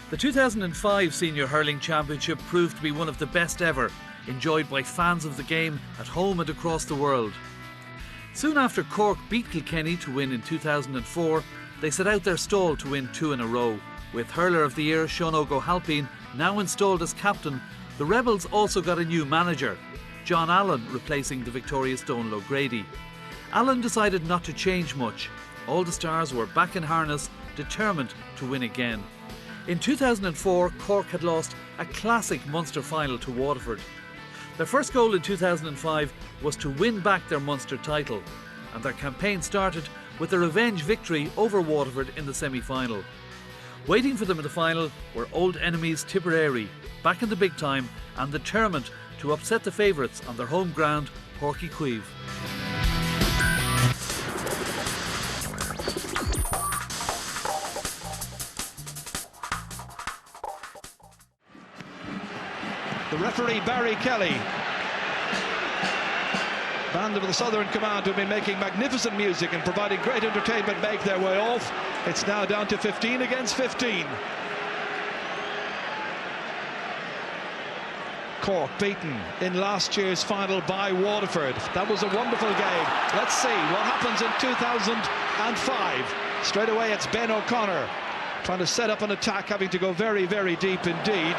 The 2005 Senior Hurling Championship proved to be one of the best ever, enjoyed by fans of the game at home and across the world. Soon after Cork beat Kilkenny to win in 2004, they set out their stall to win 2 in a row. With Hurler of the Year Sean O'Halpine now installed as captain, the Rebels also got a new manager, John Allen replacing the victorious Donal O'Grady. Allen decided not to change much. All the stars were back in harness, determined to win again. In 2004, Cork had lost a classic Munster final to Waterford. Their first goal in 2005 was to win back their Munster title, and their campaign started with a revenge victory over Waterford in the semi-final. Waiting for them in the final were old enemies Tipperary, back in the big time and determined to upset the favourites on their home ground, Páirc Uí Chaoimh. The referee, Barry Kelly. Band of the Southern Command, who've been making magnificent music and providing great entertainment, make their way off. It's now down to 15 against 15. Cork beaten in last year's final by Waterford. That was a wonderful game. Let's see what happens in 2005. Straight away it's Ben O'Connor trying to set up an attack, having to go very, very deep indeed.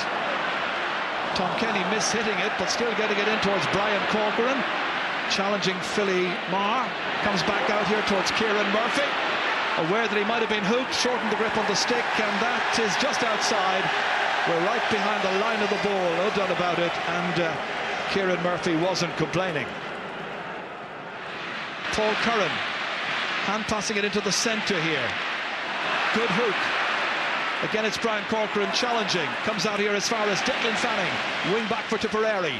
Tom Kenny mishitting it, but still getting it in towards Brian Corcoran. Challenging Philly Marr. Comes back out here towards Kieran Murphy. Aware that he might have been hooked, shortened the grip on the stick, and that is just outside. We're right behind the line of the ball, no doubt about it, and Kieran Murphy wasn't complaining. Paul Curran, hand passing it into the centre here. Good hook. Again, it's Brian Corcoran challenging. Comes out here as far as Declan Fanning. Wing back for Tipperary.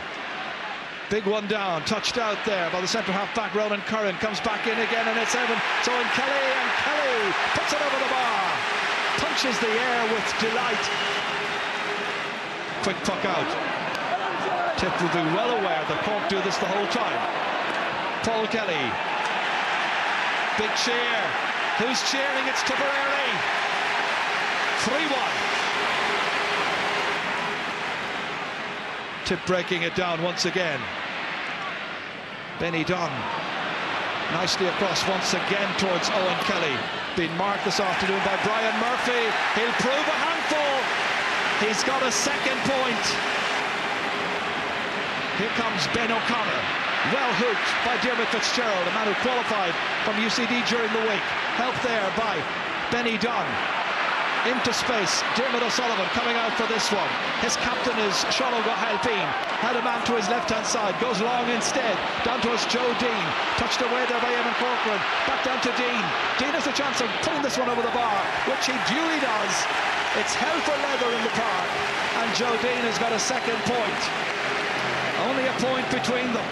Big one down. Touched out there by the centre half back. Ronan Curran comes back in again, and it's Evan. So in Kelly, and Kelly puts it over the bar. Punches the air with delight. Quick puck out. Tip will be well aware that Cork do this the whole time. Paul Kelly. Big cheer. Who's cheering? It's Tipperary. 3-1. Tip breaking it down once again. Benny Dunn nicely across once again towards Owen Kelly. Been marked this afternoon by Brian Murphy. He'll prove a handful. He's got a second point. Here comes Ben O'Connor. Well hooked by Diarmaid Fitzgerald, a man who qualified from UCD during the week. Help there by Benny Dunn. Into space, Diarmaid O'Sullivan coming out for this one. His captain is Sean O'Halpine. Had a man to his left-hand side, goes long instead. Down towards Joe Dean. Touched away there by Eamon Corcoran. Back down to Dean. Dean has a chance of putting this one over the bar, which he duly does. It's hell for leather in the park, and Joe Dean has got a second point. Only a point between them.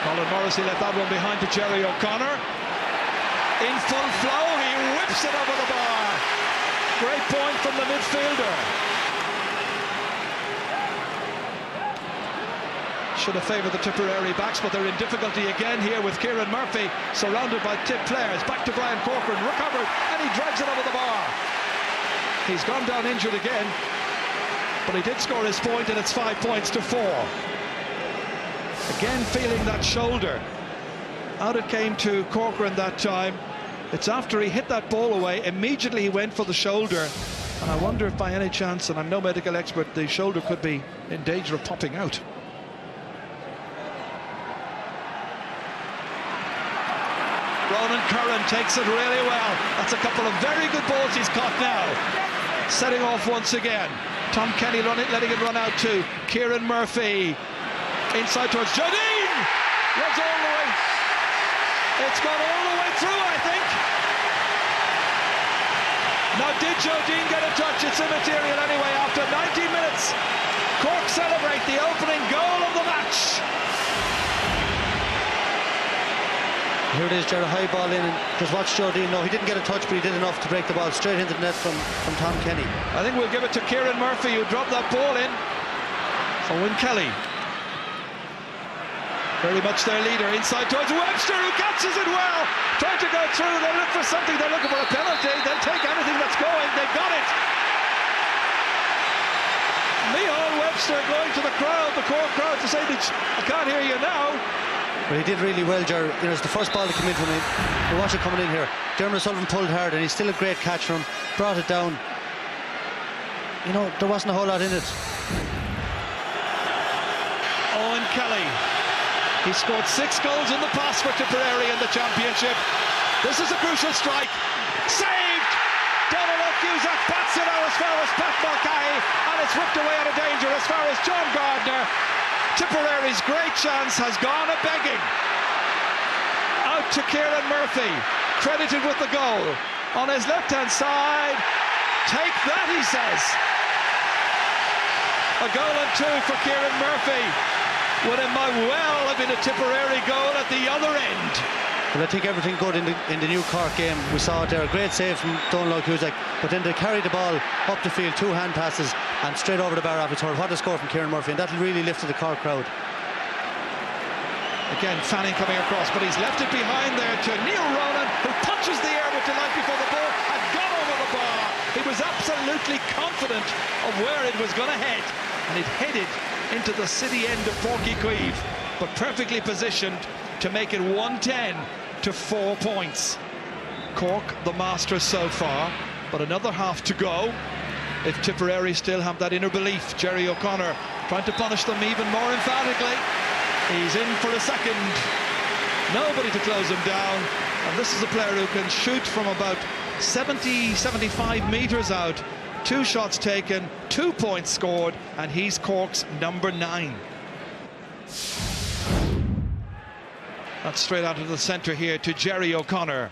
Colin Morrissey let that one behind to Jerry O'Connor. In full flow, he whips it over the bar. Great point from the midfielder. Should have favoured the Tipperary backs, but they're in difficulty again here with Kieran Murphy surrounded by Tip players. Back to Brian Corcoran, recovered, and he drags it over the bar. He's gone down injured again, but he did score his point, and it's 5 points to 4. Again feeling that shoulder. Out it came to Corcoran that time. It's after he hit that ball away, immediately he went for the shoulder. And I wonder if by any chance, and I'm no medical expert, the shoulder could be in danger of popping out. Ronan Curran takes it really well. That's a couple of very good balls he's caught now. Setting off once again. Tom Kenny letting it run out to Kieran Murphy. Inside towards Jodine. Runs all the way. It's gone all the way through, I think. Now, did Jodine get a touch? It's immaterial anyway. After 90 minutes, Cork celebrate the opening goal of the match. Here it is, Jared, a high ball in, and just watch Joe Dean. No, he didn't get a touch, but he did enough to break the ball straight into the net from Tom Kenny. I think we'll give it to Kieran Murphy, who dropped that ball in. Owen Kelly, very much their leader, inside towards Webster, who catches it well, trying to go through. They look for something, they're looking for a penalty. They'll take anything that's going. They've got it. Micheál Webster going to the crowd, the Cork crowd, to say that I can't hear you now. But he did really well, Ger. You know, it's the first ball that came in from him. You watch it coming in here. Dermot Sullivan pulled hard, and he's still a great catch from him. Brought it down. You know, there wasn't a whole lot in it. Owen Kelly. He scored 6 goals in the past for Tipperary in the championship. This is a crucial strike. Saved! Donald Cusack bats it out as far as Pat Mulcahy, and it's whipped away out of danger as far as John Gardner. Tipperary's great chance has gone a-begging. Out to Kieran Murphy, credited with the goal. On his left-hand side, take that, he says. A goal and 2 for Kieran Murphy. Would it might well have been a Tipperary goal at the other end. Well, I think everything good in the New Cork game. We saw it there, a great save from Donald Cusack, but then they carried the ball up the field, 2 hand passes, and straight over the bar off its head. What a score from Kieran Murphy, and that really lifted the Cork crowd. Again, Fanning coming across, but he's left it behind there to Neil Ronan, who punches the air with delight before the ball had gone over the bar. He was absolutely confident of where it was going to head, and it headed into the city end of Porky Queeve, but perfectly positioned to make it 110 to 4 points. Cork the masters so far, but another half to go if Tipperary still have that inner belief. Jerry O'Connor trying to punish them even more emphatically. He's in for a second. Nobody to close him down, and this is a player who can shoot from about 75 metres out. 2 shots taken, 2 points scored, and he's Cork's number 9. That's straight out of the centre here to Jerry O'Connor.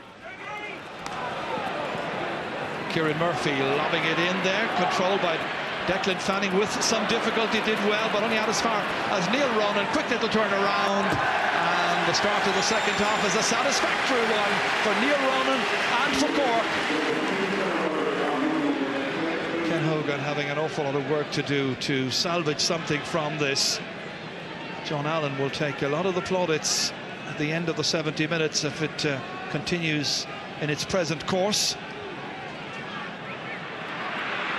Kieran Murphy lobbing it in there, controlled by Declan Fanning with some difficulty, did well, but only out as far as Neil Ronan. Quick little turn around, and the start of the second half is a satisfactory one for Neil Ronan and for Cork. Ken Hogan having an awful lot of work to do to salvage something from this. John Allen will take a lot of the plaudits at the end of the 70 minutes if it continues in its present course.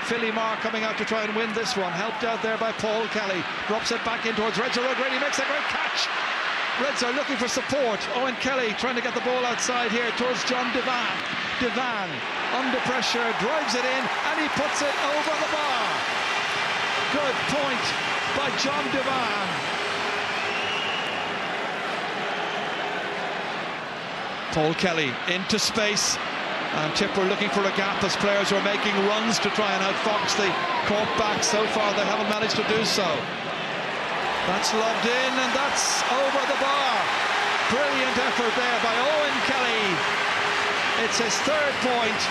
Philly Marr coming out to try and win this one, helped out there by Paul Kelly. Drops it back in towards Redzer O'Grady, makes a great catch. Redzer looking for support. Owen Kelly trying to get the ball outside here towards John Devan. Devan under pressure, drives it in, and he puts it over the bar. Good point by John Devan. Paul Kelly into space, and Tipper looking for a gap as players were making runs to try and outfox the Cork back. So far they haven't managed to do so. That's lobbed in, and that's over the bar. Brilliant effort there by Owen Kelly. It's his 3rd point.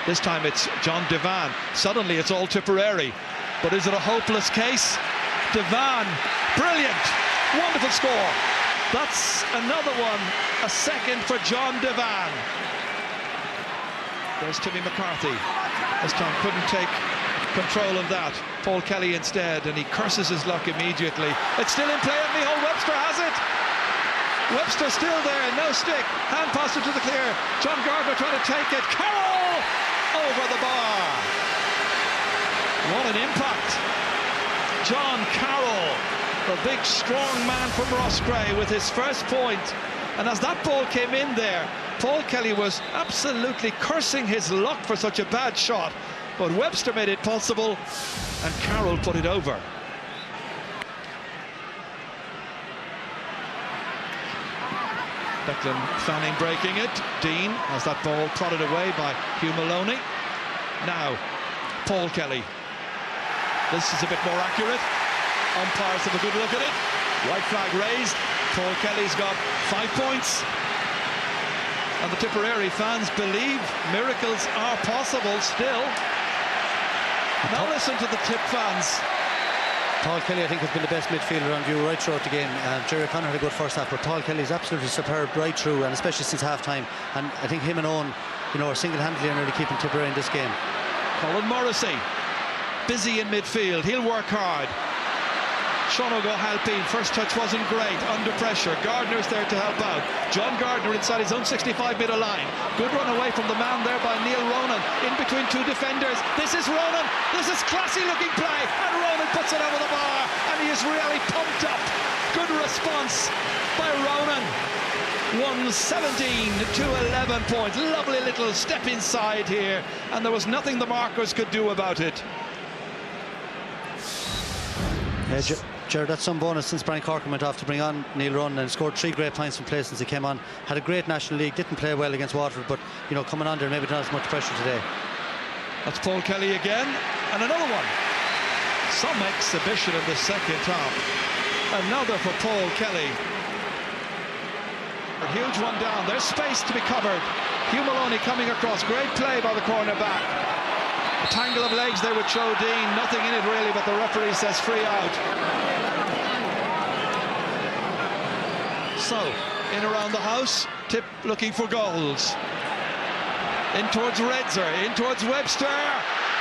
This time it's John Devan. Suddenly it's all Tipperary. But is it a hopeless case? Devan, brilliant, wonderful score. That's another one, a second for John Devan. There's Timmy McCarthy. This time couldn't take control of that. Paul Kelly instead, and he curses his luck immediately. It's still in play, and Micheál Webster has it. Webster still there, no stick. Hand pass into the clear. John Gardner trying to take it. Carroll over the bar. What an impact. John Carroll, the big strong man from Roscrea, with his first point. And as that ball came in there, Paul Kelly was absolutely cursing his luck for such a bad shot, but Webster made it possible, and Carroll put it over. Declan Fanning breaking it. Dean has that ball prodded away by Hugh Maloney. Now Paul Kelly. This is a bit more accurate. Umpires have a good look at it. White flag raised. Paul Kelly's got 5 points. And the Tipperary fans believe miracles are possible still. Now listen to the Tip fans. Paul Kelly, I think, has been the best midfielder on view right throughout the game. Jerry O'Connor had a good first half, but Paul Kelly is absolutely superb right through, and especially since half time. And I think him and Owen, are single-handedly nearly keeping Tipperary in this game. Colin Morrissey, busy in midfield, he'll work hard. Sean O'Halpine, first touch wasn't great, under pressure. Gardner's there to help out. John Gardner inside his own 65-metre line. Good run away from the man there by Neil Ronan, in between two defenders. This is Ronan, this is classy looking play, and Ronan puts it over the bar, and he is really pumped up. Good response by Ronan. 117 to 11 points. Lovely little step inside here, and there was nothing the markers could do about it. Jared, that's some bonus since Brian Corcoran went off to bring on Neil Ronan, and scored 3 great points from play since he came on. Had a great National League, didn't play well against Waterford, but coming on there, maybe not as much pressure today. That's Paul Kelly again, and another one. Some exhibition in the second half. Another for Paul Kelly. A huge one down. There's space to be covered. Hugh Maloney coming across. Great play by the corner back. A tangle of legs there with Joe Dean. Nothing in it really, but the referee says free out. So, in around the house, Tip looking for goals. In towards Redzer, in towards Webster.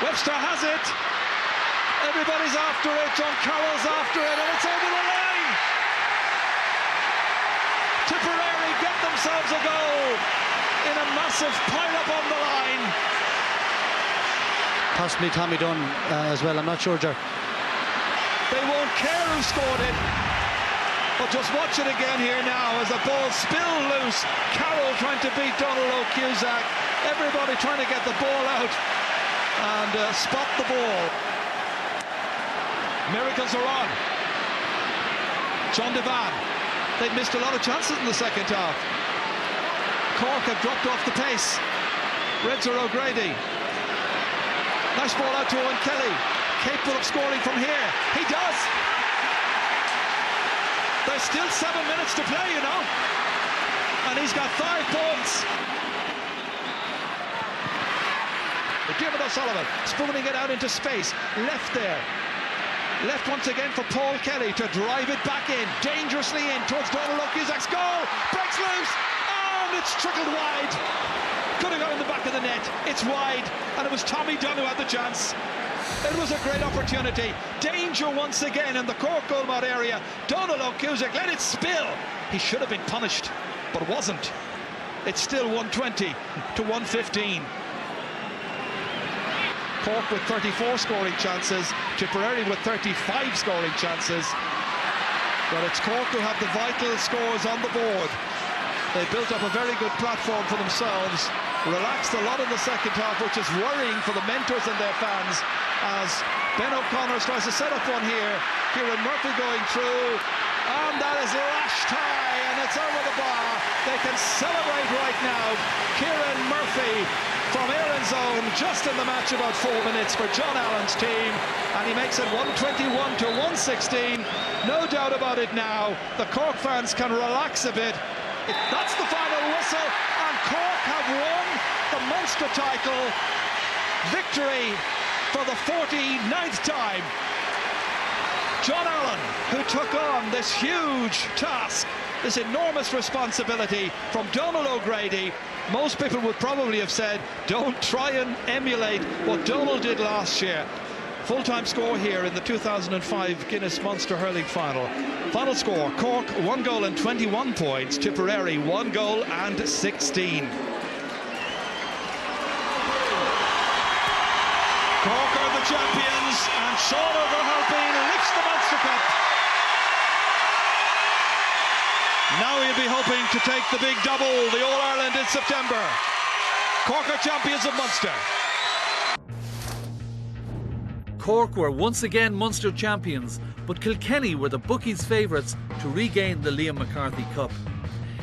Webster has it. Everybody's after it. John Carroll's after it, and it's over the line. Tipperary get themselves a goal in a massive pile-up on the line. Possibly Tommy Dunn as well, I'm not sure, Ger. They won't care who scored it. But just watch it again here now as the ball spilled loose. Carroll trying to beat Donald O'Cusack. Everybody trying to get the ball out and spot the ball. Miracles are on. John Devan. They'd missed a lot of chances in the second half. Cork have dropped off the pace. Redzer O'Grady. Nice ball out to Owen Kelly. Capable of scoring from here. He does. There's still 7 minutes to play, and he's got 5 points. Dermot O'Sullivan spooning it out into space. Left there. Left once again for Paul Kelly to drive it back in. Dangerously in towards Donald O'Cusack's goal. Breaks loose, and it's trickled wide. Could have gone in the back of the net. It's wide, and it was Tommy Dunn who had the chance. It was a great opportunity. Danger once again in the Cork goalmouth area. Donald O'Cusack let it spill. He should have been punished, but wasn't. It's still 120 to 115. Cork with 34 scoring chances, Tipperary with 35 scoring chances. But it's Cork who have the vital scores on the board. They built up a very good platform for themselves, relaxed a lot in the second half, which is worrying for the mentors and their fans, as Ben O'Connor tries to set up one here. Kieran Murphy going through, and that is lashed high, and it's over the bar. They can celebrate right now. Kieran Murphy from Aaron's Zone, just in the match about 4 minutes for John Allen's team, and he makes it 121 to 116. No doubt about it now. The Cork fans can relax a bit. That's the final whistle, and Cork have won the Munster title. Victory for the 49th time. John Allen, who took on this huge task, this enormous responsibility from Donald O'Grady. Most people would probably have said, don't try and emulate what Donald did last year. Full-time score here in the 2005 Guinness Munster Hurling Final. Final score, Cork 1 goal and 21 points, Tipperary 1 goal and 16. Cork are the champions, and Sean O'Halpine lifts the Munster Cup. Now he'll be hoping to take the big double, the All-Ireland in September. Cork are champions of Munster. Cork were once again Munster champions, but Kilkenny were the bookies' favourites to regain the Liam McCarthy Cup.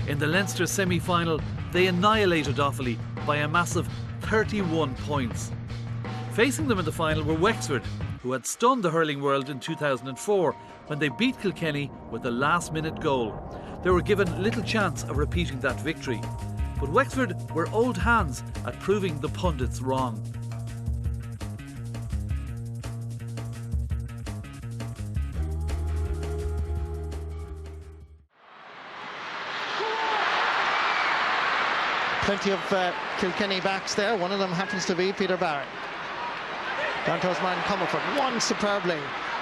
In the Leinster semi-final, they annihilated Offaly by a massive 31 points. Facing them in the final were Wexford, who had stunned the hurling world in 2004 when they beat Kilkenny with a last-minute goal. They were given little chance of repeating that victory, but Wexford were old hands at proving the pundits wrong. Plenty of Kilkenny backs there. One of them happens to be Peter Barrett. Down to Osman Comerford. Won superbly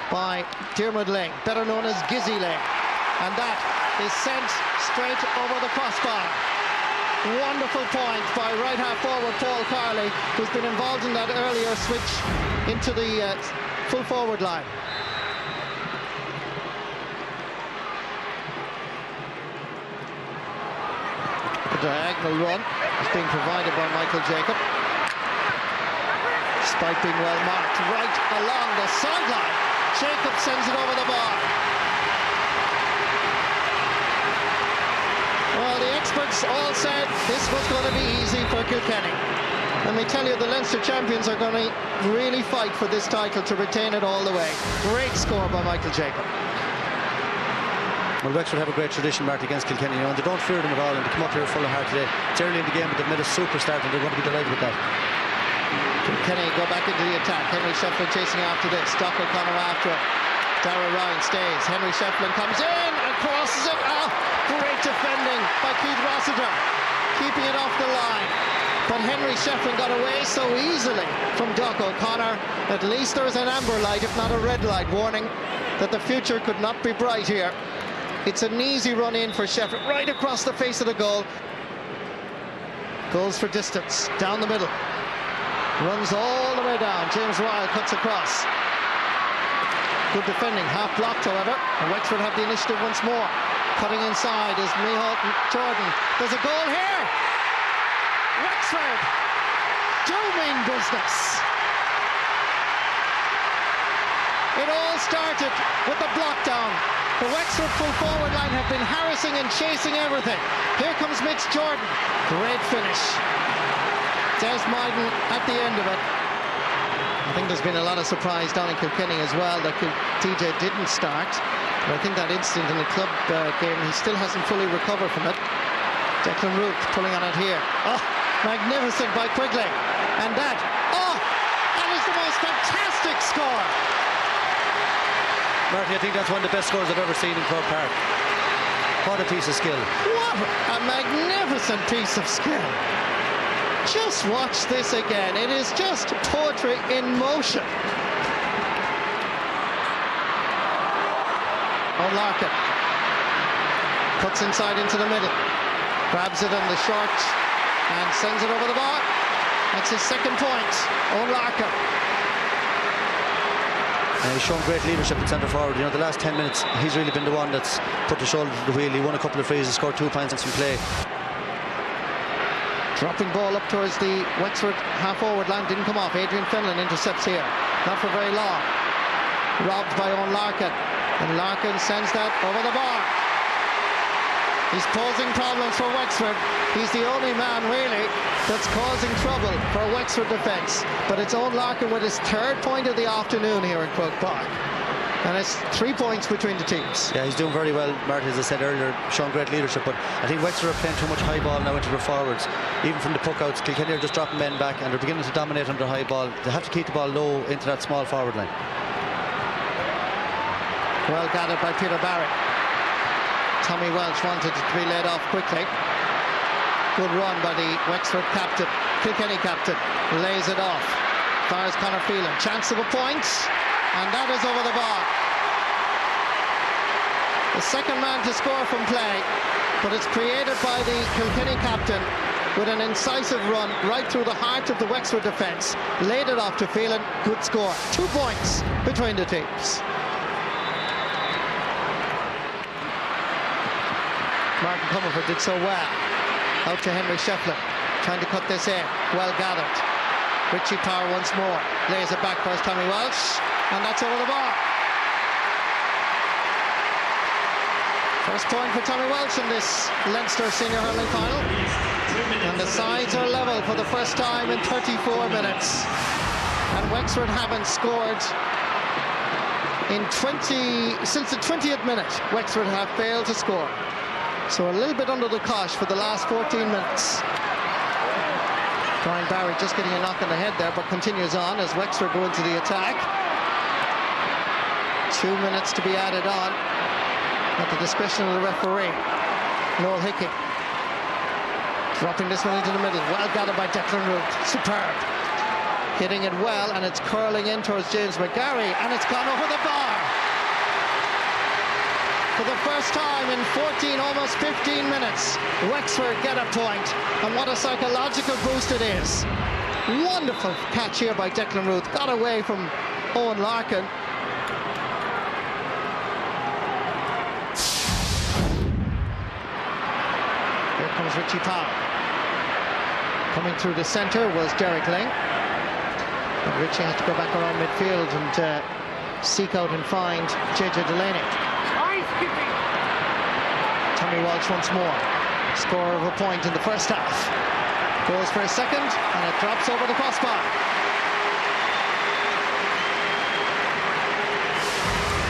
by Diarmuid Ling, better known as Gizzy Ling. And that is sent straight over the crossbar. Wonderful point by right half forward Paul Carley, who's been involved in that earlier switch into the full forward line. The diagonal run is being provided by Michael Jacob. Despite being well marked right along the sideline, Jacob sends it over the bar. Well, the experts all said this was going to be easy for Kilkenny. Let me tell you, the Leinster champions are going to really fight for this title to retain it all the way. Great score by Michael Jacob. Well, Wexford have a great tradition, Marty, against Kilkenny, and they don't fear them at all, and they come up here full of heart today. It's early in the game, but they've made a super start, and they're going to be delighted with that. Kilkenny go back into the attack. Henry Shefflin chasing after this. Doc O'Connor after it. Darragh Ryan stays. Henry Shefflin comes in and crosses it. Great defending by Keith Rossiter, keeping it off the line. But Henry Shefflin got away so easily from Doc O'Connor. At least there is an amber light, if not a red light, warning that the future could not be bright here. It's an easy run in for Shefflin, right across the face of the goal. Goes for distance, down the middle. Runs all the way down. James Ryle cuts across. Good defending, half blocked however. And Wexford have the initiative once more. Cutting inside is Micheál Jordan. There's a goal here. Wexford do mean business. It all started with the block down. The Wexford full forward line have been harassing and chasing everything. Here comes Mitch Jordan. Great finish. Des Myden at the end of it. I think there's been a lot of surprise down in Kilkenny as well that TJ didn't start. But I think that incident in the club game, he still hasn't fully recovered from it. Declan Root pulling on it here. Oh, magnificent by Quigley. And that is the most fantastic score. Marty, I think that's one of the best scores I've ever seen in Croke Park. What a piece of skill. What a magnificent piece of skill. Just watch this again. It is just poetry in motion. O'Larkin cuts inside into the middle, grabs it on the short and sends it over the bar. That's his second point. O'Larkin. He's shown great leadership in centre forward. You know, the last 10 minutes, he's really been the one that's put the shoulder to the wheel. He won a couple of frees, he scored 2 points from play. Dropping ball up towards the Wexford half-forward line, didn't come off. Adrian Fenlon intercepts here, not for very long. Robbed by Owen Larkin, and Larkin sends that over the bar. He's posing problems for Wexford. He's the only man, really, that's causing trouble for Wexford defence. But it's Owen Larkin with his third point of the afternoon here in Croke Park. And it's 3 points between the teams. Yeah, he's doing very well, Marty, as I said earlier, showing great leadership. But I think Wexford are playing too much high ball now into their forwards. Even from the puck-outs, Kilkenny are just dropping men back and they're beginning to dominate under high ball. They have to keep the ball low into that small forward line. Well gathered by Peter Barrett. Tommy Welch wanted it to be led off quickly. Good run by the Wexford captain, Kilkenny captain. Lays it off. Fires Conor Phelan. Chance of a point. And that is over the bar. The second man to score from play, but it's created by the Kilkenny captain with an incisive run right through the heart of the Wexford defence. Laid it off to Phelan. Good score. 2 points between the teams. Martin Comerford did so well. Out to Henry Shefflin, trying to cut this in. Well gathered. Richie Power once more. Lays it back for Tommy Welsh. And that's over the bar. First point for Tommy Welsh in this Leinster Senior Hurling Final. And the sides are level for the first time in 34 minutes. And Wexford haven't scored since the 20th minute. Wexford have failed to score. So a little bit under the cosh for the last 14 minutes. Brian Barry just getting a knock on the head there, but continues on as Wexford go into the attack. 2 minutes to be added on at the discretion of the referee, Noel Hickey. Dropping this one into the middle. Well gathered by Declan Root. Superb. Hitting it well, and it's curling in towards James McGarry, and it's gone over the bar. For the first time in 14, almost 15 minutes, Wexford get a point, and what a psychological boost it is. Wonderful catch here by Declan Root. Got away from Owen Larkin. Here comes Richie Powell. Coming through the centre was Derek Ling. And Richie has to go back around midfield and seek out and find JJ Delaney. Tommy Walsh once more. Score of a point in the first half. Goes for a second, and it drops over the crossbar.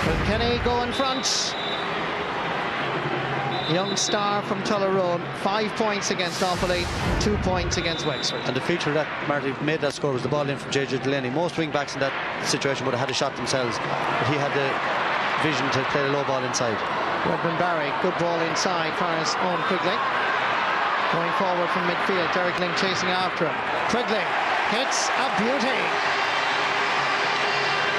Kilkenny go in front. Young star from Tullaroan, 5 points against Offaly, 2 points against Wexford. And the feature that Marty made that score was the ball in from JJ Delaney. Most wing backs in that situation would have had a shot themselves, but he had the vision to play the low ball inside. Redmond Barry, good ball inside, fires Owen Quigley. Going forward from midfield, Derek Ling chasing after him. Quigley hits a beauty.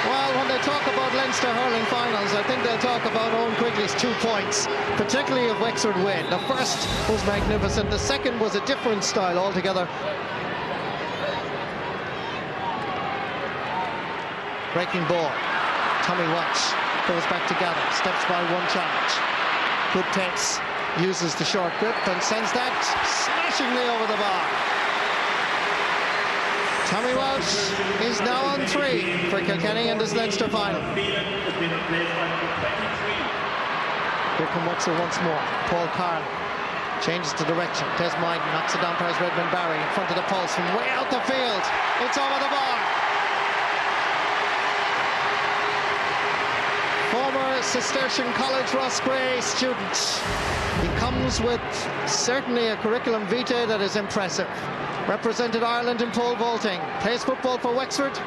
Well, when they talk about Leinster hurling finals, I think they'll talk about Owen Quigley's 2 points, particularly if Wexford win. The first was magnificent, the second was a different style altogether. Breaking ball, Tommy Walsh goes back to gather, steps by one challenge. Good pace, uses the short grip and sends that smashingly over the bar. Tommy Walsh is now on 3 for Kilkenny in this Leinster final. Here come Wexford once more. Paul Carl changes the direction. Des Myden knocks it down past Redmond Barry in front of the post from way out the field. It's over the bar. Former Cistercian College Ross Gray student. He comes with certainly a curriculum vitae that is impressive. Represented Ireland in pole vaulting. Plays football for Wexford.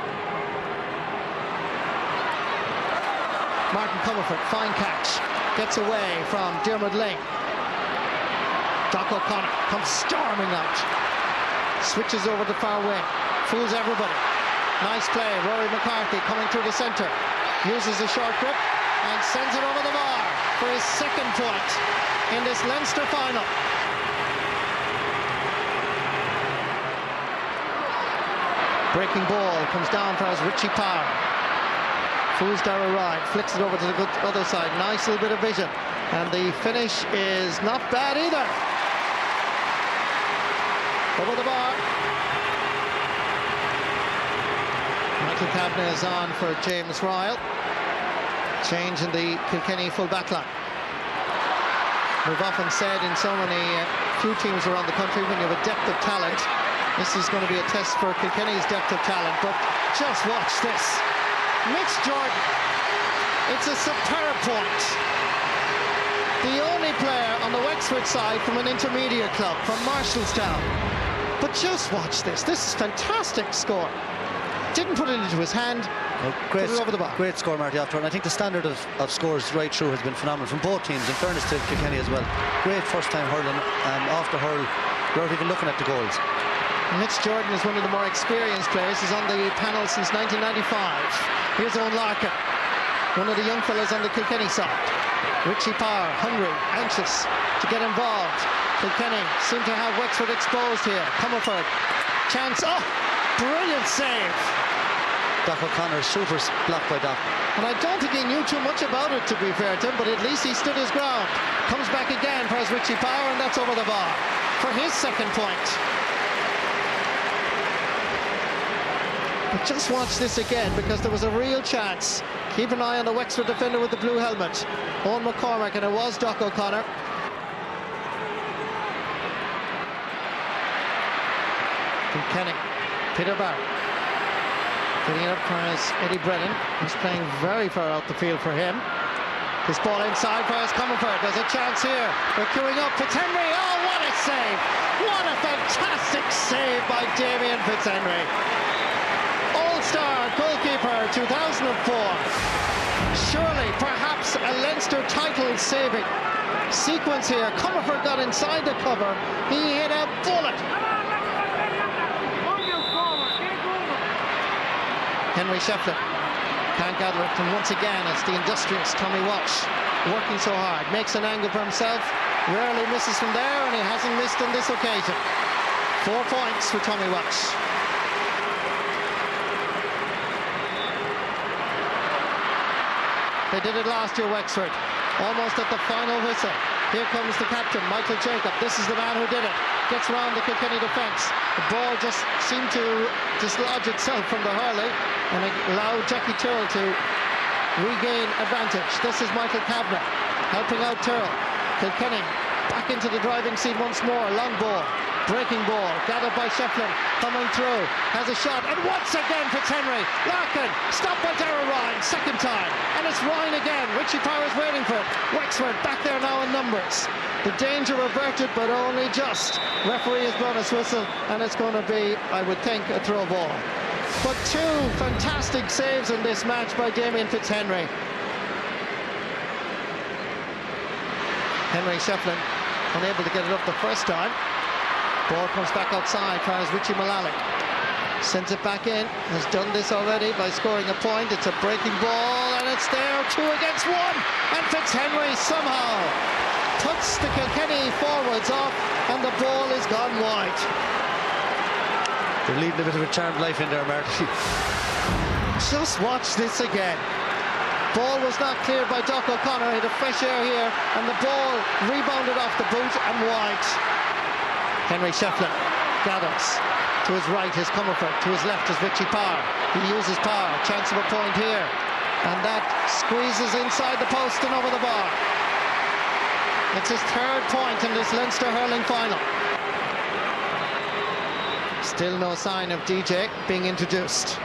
Martin Comerford, fine catch. Gets away from Diarmuid Ling. Doc O'Connor comes storming out. Switches over the far wing. Fools everybody. Nice play. Rory McCarthy coming through the centre. Uses a short grip and sends it over the bar for his second point in this Leinster final. Breaking ball comes down for Richie Powell. Fools Darragh Ryan, flicks it over to the good other side. Nice little bit of vision. And the finish is not bad either. Over the bar. Michael Kavanagh is on for James Ryle. Change in the Kilkenny full back line. We've often said in so many few teams around the country, when you have a depth of talent, this is going to be a test for Kilkenny's depth of talent. But just watch this. Mitch Jordan. It's a superb point. The only player on the Wexford side from an intermediate club, from Marshallstown. But just watch this. This is fantastic score. Didn't put it into his hand. Great, put it over the bar. Great score, Marty, after. And I think the standard of scores right through has been phenomenal from both teams, in fairness to Kilkenny as well. Great first time hurling, and off the hurl, without even looking at the goals. Mitch Jordan is one of the more experienced players. He's on the panel since 1995. Here's Owen Larkin, one of the young fellas on the Kilkenny side. Richie Power, hungry, anxious to get involved. Kilkenny seem to have Wexford exposed here. Comerford, chance, oh, brilliant save. Doc O'Connor, super block by Doc. And I don't think he knew too much about it, to be fair to him, but at least he stood his ground. Comes back again for his Richie Power, and that's over the bar for his second point. But just watch this again, because there was a real chance. Keep an eye on the Wexford defender with the blue helmet, Owen McCormack, and it was Doc O'Connor. Kilkenny, Peter Barry. Getting it up for Eddie Brennan, who's playing very far out the field for him. His ball inside for his Comerford. There's a chance here. They're queuing up. Fitzhenry. Oh, what a save! What a fantastic save by Damien Fitzhenry. All-star goalkeeper 2004. Surely, perhaps a Leinster title little saving sequence here. Comerford got inside the cover. He hit a bullet. Henry Shefflin can't gather it, and once again it's the industrious Tommy Walsh working so hard. Makes an angle for himself, rarely misses from there, and he hasn't missed on this occasion. 4 points for Tommy Walsh. They did it last year, Wexford. Almost at the final whistle. Here comes the captain, Michael Jacob. This is the man who did it. Gets round the Kilkenny defence. The ball just seemed to dislodge itself from the hurley and allowed Jackie Tyrrell to regain advantage. This is Michael Kavanagh helping out Tyrrell. Kilkenny back into the driving seat once more. Long ball, breaking ball, gathered by Shefflin, coming through, has a shot, and once again Fitzhenry. Larkin, stopped by Darragh Ryan, second time, and it's Ryan again. Richie Power's waiting for it. Wexford back there now in numbers. The danger averted, but only just. Referee has blown his whistle, and it's going to be, I would think, a throw ball. But 2 fantastic saves in this match by Damien Fitzhenry. Henry Shefflin unable to get it up the first time. Ball comes back outside, tries Richie Mullally. Sends it back in, has done this already by scoring a point. It's a breaking ball, and it's there, 2 against 1. And Fitzhenry somehow puts the Kilkenny forwards off, and the ball is gone wide. They're leading a bit of a charmed life in there, Marty. Just watch this again. Ball was not cleared by Doc O'Connor. He had a fresh air here, and the ball rebounded off the boot and wide. Henry Shefflin gathers. To his right is Comerford, to his left is Richie Power. He uses power, chance of a point here. And that squeezes inside the post and over the bar. It's his 3rd point in this Leinster hurling final. Still no sign of DJ being introduced.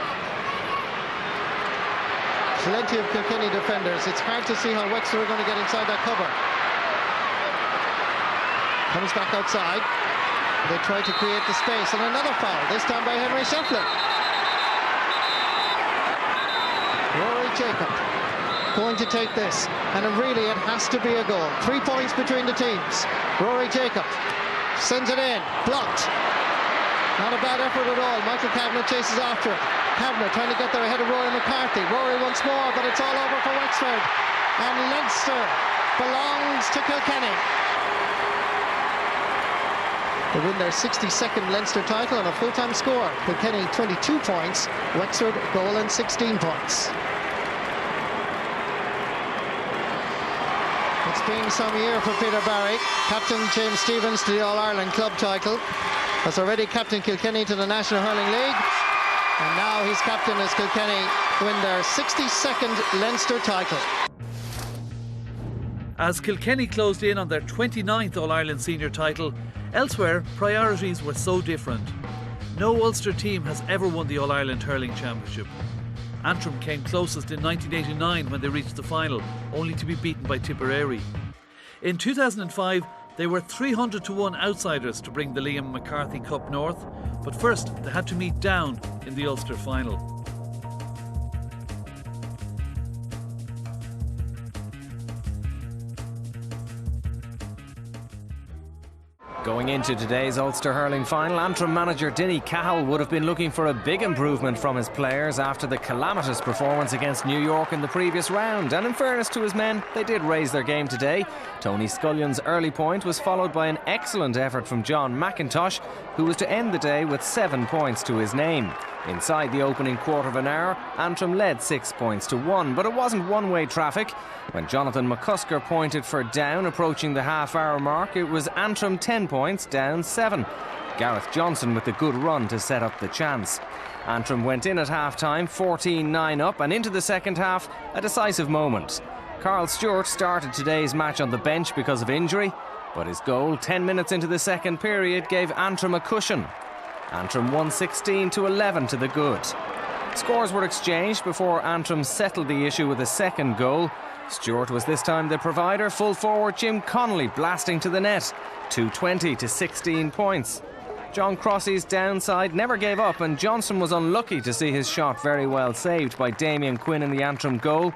Plenty of Kilkenny defenders. It's hard to see how Wexford are going to get inside that cover. Comes back outside. They try to create the space, and another foul, this time by Henry Shefflin. Rory Jacob going to take this, and really it has to be a goal. 3 points between the teams. Rory Jacob sends it in, blocked. Not a bad effort at all. Michael Kavanagh chases after it. Kavanagh trying to get there ahead of Rory McCarthy. Rory once more, but it's all over for Wexford. And Leinster belongs to Kilkenny. They win their 62nd Leinster title on a full-time score. Kilkenny 22 points, Wexford goal and 16 points. It's been some year for Peter Barry. Captain James Stephens to the All-Ireland club title. Has already captained Kilkenny to the National Hurling League. And now he's captain as Kilkenny win their 62nd Leinster title. As Kilkenny closed in on their 29th All-Ireland senior title, elsewhere, priorities were so different. No Ulster team has ever won the All-Ireland Hurling Championship. Antrim came closest in 1989 when they reached the final, only to be beaten by Tipperary. In 2005, they were 300-1 outsiders to bring the Liam McCarthy Cup north, but first they had to meet Down in the Ulster final. Going into today's Ulster Hurling final, Antrim manager Dinny Cahill would have been looking for a big improvement from his players after the calamitous performance against New York in the previous round. And in fairness to his men, they did raise their game today. Tony Scullion's early point was followed by an excellent effort from John McIntosh, who was to end the day with 7 points to his name. Inside the opening quarter of an hour, Antrim led 6 points to 1, but it wasn't one-way traffic. When Jonathan McCusker pointed for Down approaching the half-hour mark, it was Antrim 10 points, Down 7. Gareth Johnson with a good run to set up the chance. Antrim went in at half-time 14-9 up, and into the second half, a decisive moment. Carl Stewart started today's match on the bench because of injury, but his goal 10 minutes into the second period gave Antrim a cushion. Antrim won 16-11 to the good. Scores were exchanged before Antrim settled the issue with a second goal. Stewart was this time the provider, full forward Jim Connolly blasting to the net, 220 to 16 points. John Crossey's downside never gave up, and Johnson was unlucky to see his shot very well saved by Damien Quinn in the Antrim goal.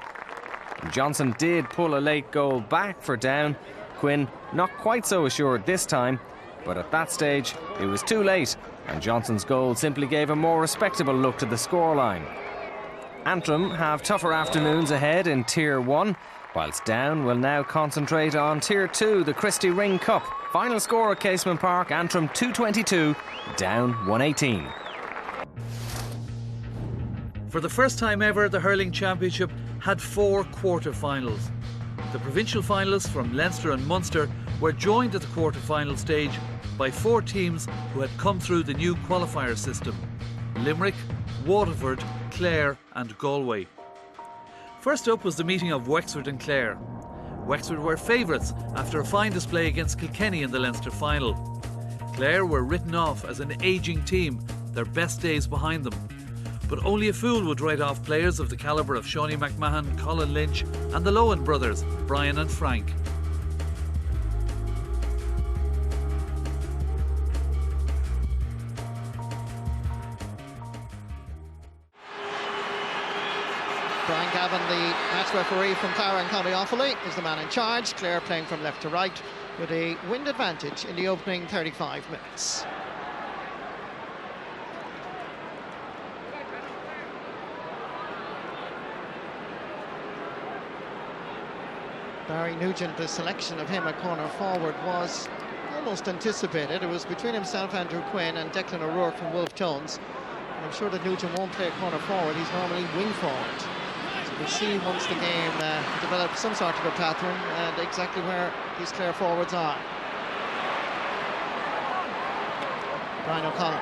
Johnson did pull a late goal back for Down. Quinn not quite so assured this time, but at that stage it was too late, and Johnson's goal simply gave a more respectable look to the scoreline. Antrim have tougher afternoons ahead in Tier 1, whilst Down will now concentrate on Tier 2, the Christie Ring Cup. Final score at Casement Park, Antrim 222, Down 118. For the first time ever, the Hurling Championship had 4 quarter-finals. The provincial finalists from Leinster and Munster were joined at the quarter-final stage by 4 teams who had come through the new qualifier system: Limerick, Waterford, Clare and Galway. First up was the meeting of Wexford and Clare. Wexford were favourites after a fine display against Kilkenny in the Leinster final. Clare were written off as an ageing team, their best days behind them. But only a fool would write off players of the calibre of Shawnee McMahon, Colin Lynch and the Lohan brothers, Brian and Frank. Brian Gavin, the match referee from Clara and County Offaly, is the man in charge. Clare playing from left to right with a wind advantage in the opening 35 minutes. Barry Nugent, the selection of him at corner forward was almost anticipated. It was between himself, Andrew Quinn, and Declan O'Rourke from Wolfe Tones. I'm sure that Nugent won't play corner forward, he's normally wing forward. So we'll see once the game develops some sort of a pattern and exactly where these Clare forwards are. Brian O'Connell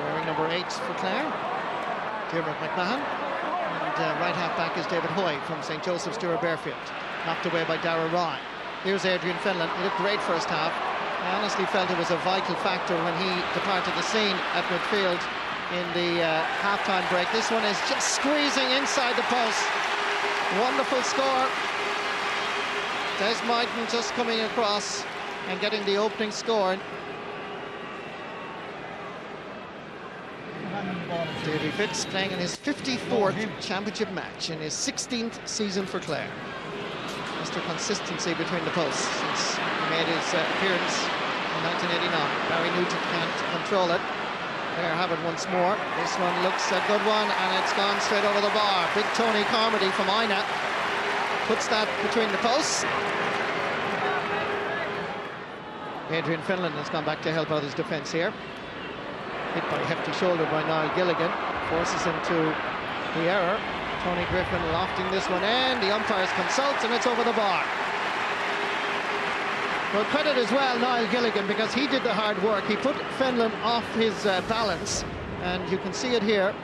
wearing number 8 for Clare. Diarmuid McMahon. And right half back is David Hoy from St. Joseph's Dura Bearfield. Knocked away by Dara Ryan. Here's Adrian Fenlon. He looked great first half. I honestly felt it was a vital factor when he departed the scene at midfield in the half-time break. This one is just squeezing inside the post. Wonderful score. Des Myton just coming across and getting the opening score. Davy Fitz playing in his 54th championship match in his 16th season for Clare. Mr. Consistency between the posts since he made his appearance in 1989. Barry Nugent can't control it. Clare have it once more. This one looks a good one and it's gone straight over the bar. Big Tony Carmody from Ina puts that between the posts. Adrian Fenlon has gone back to help out his defence here. Hit by a hefty shoulder by Niall Gilligan. Forces him to the error. Tony Griffin lofting this one in. The umpires consult and it's over the bar. Well, credit as well Niall Gilligan because he did the hard work. He put Fenlon off his balance and you can see it here.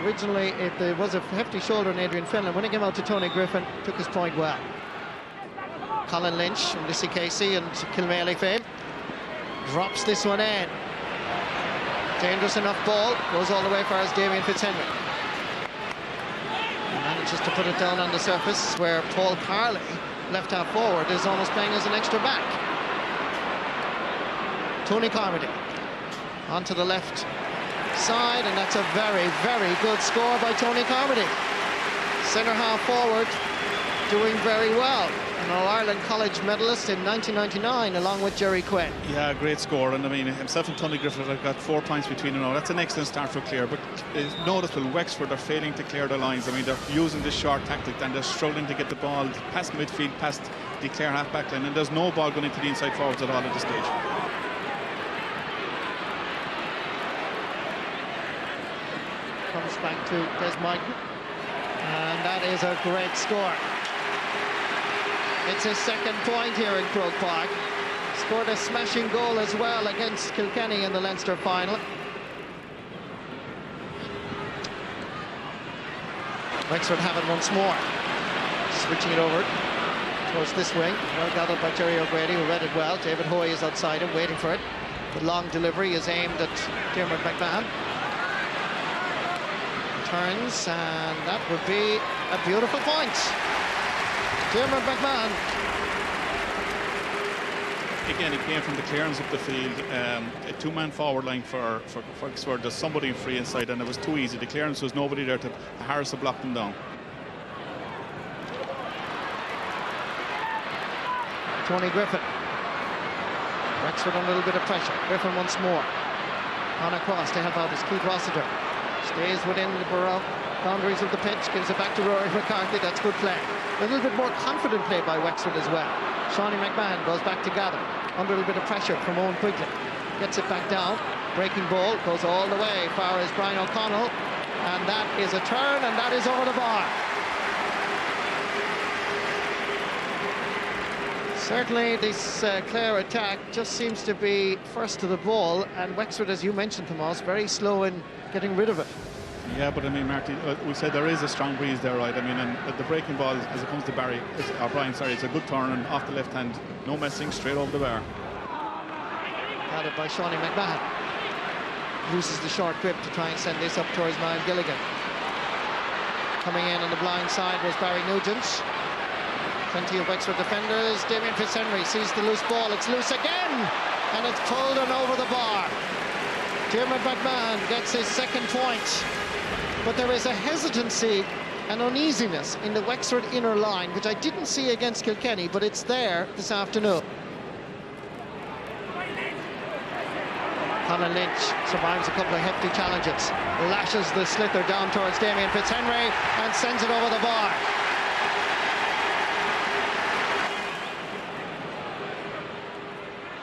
Originally there was a hefty shoulder on Adrian Fenlon. When he came out to Tony Griffin, took his point well. Colin Lynch from Lissy Casey and Kilmaley fame drops this one in. Dangerous enough ball, goes all the way for as Damien Fitzhenry. Manages to put it down on the surface where Paul Carley, left half forward, is almost playing as an extra back. Tony Carmody onto the left side, and that's a very, very good score by Tony Carmody. Centre half forward, doing very well. An All-Ireland College medalist in 1999 along with Jerry Quinn. Yeah, great score, and I mean himself and Tony Griffith have got 4 points between them now. That's an excellent start for Clare, but it's noticeable Wexford are failing to clear the lines. I mean they're using this short tactic and they're struggling to get the ball past midfield, past the Clare half-back line, and there's no ball going into the inside forwards at all at this stage. Comes back to Des Myton, and that is a great score. It's his second point here in Croke Park. Scored a smashing goal as well against Kilkenny in the Leinster final. Wexford have it once more. Switching it over towards this wing. Well gathered by Jerry O'Grady, who read it well. David Hoy is outside him, waiting for it. The long delivery is aimed at Diarmuid McMahon. Turns, and that would be a beautiful point. Diarmuid McMahon. Again, it came from the clearance up the field. A 2-man forward line for Wexford. There's somebody free inside, and it was too easy. The clearance was nobody there to Harris to block them down. Tony Griffin. Wexford under a little bit of pressure. Griffin once more. On across to help out is Keith Rossiter. Stays within the boundaries of the pitch. Gives it back to Rory McCarthy. That's good play. A little bit more confident play by Wexford as well. Shawnee McMahon goes back to gather. Under a little bit of pressure from Owen Quigley. Gets it back down. Breaking ball. Goes all the way far as Brian O'Connell. And that is a turn, and that is over the bar. Certainly this Clare attack just seems to be first to the ball, and Wexford, as you mentioned, Tomas, very slow in getting rid of it. Yeah, but I mean, Marty, we said there is a strong breeze there, right? I mean, and the breaking ball, as it comes to Brian, sorry, it's a good turn and off the left hand, no messing, straight over the bar. Added by Shawnee McMahon. Uses the short grip to try and send this up towards Niall Gilligan. Coming in on the blind side was Barry Nugent. Plenty of Wexford defenders. Damien Fitzhenry sees the loose ball. It's loose again, and it's pulled and over the bar. Dermot McMahon gets his second point, but there is a hesitancy and uneasiness in the Wexford inner line, which I didn't see against Kilkenny, but it's there this afternoon. Conor Lynch survives a couple of hefty challenges, lashes the slither down towards Damien Fitzhenry and sends it over the bar.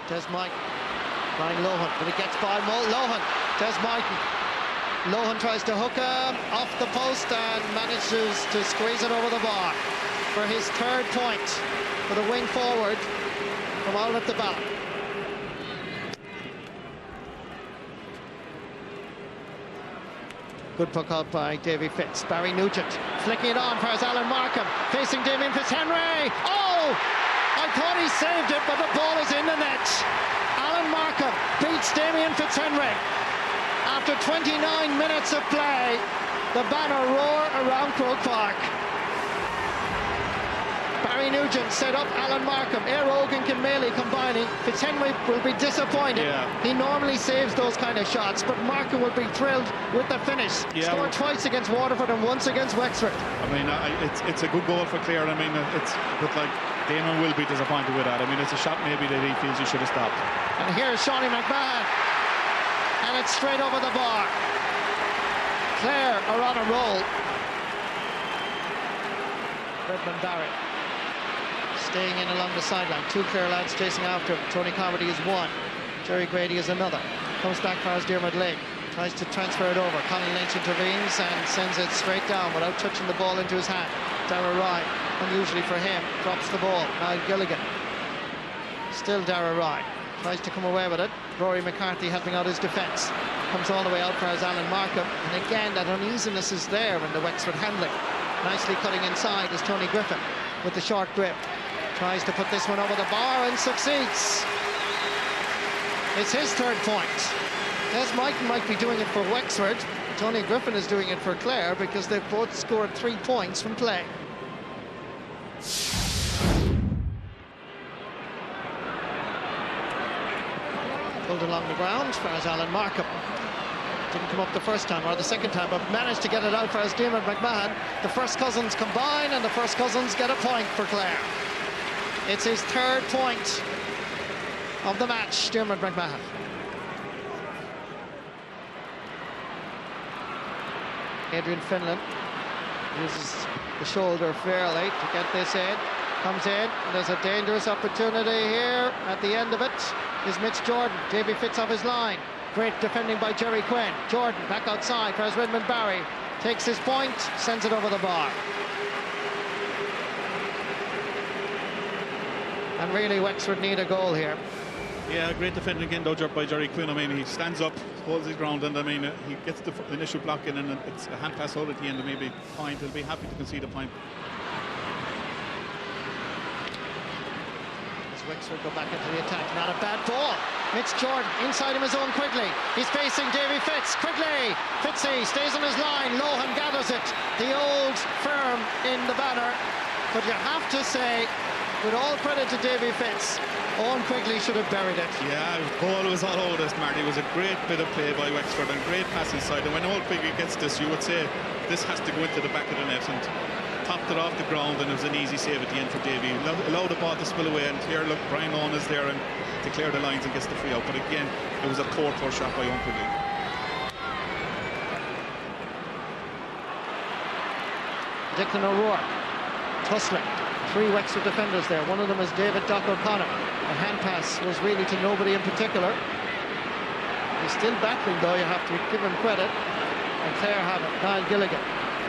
Des Mike, Brian Lohan, but it gets by Lohan. Des Mighton. Lohan tries to hook him off the post and manages to squeeze it over the bar for his third point for the wing forward from out at the back. Good puck out by Davy Fitz. Barry Nugent flicking it on for Alan Markham, facing Damien Fitzhenry. Oh! I thought he saved it, but the ball is in the net. Alan Markham beats Damien Fitzhenry. After 29 minutes of play, the banner roar around Croke Park. Barry Nugent set up Alan Markham. Éire Óg and Kinmaley combining. Fitzhenry will be disappointed. Yeah. He normally saves those kind of shots, but Markham will be thrilled with the finish. Yeah, scored twice against Waterford and once against Wexford. I mean, it's a good goal for Clare. I mean, but like Damon will be disappointed with that. I mean, it's a shot maybe that he feels he should have stopped. And here's Shawnee McMahon, and it's straight over the bar. Clare are on a roll. Redmond Barry staying in along the sideline. Two Clare lads chasing after him. Tony Carmody is one. Jerry Grady is another. Comes back for Dermot Lake. Tries to transfer it over. Conor Lynch intervenes and sends it straight down without touching the ball into his hand. Dara Rye, unusually for him, drops the ball. Niall Gilligan. Still Dara Rye. Tries to come away with it. Rory McCarthy helping out his defence. Comes all the way out for Alan Markham. And again, that uneasiness is there in the Wexford handling. Nicely cutting inside is Tony Griffin with the short grip. Tries to put this one over the bar and succeeds. It's his third point. Des Mighton might be doing it for Wexford. Tony Griffin is doing it for Clare because they've both scored 3 points from play. Pulled along the ground for Alan Markham. Didn't come up the first time or the second time, but managed to get it out for Damon McMahon. The first cousins combine, and the first cousins get a point for Clare. It's his third point of the match, Dermot McMahon. Adrian Finlan uses the shoulder fairly to get this in. Comes in, and there's a dangerous opportunity here. At the end of it is Mitch Jordan. Davy Fitz off his line. Great defending by Jerry Quinn. Jordan back outside for Redmond Barry. Takes his point, sends it over the bar. And really, Wexford need a goal here. Yeah, great defending again, though, by Jerry Quinn. I mean, he stands up, holds his ground, and I mean, he gets the initial block in, and it's a hand pass hold at the end, and maybe point. He'll be happy to concede a point. As Wexford go back into the attack, not a bad ball. Mitch Jordan inside him his own Quigley. He's facing Davy Fitz. Quigley, Fitzy stays on his line. Lohan gathers it. The old firm in the banner, but you have to say, with all credit to Davy Fitz, Owen Quigley should have buried it. Yeah, the ball was all over this, Marty. It was a great bit of play by Wexford and great pass inside. And when Owen Quigley gets this, you would say this has to go into the back of the net. And popped it off the ground, and it was an easy save at the end for Davy. Allowed the ball to spill away, and clear. Look, Brian Owen is there and to clear the lines and gets the free out. But again, it was a poor shot by Uncle Lee. Declan O'Rourke tussling. 3 Wexford defenders there. One of them is David Doc O'Connor. The hand pass was really to nobody in particular. He's still battling, though, you have to give him credit. And Clare have it. Niall Gilligan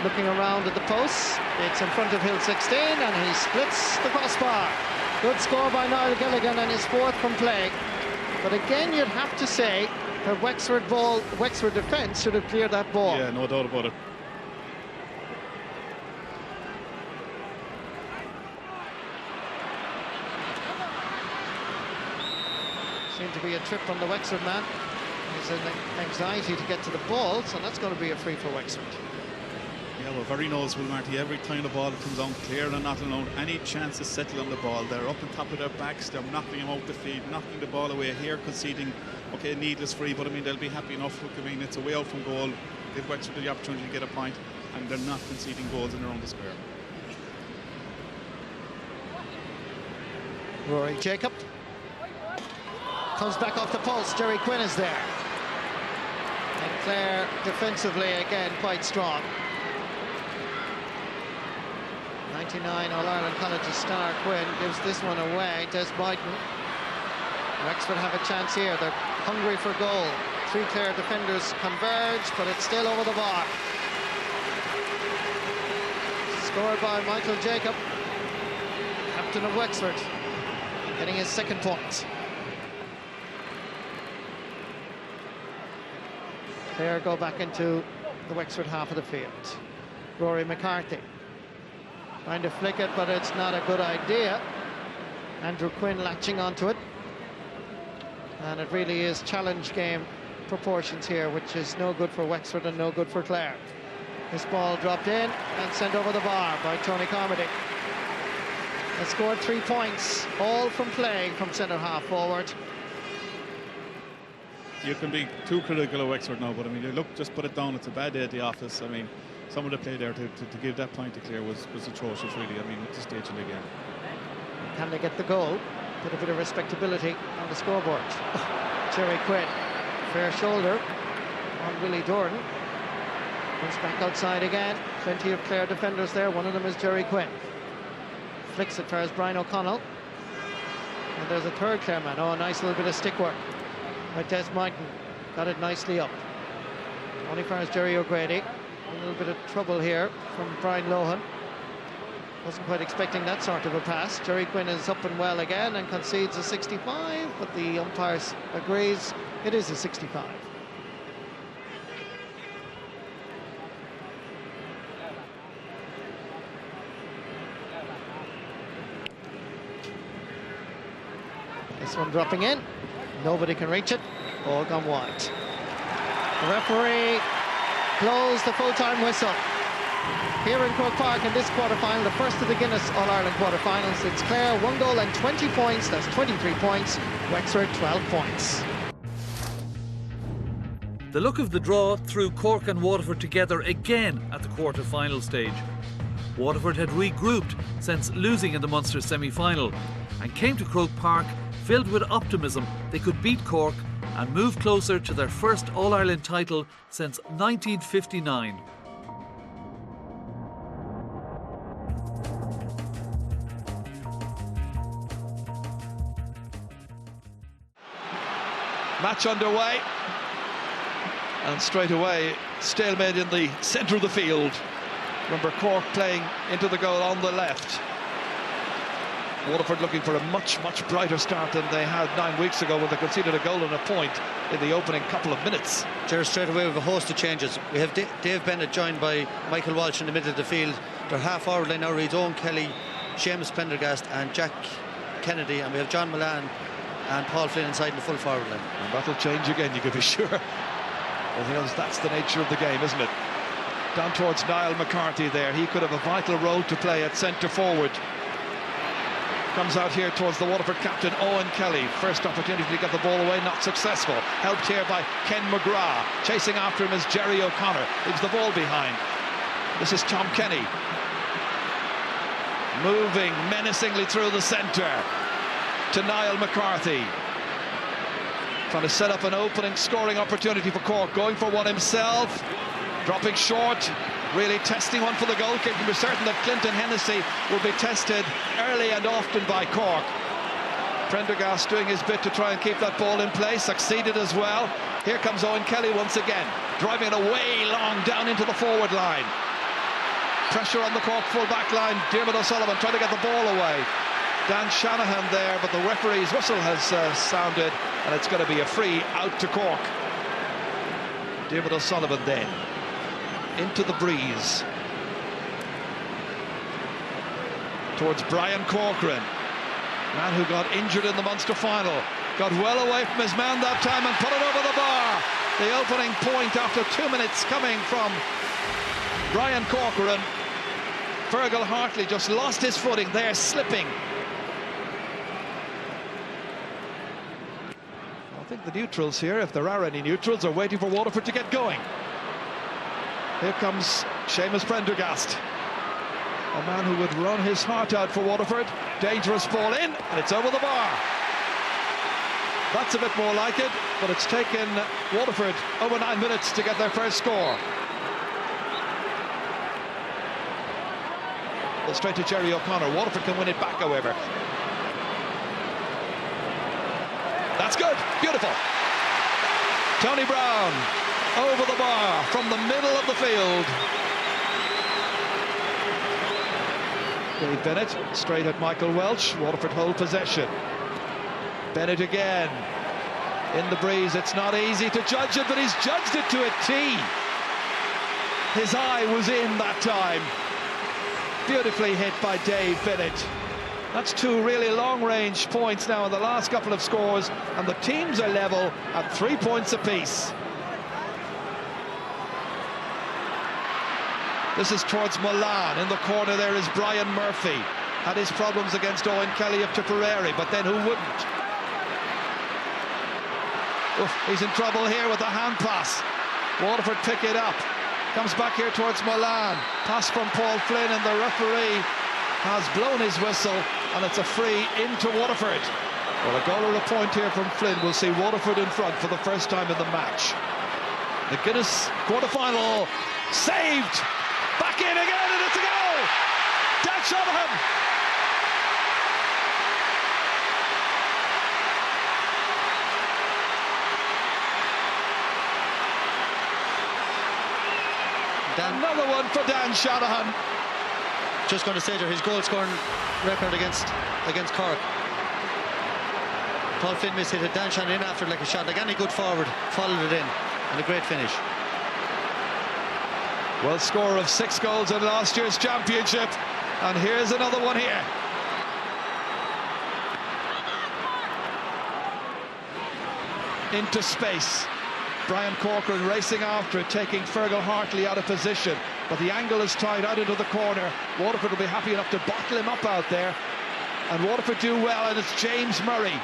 looking around at the posts. It's in front of Hill 16, and he splits the crossbar. Good score by Niall Gilligan, and his 4th from play. But again, you'd have to say that Wexford defence should have cleared that ball. Yeah, no doubt about it. Seemed to be a trip on the Wexford man. There's an anxiety to get to the ball, so that's going to be a free for Wexford. Yeah, well, very noticeable, Marty. Every time the ball comes on, clear and not alone, any chance to settle on the ball, they're up on top of their backs, they're knocking them out the field, knocking the ball away. Here, conceding, okay, needless free, but I mean, they'll be happy enough. Look, I mean, it's a way out from goal. Give Wexford the opportunity to get a point, and they're not conceding goals in their own square. Rory Jacob comes back off the post. Jerry Quinn is there. And Clare defensively again quite strong. 99 All-Ireland College's star Quinn gives this one away. Des Boyden. Wexford have a chance here. They're hungry for goal. 3 Clare defenders converge, but it's still over the bar. Scored by Michael Jacob, captain of Wexford, getting his 2nd point. Clare go back into the Wexford half of the field. Rory McCarthy trying to flick it, but it's not a good idea. Andrew Quinn latching onto it. And it really is challenge game proportions here, which is no good for Wexford and no good for Clare. This ball dropped in and sent over the bar by Tony Carmody. They scored 3 points, all from play from centre half forward. You can be too critical of Wexford now, but I mean, you look, just put it down. It's a bad day at the office. I mean, some of the play there to give that point to Clare was atrocious, really. I mean, at this stage in the game. Can they get the goal? Put a bit of respectability on the scoreboard. Jerry Quinn, fair shoulder on Willie Doran. Comes back outside again. Plenty of Clare defenders there. One of them is Jerry Quinn. Flicks it towards Brian O'Connell. And there's a 3rd Clare man. Oh, a nice little bit of stick work by Des Boyden. Got it nicely up. Only far as Jerry O'Grady. A little bit of trouble here from Brian Lohan. Wasn't quite expecting that sort of a pass. Jerry Quinn is up and well again and concedes a 65, but the umpire agrees it is a 65. This one dropping in. Nobody can reach it. Ball gone wide. The referee blows the full-time whistle. Here in Croke Park in this quarter-final, the first of the Guinness All-Ireland quarter-finals. It's Clare 1 goal and 20 points. That's 23 points. Wexford 12 points. The look of the draw threw Cork and Waterford together again at the quarter-final stage. Waterford had regrouped since losing in the Munster semi-final and came to Croke Park filled with optimism they could beat Cork and move closer to their first All-Ireland title since 1959. Match underway, and straight away stalemate in the centre of the field. Remember, Cork playing into the goal on the left. Waterford looking for a much brighter start than they had 9 weeks ago when they conceded a goal and a point in the opening couple of minutes. Jerry, straight away with a host of changes. We have Dave Bennett joined by Michael Walsh in the middle of the field. Their half-forward line now reads Owen Kelly, Seamus Pendergast and Jack Kennedy, and we have John Milan and Paul Flynn inside the full forward line. And that'll change again, you can be sure. Because that's the nature of the game, isn't it? Down towards Niall McCarthy there. He could have a vital role to play at centre forward. Comes out here towards the Waterford captain, Owen Kelly. First opportunity to get the ball away, not successful. Helped here by Ken McGrath. Chasing after him is Jerry O'Connor. Leaves the ball behind. This is Tom Kenny. moving menacingly through the centre to Niall McCarthy. Trying to set up an opening scoring opportunity for Cork, going for one himself, dropping short, really testing one for the goalkeeper. We're certain that Clinton Hennessy will be tested early and often by Cork. Prendergast doing his bit to try and keep that ball in play, succeeded as well. Here comes Owen Kelly once again, driving it away long down into the forward line. Pressure on the Cork full back line. Diarmuid O'Sullivan trying to get the ball away. Dan Shanahan there, but the referee's whistle has sounded, and it's going to be a free out to Cork. Diarmuid O'Sullivan then into the breeze towards Brian Corcoran, man who got injured in the Munster final, got well away from his man that time and put it over the bar. The opening point after 2 minutes coming from Brian Corcoran. Fergal Hartley just lost his footing there, slipping. I think the neutrals here, if there are any neutrals, are waiting for Waterford to get going. Here comes Seamus Prendergast, a man who would run his heart out for Waterford. Dangerous ball in, and it's over the bar. That's a bit more like it, but it's taken Waterford over 9 minutes to get their first score. Well, straight to Jerry O'Connor. Waterford can win it back, however. That's good, beautiful. Tony Brown over the bar from the middle of the field. Dave Bennett straight at Michael Welch. Waterford hold possession. Bennett again in the breeze. It's not easy to judge it, but he's judged it to a T. His eye was in that time. Beautifully hit by Dave Bennett. That's two really long-range points now in the last couple of scores, and the teams are level at 3 points apiece. This is towards Milan. In the corner there is Brian Murphy. Had his problems against Owen Kelly of Tipperary, but then who wouldn't? Oof, he's in trouble here with the hand pass. Waterford pick it up. Comes back here towards Milan. Pass from Paul Flynn, and the referee has blown his whistle, and it's a free into Waterford. Well, a goal or a point here from Flynn will see Waterford in front for the first time in the match. The Guinness quarter-final saved. Back in again, and it's a goal! Dan Shanahan! Another one for Dan Shanahan. Just going to say there, his goal scoring record against Cork. Paul Flynn missed it, Dan Shanahan in after like a shot, like any good forward, followed it in, and a great finish. Well, score of 6 goals in last year's championship, and here's another one here. Into space. Brian Corcoran racing after it, taking Fergal Hartley out of position, but the angle is tied out into the corner. Waterford will be happy enough to bottle him up out there, and Waterford do well, and it's James Murray.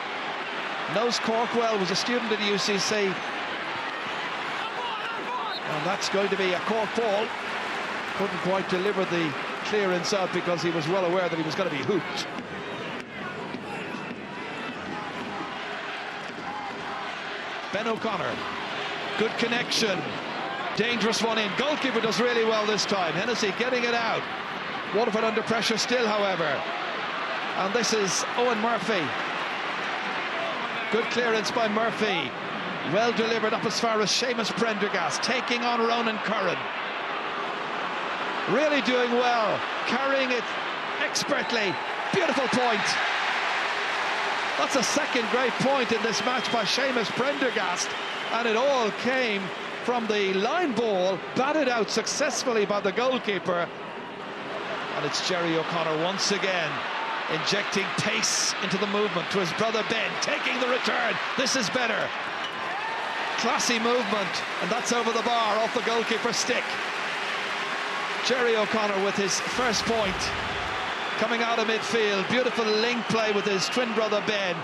Knows Cork well, was a student at UCC. And that's going to be a Cork ball. Couldn't quite deliver the clearance out because he was well aware that he was going to be hooped. Ben O'Connor, good connection, dangerous one in. Goalkeeper does really well this time. Hennessy getting it out. Waterford under pressure still, however. And this is Owen Murphy. Good clearance by Murphy. Well delivered up as far as Seamus Prendergast, taking on Ronan Curran. Really doing well, carrying it expertly. Beautiful point. That's a second great point in this match by Seamus Prendergast, and it all came from the line ball, batted out successfully by the goalkeeper. And it's Jerry O'Connor once again, injecting pace into the movement to his brother Ben, taking the return. This is better. Classy movement, and that's over the bar off the goalkeeper's stick. Jerry O'Connor with his first point coming out of midfield. Beautiful link play with his twin brother Ben.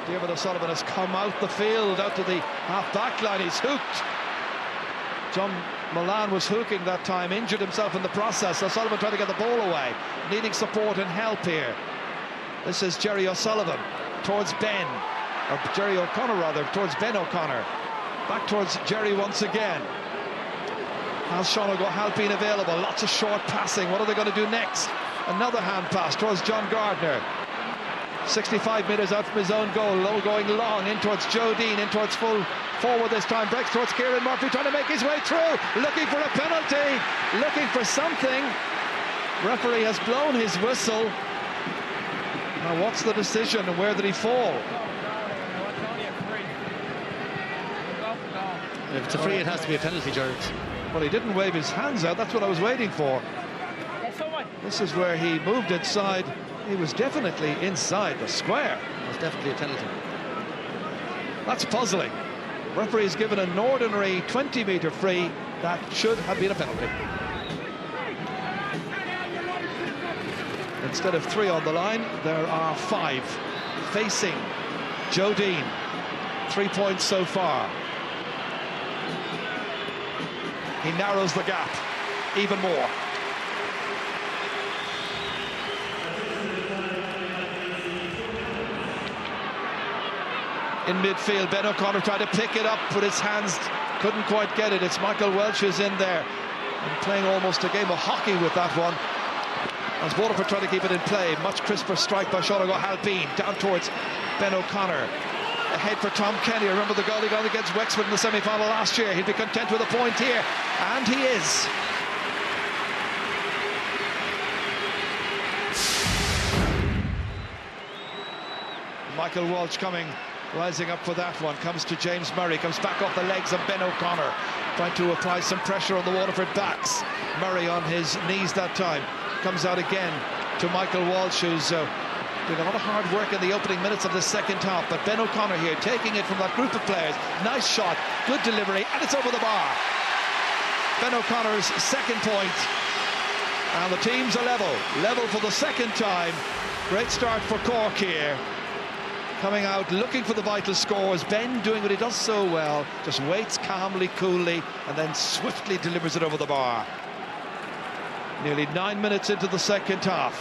Diarmuid O'Sullivan has come out the field, out to the half-back line. He's hooked. John Milan was hooking that time, injured himself in the process. O'Sullivan trying to get the ball away, needing support and help here. This is Jerry O'Sullivan towards Ben, or Jerry O'Connor rather, towards Ben O'Connor. Back towards Jerry once again. Has Sean O'Halpine available? Lots of short passing. What are they going to do next? Another hand pass towards John Gardner. 65 metres out from his own goal. Low going long in towards Joe Dean, in towards full forward this time. Breaks towards Kieran Murphy, trying to make his way through. Looking for a penalty. Looking for something. Referee has blown his whistle. Now what's the decision and where did he fall? If it's a free, it has to be a penalty, Gerard. Well, he didn't wave his hands out. That's what I was waiting for. This is where he moved inside. He was definitely inside the square. It was definitely a penalty. That's puzzling. The referee has given an ordinary 20-metre free. That should have been a penalty. Instead of 3 on the line, there are 5 facing Joe Dean. 3 points so far. He narrows the gap even more. In midfield, Ben O'Connor tried to pick it up with his hands, couldn't quite get it. It's Michael Welch who's in there and playing almost a game of hockey with that one. As Waterford trying to keep it in play, much crisper strike by Sean O'Halpine, down towards Ben O'Connor. Ahead for Tom Kenny. Remember the goal he got against Wexford in the semi-final last year. He'd be content with a point here, and he is. Michael Walsh coming, rising up for that one. Comes to James Murray, comes back off the legs of Ben O'Connor, trying to apply some pressure on the Waterford backs. Murray on his knees that time. Comes out again to Michael Walsh, who's doing a lot of hard work in the opening minutes of the second half. But Ben O'Connor here, taking it from that group of players. Nice shot, good delivery, and it's over the bar. Ben O'Connor's second point. And the teams are level for the second time. Great start for Cork here. Coming out, looking for the vital scores. Ben doing what he does so well, just waits calmly, coolly, and then swiftly delivers it over the bar. Nearly 9 minutes into the second half.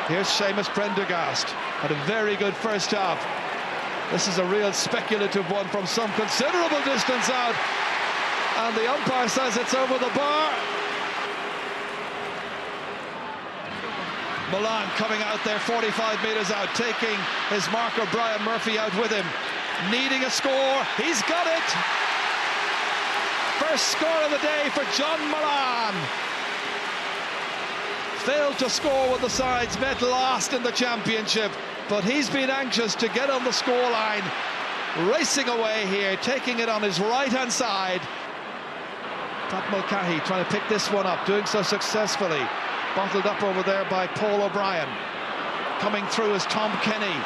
Here's Seamus Prendergast. Had a very good first half. This is a real speculative one from some considerable distance out. And the umpire says it's over the bar. Milan coming out there 45 metres out, taking his marker Brian Murphy out with him. Needing a score, he's got it! First score of the day for John Milan. Failed to score when the sides met last in the championship, but he's been anxious to get on the scoreline. Racing away here, taking it on his right-hand side. Pat Mulcahy trying to pick this one up, doing so successfully. Bottled up over there by Paul O'Brien. Coming through is Tom Kenny,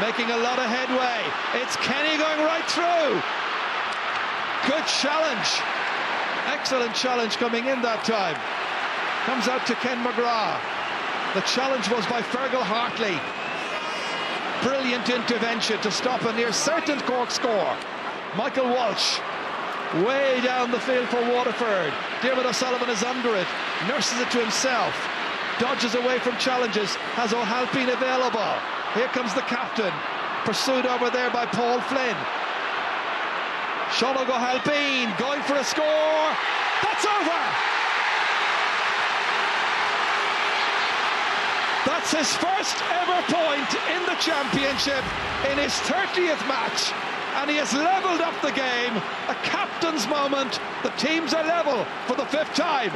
making a lot of headway. It's Kenny going right through. Good challenge. Excellent challenge coming in that time. Comes out to Ken McGrath. The challenge was by Fergal Hartley. Brilliant intervention to stop a near certain Cork score. Michael Walsh way down the field for Waterford. Diarmuid O'Sullivan is under it, nurses it to himself, dodges away from challenges, has O'Halpine available. Here comes the captain, pursued over there by Paul Flynn. Sean O'Halpine going for a score. That's over! That's his first ever point in the championship in his 30th match. And he has levelled up the game. A captain's moment. The teams are level for the 5th time.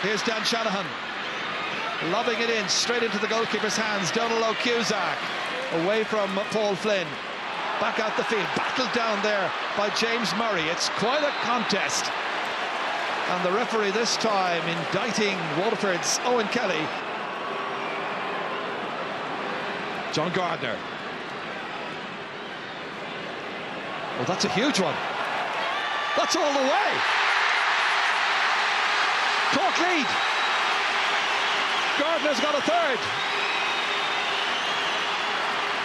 Here's Dan Shanahan. Lobbing it in, straight into the goalkeeper's hands. Donald O'Cusack. Away from Paul Flynn. Back out the field. Battled down there by James Murray. It's quite a contest. And the referee this time indicting Waterford's Owen Kelly. John Gardner. Well, that's a huge one. That's all the way. Cork lead. Gardner's got a third.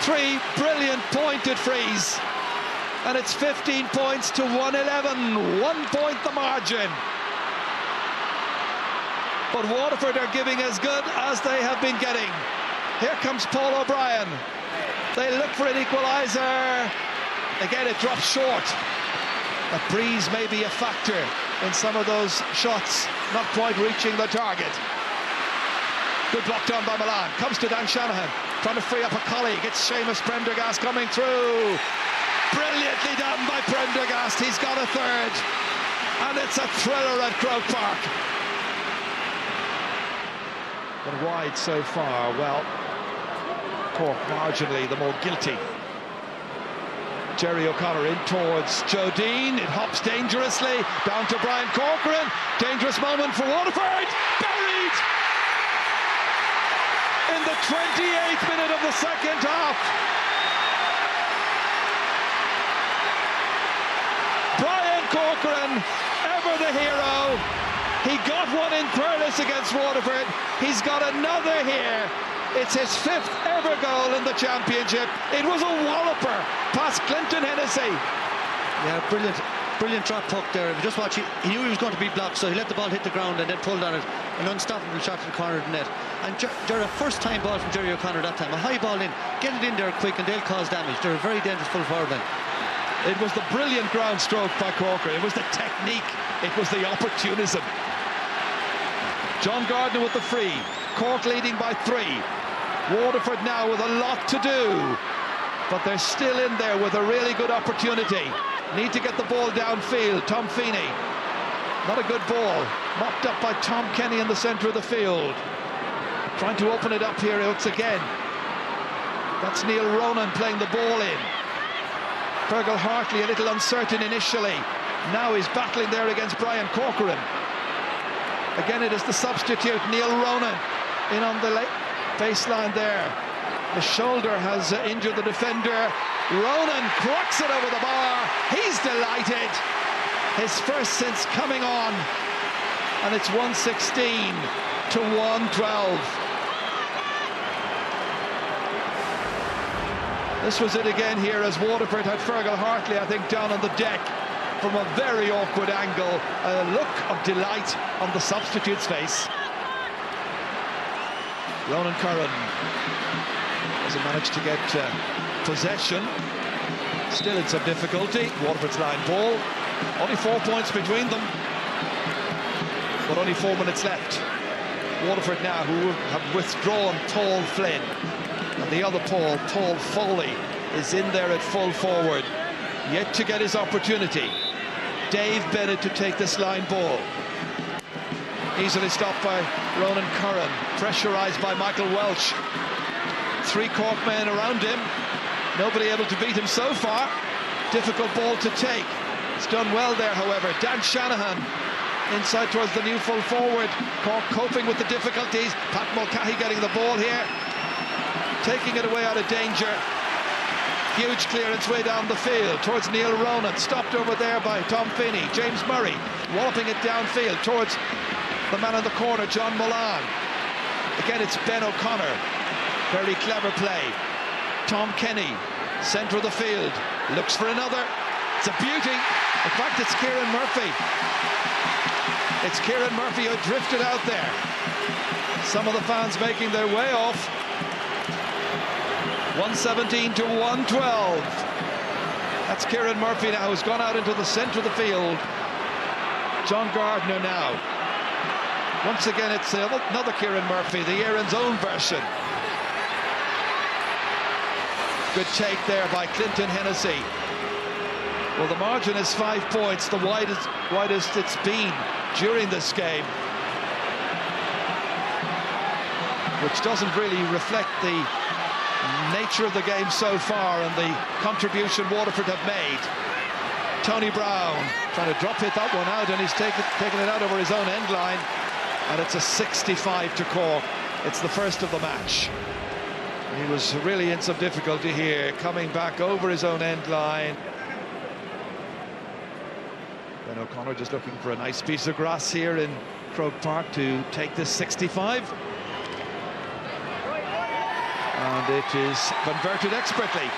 3 brilliant pointed frees. and it's 15 points to 111. 1 point the margin. But Waterford are giving as good as they have been getting. Here comes Paul O'Brien. They look for an equaliser. Again, it drops short. A breeze may be a factor in some of those shots, not quite reaching the target. Good block done by Milan. Comes to Dan Shanahan, trying to free up a colleague. It's Seamus Prendergast coming through. Brilliantly done by Prendergast. He's got a third. And it's a thriller at Croke Park. But wide so far. Well, Cork marginally the more guilty. Jerry O'Connor in towards Joe Dean. It hops dangerously down to Brian Corcoran. Dangerous moment for Waterford. Buried in the 28th minute of the second half. Brian Corcoran, ever the hero. He got one in Perlis against Waterford. He's got another here. It's his 5th ever goal in the championship. It was a walloper past Clinton Hennessy. Yeah, brilliant drop puck there. If you just watch, he knew he was going to be blocked, so he let the ball hit the ground and then pulled on it. An unstoppable shot to the corner of the net. And they're a first-time ball from Jerry O'Connor that time. A high ball in, get it in there quick and they'll cause damage. They're a very dangerous full forward line. It was the brilliant ground stroke by Corker. It was the technique. It was the opportunism. John Gardner with the free. Cork leading by 3. Waterford now with a lot to do, but they're still in there with a really good opportunity. Need to get the ball downfield. Tom Feeney, not a good ball, mopped up by Tom Kenny in the centre of the field. Trying to open it up here once again. That's Neil Ronan playing the ball in. Fergal Hartley a little uncertain initially. Now he's battling there against Brian Corcoran. Again, it is the substitute, Neil Ronan, in on the baseline there. The shoulder has injured the defender. Ronan cracks it over the bar. He's delighted. His first since coming on. And it's 116 to 112. This was it again here as Waterford had Fergal Hartley, I think, down on the deck from a very awkward angle. A look of delight on the substitute's face. Ronan Curran doesn't manage to get possession. Still in some difficulty. Waterford's line ball. Only 4 points between them, but only 4 minutes left. Waterford now, who have withdrawn Paul Flynn, and the other Paul Foley, is in there at full forward, yet to get his opportunity. Dave Bennett to take this line ball. Easily stopped by Ronan Curran, pressurised by Michael Welch. 3 Cork men around him, nobody able to beat him so far. Difficult ball to take. It's done well there, however. Dan Shanahan inside towards the new full forward. Cork coping with the difficulties. Pat Mulcahy getting the ball here, taking it away out of danger. Huge clearance way down the field towards Neil Ronan, stopped over there by Tom Finney. James Murray walloping it downfield towards the man in the corner, John Mullane. Again, it's Ben O'Connor. Very clever play. Tom Kenny, centre of the field, looks for another. It's a beauty. In fact, it's Kieran Murphy. It's Kieran Murphy who drifted out there. Some of the fans making their way off. 117 to 112. That's Kieran Murphy now, who's gone out into the centre of the field. John Gardner now. Once again, it's another Kieran Murphy, the Erin's own version. Good take there by Clinton Hennessy. Well, the margin is 5 points, the widest it's been during this game, which doesn't really reflect the nature of the game so far and the contribution Waterford have made. Tony Brown trying to drop hit that one out, and he's taken it out over his own end line, and it's a 65 to Cork. It's the first of the match. He was really in some difficulty here, coming back over his own end line. Ben O'Connor just looking for a nice piece of grass here in Croke Park to take this 65. And it is converted expertly.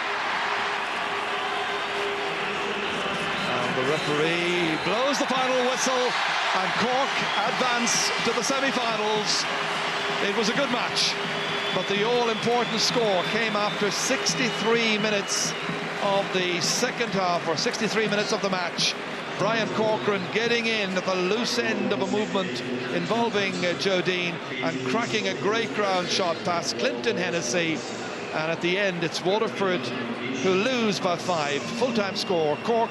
The referee blows the final whistle and Cork advance to the semi-finals. It was a good match, but the all-important score came after 63 minutes of the second half, or 63 minutes of the match. Brian Corcoran getting in at the loose end of a movement involving Jodine and cracking a great ground shot past Clinton Hennessy. And at the end, it's Waterford who lose by 5. Full-time score, Cork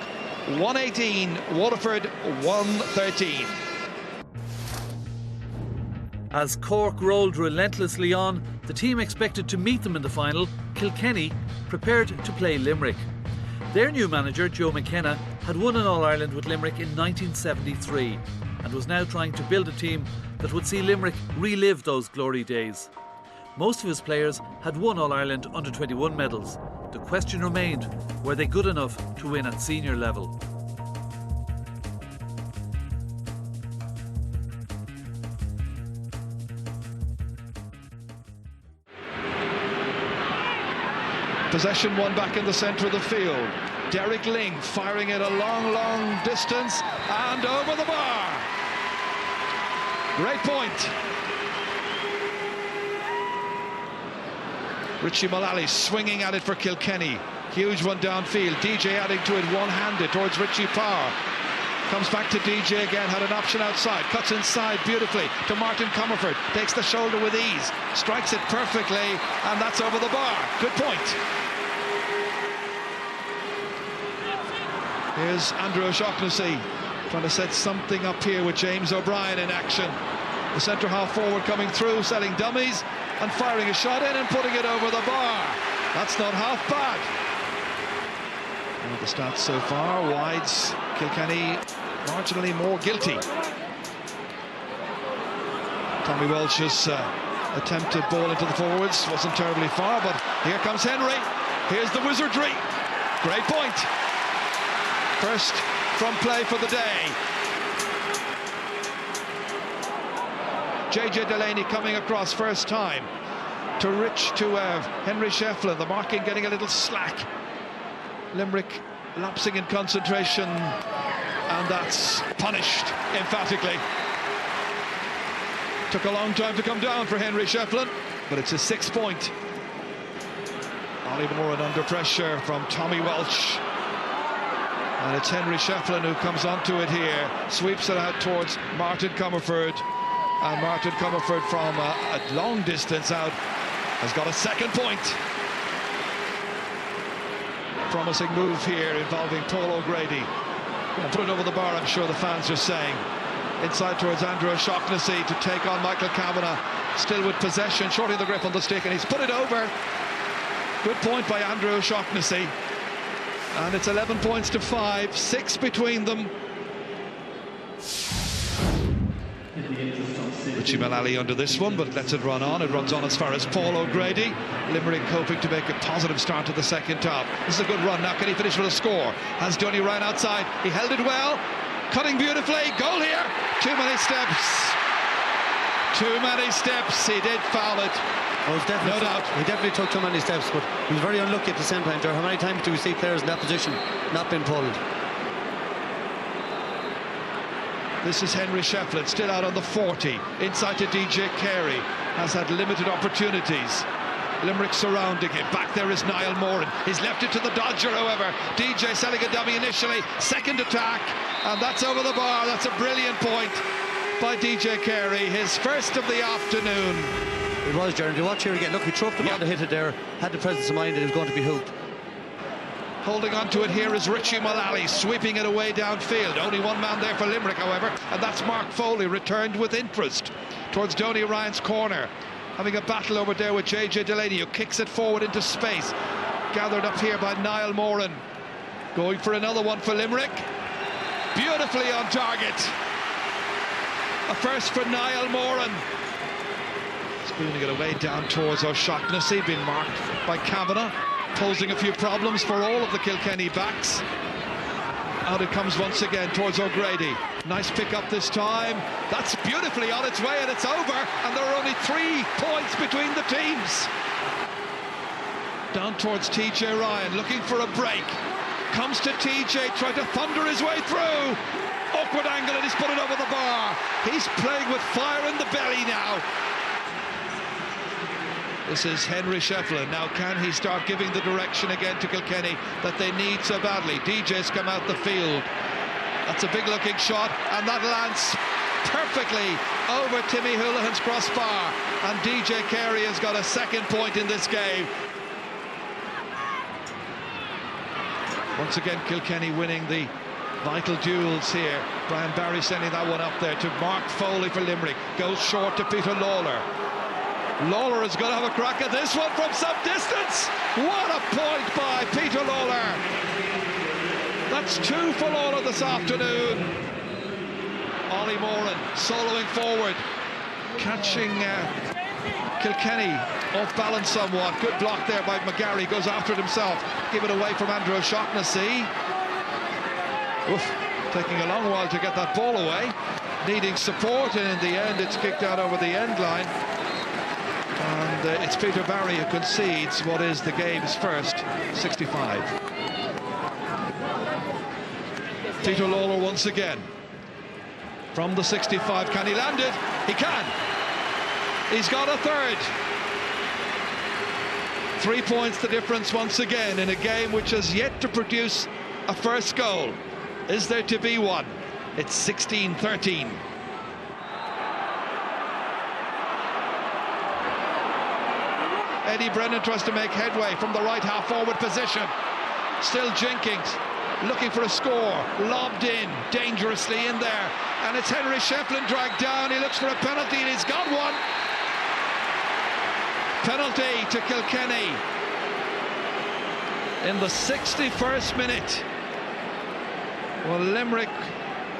118, Waterford 113. As Cork rolled relentlessly on, the team expected to meet them in the final, Kilkenny, prepared to play Limerick. Their new manager, Joe McKenna, had won an All-Ireland with Limerick in 1973 and was now trying to build a team that would see Limerick relive those glory days. Most of his players had won All-Ireland under-21 medals. The question remained, were they good enough to win at senior level? Possession won back in the centre of the field. Derek Ling firing it a long distance and over the bar. Great point. Richie Mullally swinging at it for Kilkenny. Huge one downfield. DJ adding to it one-handed towards Richie Power. Comes back to DJ again, had an option outside. Cuts inside beautifully to Martin Comerford. Takes the shoulder with ease. Strikes it perfectly, and that's over the bar. Good point. Here's Andrew O'Shaughnessy trying to set something up here with James O'Brien in action. The centre half forward coming through, selling dummies and firing a shot in and putting it over the bar. That's not half bad. And the stats so far, wides, Kilkenny marginally more guilty. Tommy Welch's attempted ball into the forwards wasn't terribly far, but here comes Henry. Here's the wizardry. Great point. First from play for the day. JJ Delaney coming across first time to Henry Shefflin. The marking getting a little slack. Limerick lapsing in concentration, and that's punished emphatically. Took a long time to come down for Henry Shefflin, but it's his 6th point. Ollie Moran under pressure from Tommy Welch. And it's Henry Shefflin who comes onto it here, sweeps it out towards Martin Comerford. And Martin Comerford from a long distance out has got a 2nd point. Promising move here involving Paul O'Grady. Put it over the bar, I'm sure the fans are saying. Inside towards Andrew O'Shaughnessy to take on Michael Kavanagh. Still with possession, shorting the grip on the stick, and he's put it over. Good point by Andrew O'Shaughnessy. And it's 11 points to 5, 6 between them. Richie Mullally under this one, but lets it run on. It runs on as far as Paul O'Grady. Limerick hoping to make a positive start to the second half. This is a good run. Now can he finish with a score? Has Donny Ryan outside. He held it well. Cutting beautifully. Goal here. Too many steps. Too many steps. He did foul it. No doubt. He definitely took too many steps, but he was very unlucky at the same time. How many times do we see players in that position not being pulled? This is Henry Shefflin, still out on the 40. Inside to DJ Carey. Has had limited opportunities. Limerick surrounding him. Back there is Niall Moran. He's left it to the Dodger, however. DJ selling a dummy initially. Second attack. And that's over the bar. That's a brilliant point by DJ Carey. His first of the afternoon. It was, Jaron. You watch here again. Look, he threw up the ball to hit it there. Had the presence of mind that it was going to be hooped. Holding on to it here is Richie Mullally, sweeping it away downfield. Only one man there for Limerick, however, and that's Mark Foley, returned with interest towards Donny Ryan's corner. Having a battle over there with JJ Delaney, who kicks it forward into space. Gathered up here by Niall Moran. Going for another one for Limerick. Beautifully on target. A first for Niall Moran. Spooning it away down towards O'Shaughnessy, being marked by Kavanagh. Posing a few problems for all of the Kilkenny backs. Out it comes once again towards O'Grady. Nice pick up this time. That's beautifully on its way, and it's over. And there are only 3 points between the teams. Down towards TJ Ryan, looking for a break. comes to TJ, trying to thunder his way through. Awkward angle, and he's put it over the bar. He's playing with fire in the belly now. This is Henry Shefflin. Now can he start giving the direction again to Kilkenny that they need so badly? DJ's come out the field. That's a big looking shot, and that lands perfectly over Timmy Houlihan's crossbar, and DJ Carey has got a second point in this game. Once again Kilkenny winning the vital duels here. Brian Barry sending that one up there to Mark Foley for Limerick. Goes short to Peter Lawler. Lawler is going to have a crack at this one from some distance. What a point by Peter Lawler. That's 2 for Lawler this afternoon. Ollie Moran soloing forward, catching Kilkenny off balance somewhat. Good block there by McGarry, goes after it himself. Give it away from Andrew O'Shaughnessy. Taking a long while to get that ball away. Needing support, and in the end it's kicked out over the end line. And it's Peter Barry who concedes what is the game's first 65. Peter Lawler once again. From the 65, can he land it? He can. He's got a third. 3 points the difference once again in a game which has yet to produce a first goal. Is there to be one? It's 16-13. Eddie Brennan tries to make headway from the right half forward position. Still Jenkins looking for a score, lobbed in dangerously in there, and it's Henry Shefflin dragged down. He looks for a penalty and he's got one. Penalty to Kilkenny in the 61st minute. Well, Limerick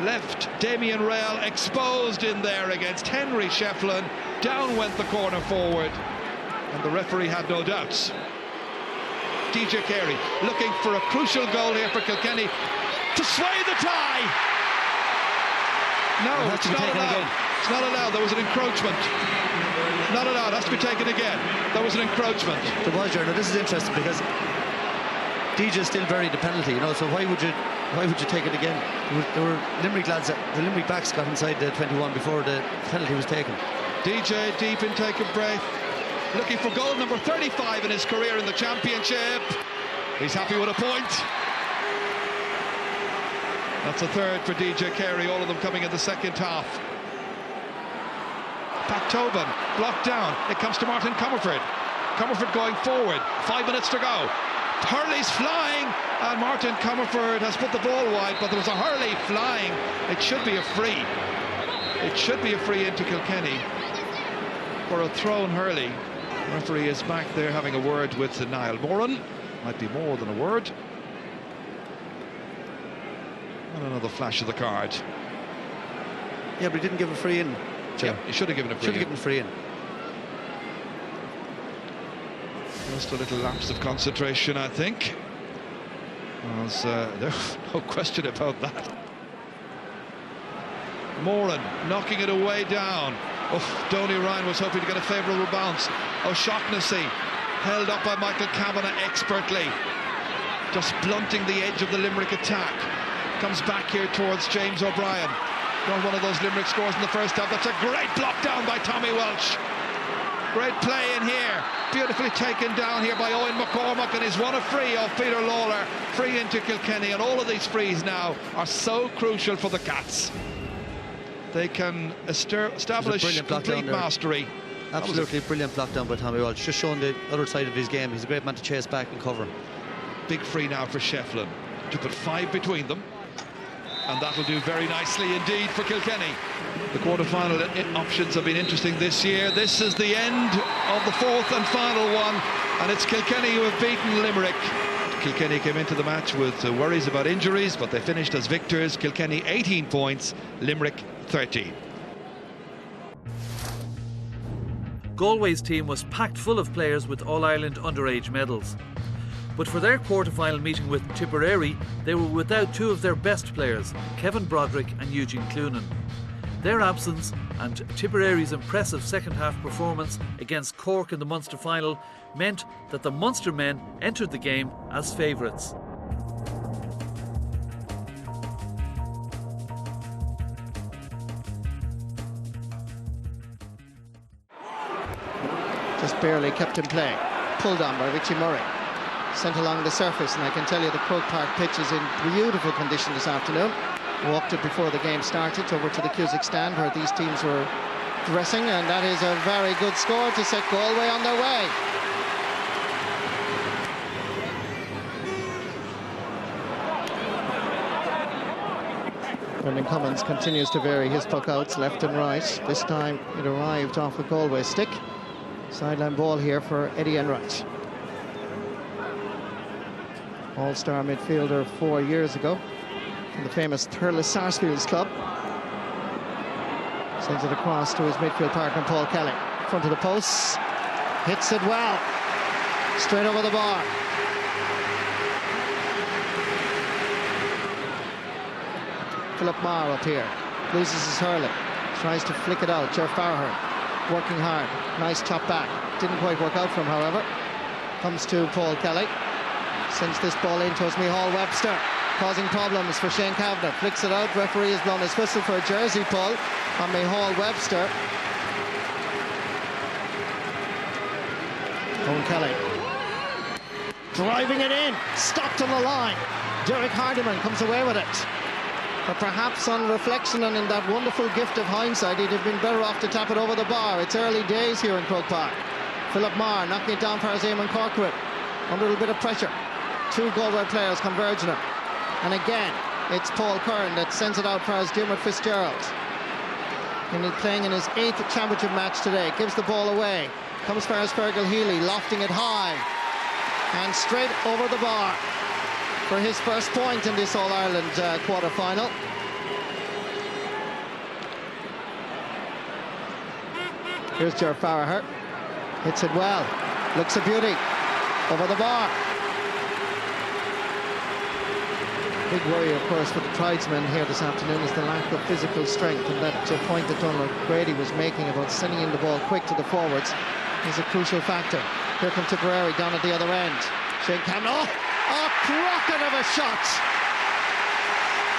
left Damien Rail exposed in there against Henry Shefflin. Down went the corner forward, and the referee had no doubts. DJ Carey looking for a crucial goal here for Kilkenny to sway the tie. No, it's not allowed. It's not allowed. There was an encroachment. Not allowed. Has to be taken again. There was an encroachment. There was, Now this is interesting because DJ still buried the penalty, so why would you take it again? There were Limerick lads, the Limerick backs got inside the 21 before the penalty was taken. DJ deep intake of breath, looking for goal number 35 in his career in the championship. He's happy with a point. That's a third for DJ Carey, all of them coming in the second half. Pat Tobin blocked down. It comes to Martin Comerford. Comerford going forward. 5 minutes to go. Hurley's flying, and Martin Comerford has put the ball wide, but there was a Hurley flying. It should be a free. It should be a free into Kilkenny for a thrown Hurley. The referee is back there having a word with Niall Moran. Might be more than a word. And another flash of the card. Yeah, but he didn't give a free in. Yeah, he should have given a free in. Should have given a free in. Just a little lapse of concentration, I think. There's no question about that. Moran knocking it away down. Donny Ryan was hoping to get a favourable bounce. O'Shaughnessy held up by Michael Kavanagh expertly, just blunting the edge of the Limerick attack. Comes back here towards James O'Brien. Got one of those Limerick scores in the first half. That's a great block down by Tommy Welch. Great play in here. Beautifully taken down here by Owen McCormack, and he's won a free off Peter Lawler. Free into Kilkenny, and all of these frees now are so crucial for the Cats. They can establish complete mastery. Absolutely brilliant block down by Tommy Walsh. Just showing the other side of his game. He's a great man to chase back and cover. Big free now for Shefflin to put 5 between them. And that'll do very nicely indeed for Kilkenny. The quarter-final options have been interesting this year. This is the end of the 4th and final one, and it's Kilkenny who have beaten Limerick. Kilkenny came into the match with worries about injuries, but they finished as victors. Kilkenny 18 points, Limerick 13. Galway's team was packed full of players with All-Ireland underage medals. But for their quarter-final meeting with Tipperary, they were without 2 of their best players, Kevin Broderick and Eugene Cloonan. Their absence and Tipperary's impressive second-half performance against Cork in the Munster final meant that the Munster men entered the game as favourites. Just barely kept in play. Pulled on by Richie Murray. Sent along the surface, and I can tell you the Croke Park pitch is in beautiful condition this afternoon. Walked it before the game started over to the Cusack stand where these teams were dressing, and that is a very good score to set Galway on their way. Brendan Cummins continues to vary his puck outs left and right. This time it arrived off a Galway stick. Sideline ball here for Eddie Enright. All-star midfielder 4 years ago from the famous Thurles Sarsfields club. Sends it across to his midfield partner Paul Kelly. Front of the posts. Hits it well. Straight over the bar. Philip Marr up here. Loses his hurling. Tries to flick it out. Ger Farrher working hard. Nice chop back. Didn't quite work out for him, however. Comes to Paul Kelly. Sends this ball in towards Micheál Webster. Causing problems for Shane Kavanagh. Flicks it out. Referee has blown his whistle for a jersey pull on Micheál Webster. Owen Kelly. Driving it in. Stopped on the line. Derek Hardiman comes away with it. But perhaps on reflection and in that wonderful gift of hindsight, he'd have been better off to tap it over the bar. It's early days here in Croke Park. Philip Marr knocking it down for Eamon Corcoran. Under a little bit of pressure. Two Galway players converging him. And again, it's Paul Curran that sends it out for us, Dermot Fitzgerald. And he's playing in his 8th championship match today. Gives the ball away. Comes for us, Fergal Healy, lofting it high. And straight over the bar for his first point in this All-Ireland quarter-final. Here's Ger Farrher. Hits it well. Looks a beauty. Over the bar. Big worry, of course, for the tridesmen here this afternoon is the lack of physical strength, and that point that Donald Grady was making about sending in the ball quick to the forwards is a crucial factor. Here comes Tipperary down at the other end. Shane Kavanagh. Oh, a rocket of a shot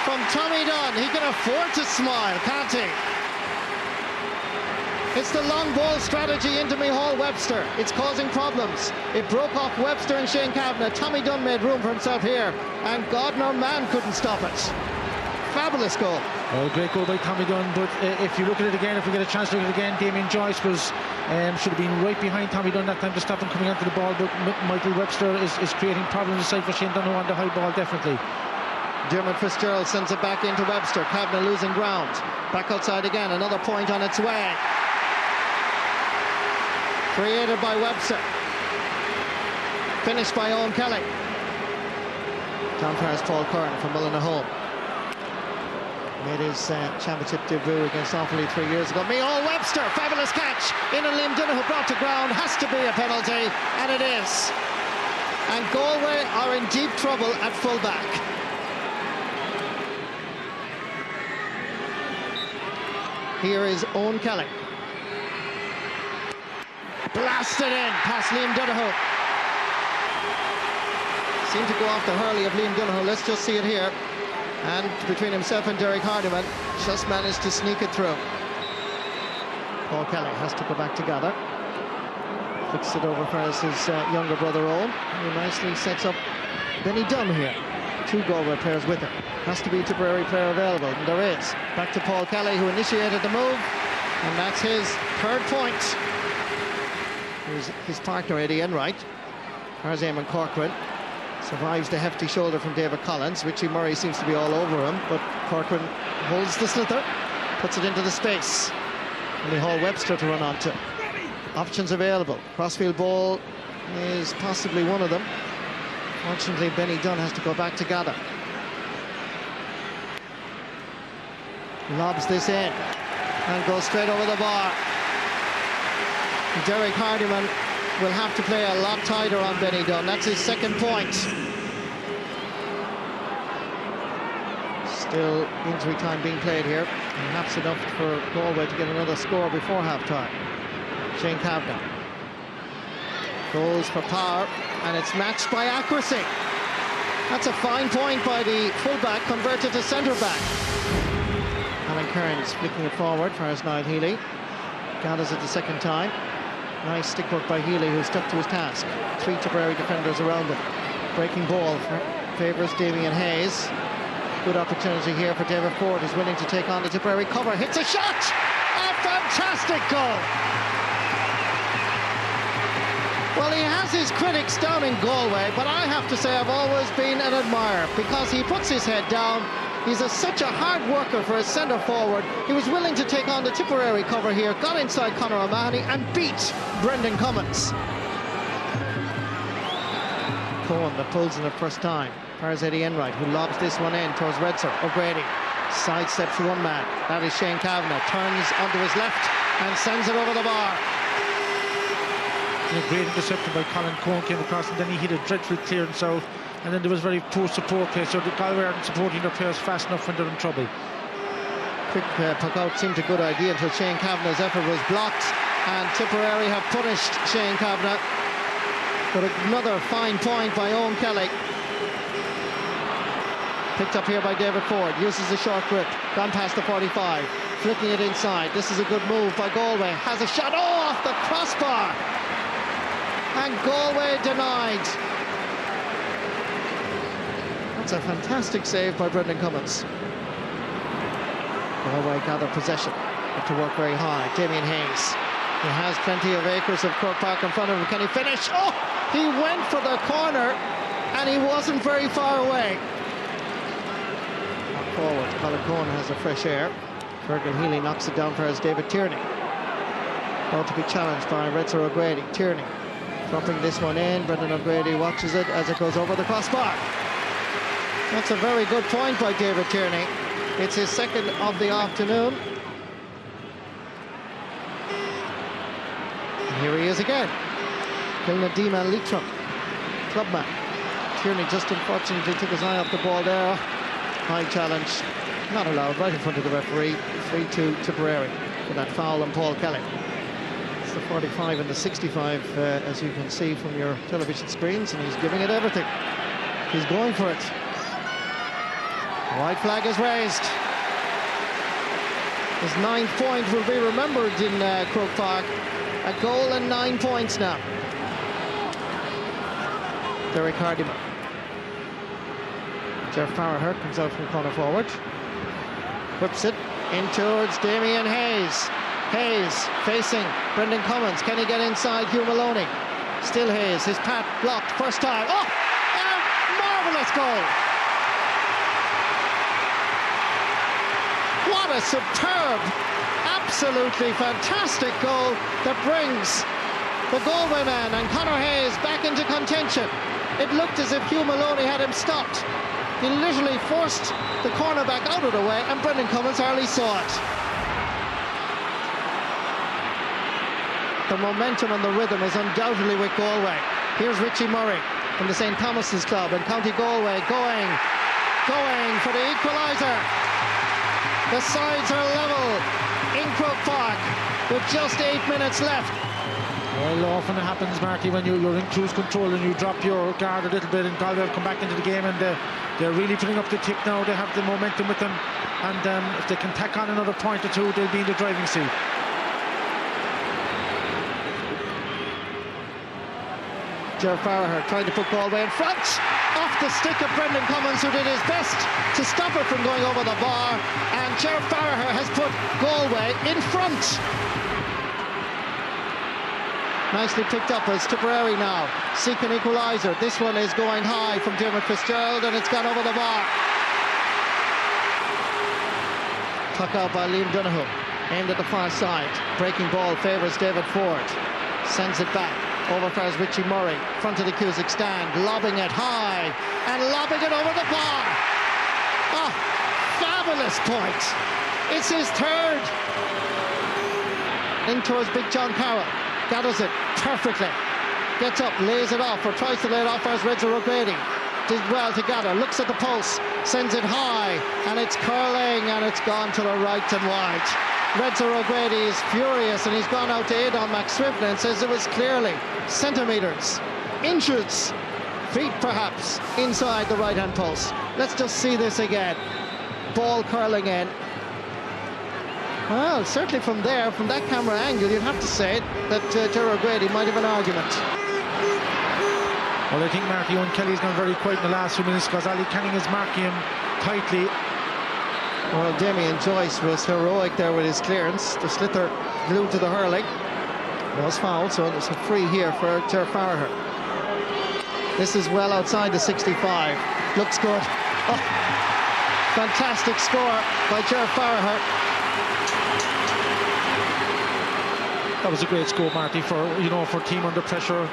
from Tommy Dunn. He can afford to smile, can't he? It's the long ball strategy into Micheál Webster. It's causing problems. It broke off Webster and Shane Kavanagh. Tommy Dunn made room for himself here, and God nor man couldn't stop it. Fabulous goal. Well, great goal by Tommy Dunn, but if you look at it again, if we get a chance to look at it again, Damien Joyce should have been right behind Tommy Dunn that time to stop him coming onto the ball, but Michael Webster is creating problems aside for Shane Dunn on the high ball, definitely. Dermot Fitzgerald sends it back into Webster. Kavanagh losing ground. Back outside again, another point on its way. Created by Webster. Finished by Owen Kelly. Down for Paul Curran from Mullinahone. Made his championship debut against Offaly 3 years ago. Micheál Webster, fabulous catch. In and Liam Donoghue brought to ground. Has to be a penalty, and it is. And Galway are in deep trouble at full-back. Here is Owen Kelly. Blasted in past Liam Donoghue. Seemed to go off the hurley of Liam Donoghue. Let's just see it here. And between himself and Derek Hardiman, just managed to sneak it through. Paul Kelly has to go back together. Flicks it over for his younger brother Owen, who nicely sets up Benny Dunn here. Two Galway players with him. Has to be a Tipperary player available, and there is. Back to Paul Kelly, who initiated the move, and that's his third point. Here's his partner Eddie Enright. There's Eamon Corcoran. Survives the hefty shoulder from David Collins. Richie Murray seems to be all over him, but Corcoran holds the slither, puts it into the space. Micheál Webster to run onto. Options available. Crossfield ball is possibly one of them. Fortunately, Benny Dunn has to go back to gather. Lobs this in and goes straight over the bar. Derek Hardiman will have to play a lot tighter on Benny Dunn. That's his second point. Still injury time being played here. Perhaps enough for Galway to get another score before half-time. Shane Kavanagh goes for power, and it's matched by accuracy. That's a fine point by the fullback, converted to centre-back. Alan Kearns flicking it forward for his Niall Healy. Gathers it the second time. Nice stick work by Healy, who stuck to his task. 3 Tipperary defenders around him. Breaking ball favours Damien Hayes. Good opportunity here for David Ford, who's willing to take on the Tipperary cover. Hits a shot! A fantastic goal! Well, he has his critics down in Galway, but I have to say I've always been an admirer because he puts his head down. He's such a hard worker for a centre forward. He was willing to take on the Tipperary cover here, got inside Conor O'Mahony and beat Brendan Cummins. Cohen that pulls in the first time. Fires Eddie Enright, who lobs this one in towards Redser. O'Grady sidesteps one man. That is Shane Kavanagh. Turns onto his left and sends it over the bar. A great interception by Colin Cohen came across, and then he hit a dreadful clearance out, and then there was very poor support play, so the Galway aren't supporting their players fast enough when they're in trouble. Quick puck out seemed a good idea until Shane Kavanagh's effort was blocked, and Tipperary have punished Shane Kavanagh. But another fine point by Owen Kelly. Picked up here by David Ford, uses a short grip, gone past the 45, flicking it inside. This is a good move by Galway, has a shot off the crossbar, and Galway denied. That's a fantastic save by Brendan Cummins. Galway gather possession, have to work very high. Damien Hayes, he has plenty of acres of Croke Park in front of him. Can he finish? Oh, he went for the corner and he wasn't very far away. Up forward, Colin Cohen has a fresh air. Fergal Healy knocks it down for his David Tierney. About to be challenged by Redser O'Grady. Tierney dropping this one in. Brendan O'Grady watches it as it goes over the crossbar. That's a very good point by David Tierney. It's his second of the afternoon. And here he is again. Kilnadima Leitrim, clubman. Tierney just unfortunately took his eye off the ball there. High challenge, not allowed, right in front of the referee. 3-2 Tipperary for that foul on Paul Kelly. It's the 45 and the 65, as you can see from your television screens, and he's giving it everything. He's going for it. The white flag is raised. His 9th point will be remembered in Croke Park. A goal and 9 points now. Derek Hardiman. Jeff Farraher comes out from corner forward. Whips it in towards Damien Hayes. Hayes facing Brendan Cummins. Can he get inside Hugh Maloney? Still Hayes. His pat blocked first time. Oh! A marvellous goal! What a superb, absolutely fantastic goal that brings the Galway man and Conor Hayes back into contention. It looked as if Hugh Maloney had him stopped. He literally forced the cornerback out of the way, and Brendan Cummins hardly saw it. The momentum and the rhythm is undoubtedly with Galway. Here's Richie Murray from the St. Thomas's Club in County Galway going for the equaliser. The sides are level in Croke Park with just 8 minutes left. Well, often it happens, Marty, when you're in cruise control and you drop your guard a little bit, and Galway come back into the game, and they're really putting up the tip now. They have the momentum with them, and if they can tack on another point or two, they'll be in the driving seat. Ger Farraher trying to put Galway in front, off the stick of Brendan Cummins, who did his best to stop it from going over the bar, and Ger Farraher has put Galway in front. Nicely picked up as Tipperary now seek an equaliser. This one is going high from Dermot Fitzgerald, and it's gone over the bar. Tuck out by Liam Donoghue, aimed at the far side. Breaking ball favours David Ford. Sends it back. Over for Richie Murray, front of the Cusack stand, lobbing it high and lobbing it over the bar. Oh, fabulous point. It's his third. In towards Big John Carroll, gathers it perfectly, gets up, lays it off, or tries to lay it off as Redser O'Grady. Did well to gather, looks at the post, sends it high, and it's curling, and it's gone to the right and wide. Redser O'Grady is furious, and he's gone out to aid on Max Swifton and says it was clearly centimetres, inches, feet perhaps, inside the right-hand post. Let's just see this again. Ball curling in. Well, certainly from there, from that camera angle, you'd have to say that Gerard Grady might have an argument. Well, I think Marky Owen Kelly's gone very quiet in the last few minutes because Ali Canning is marking him tightly. Well, Damien Joyce was heroic there with his clearance. The sliotar glued to the hurling. Was fouled, so there's a free here for Ger Farragher. This is well outside the 65. Looks good. Oh, fantastic score by Ger Farragher. That was a great score, Marty, for team under pressure.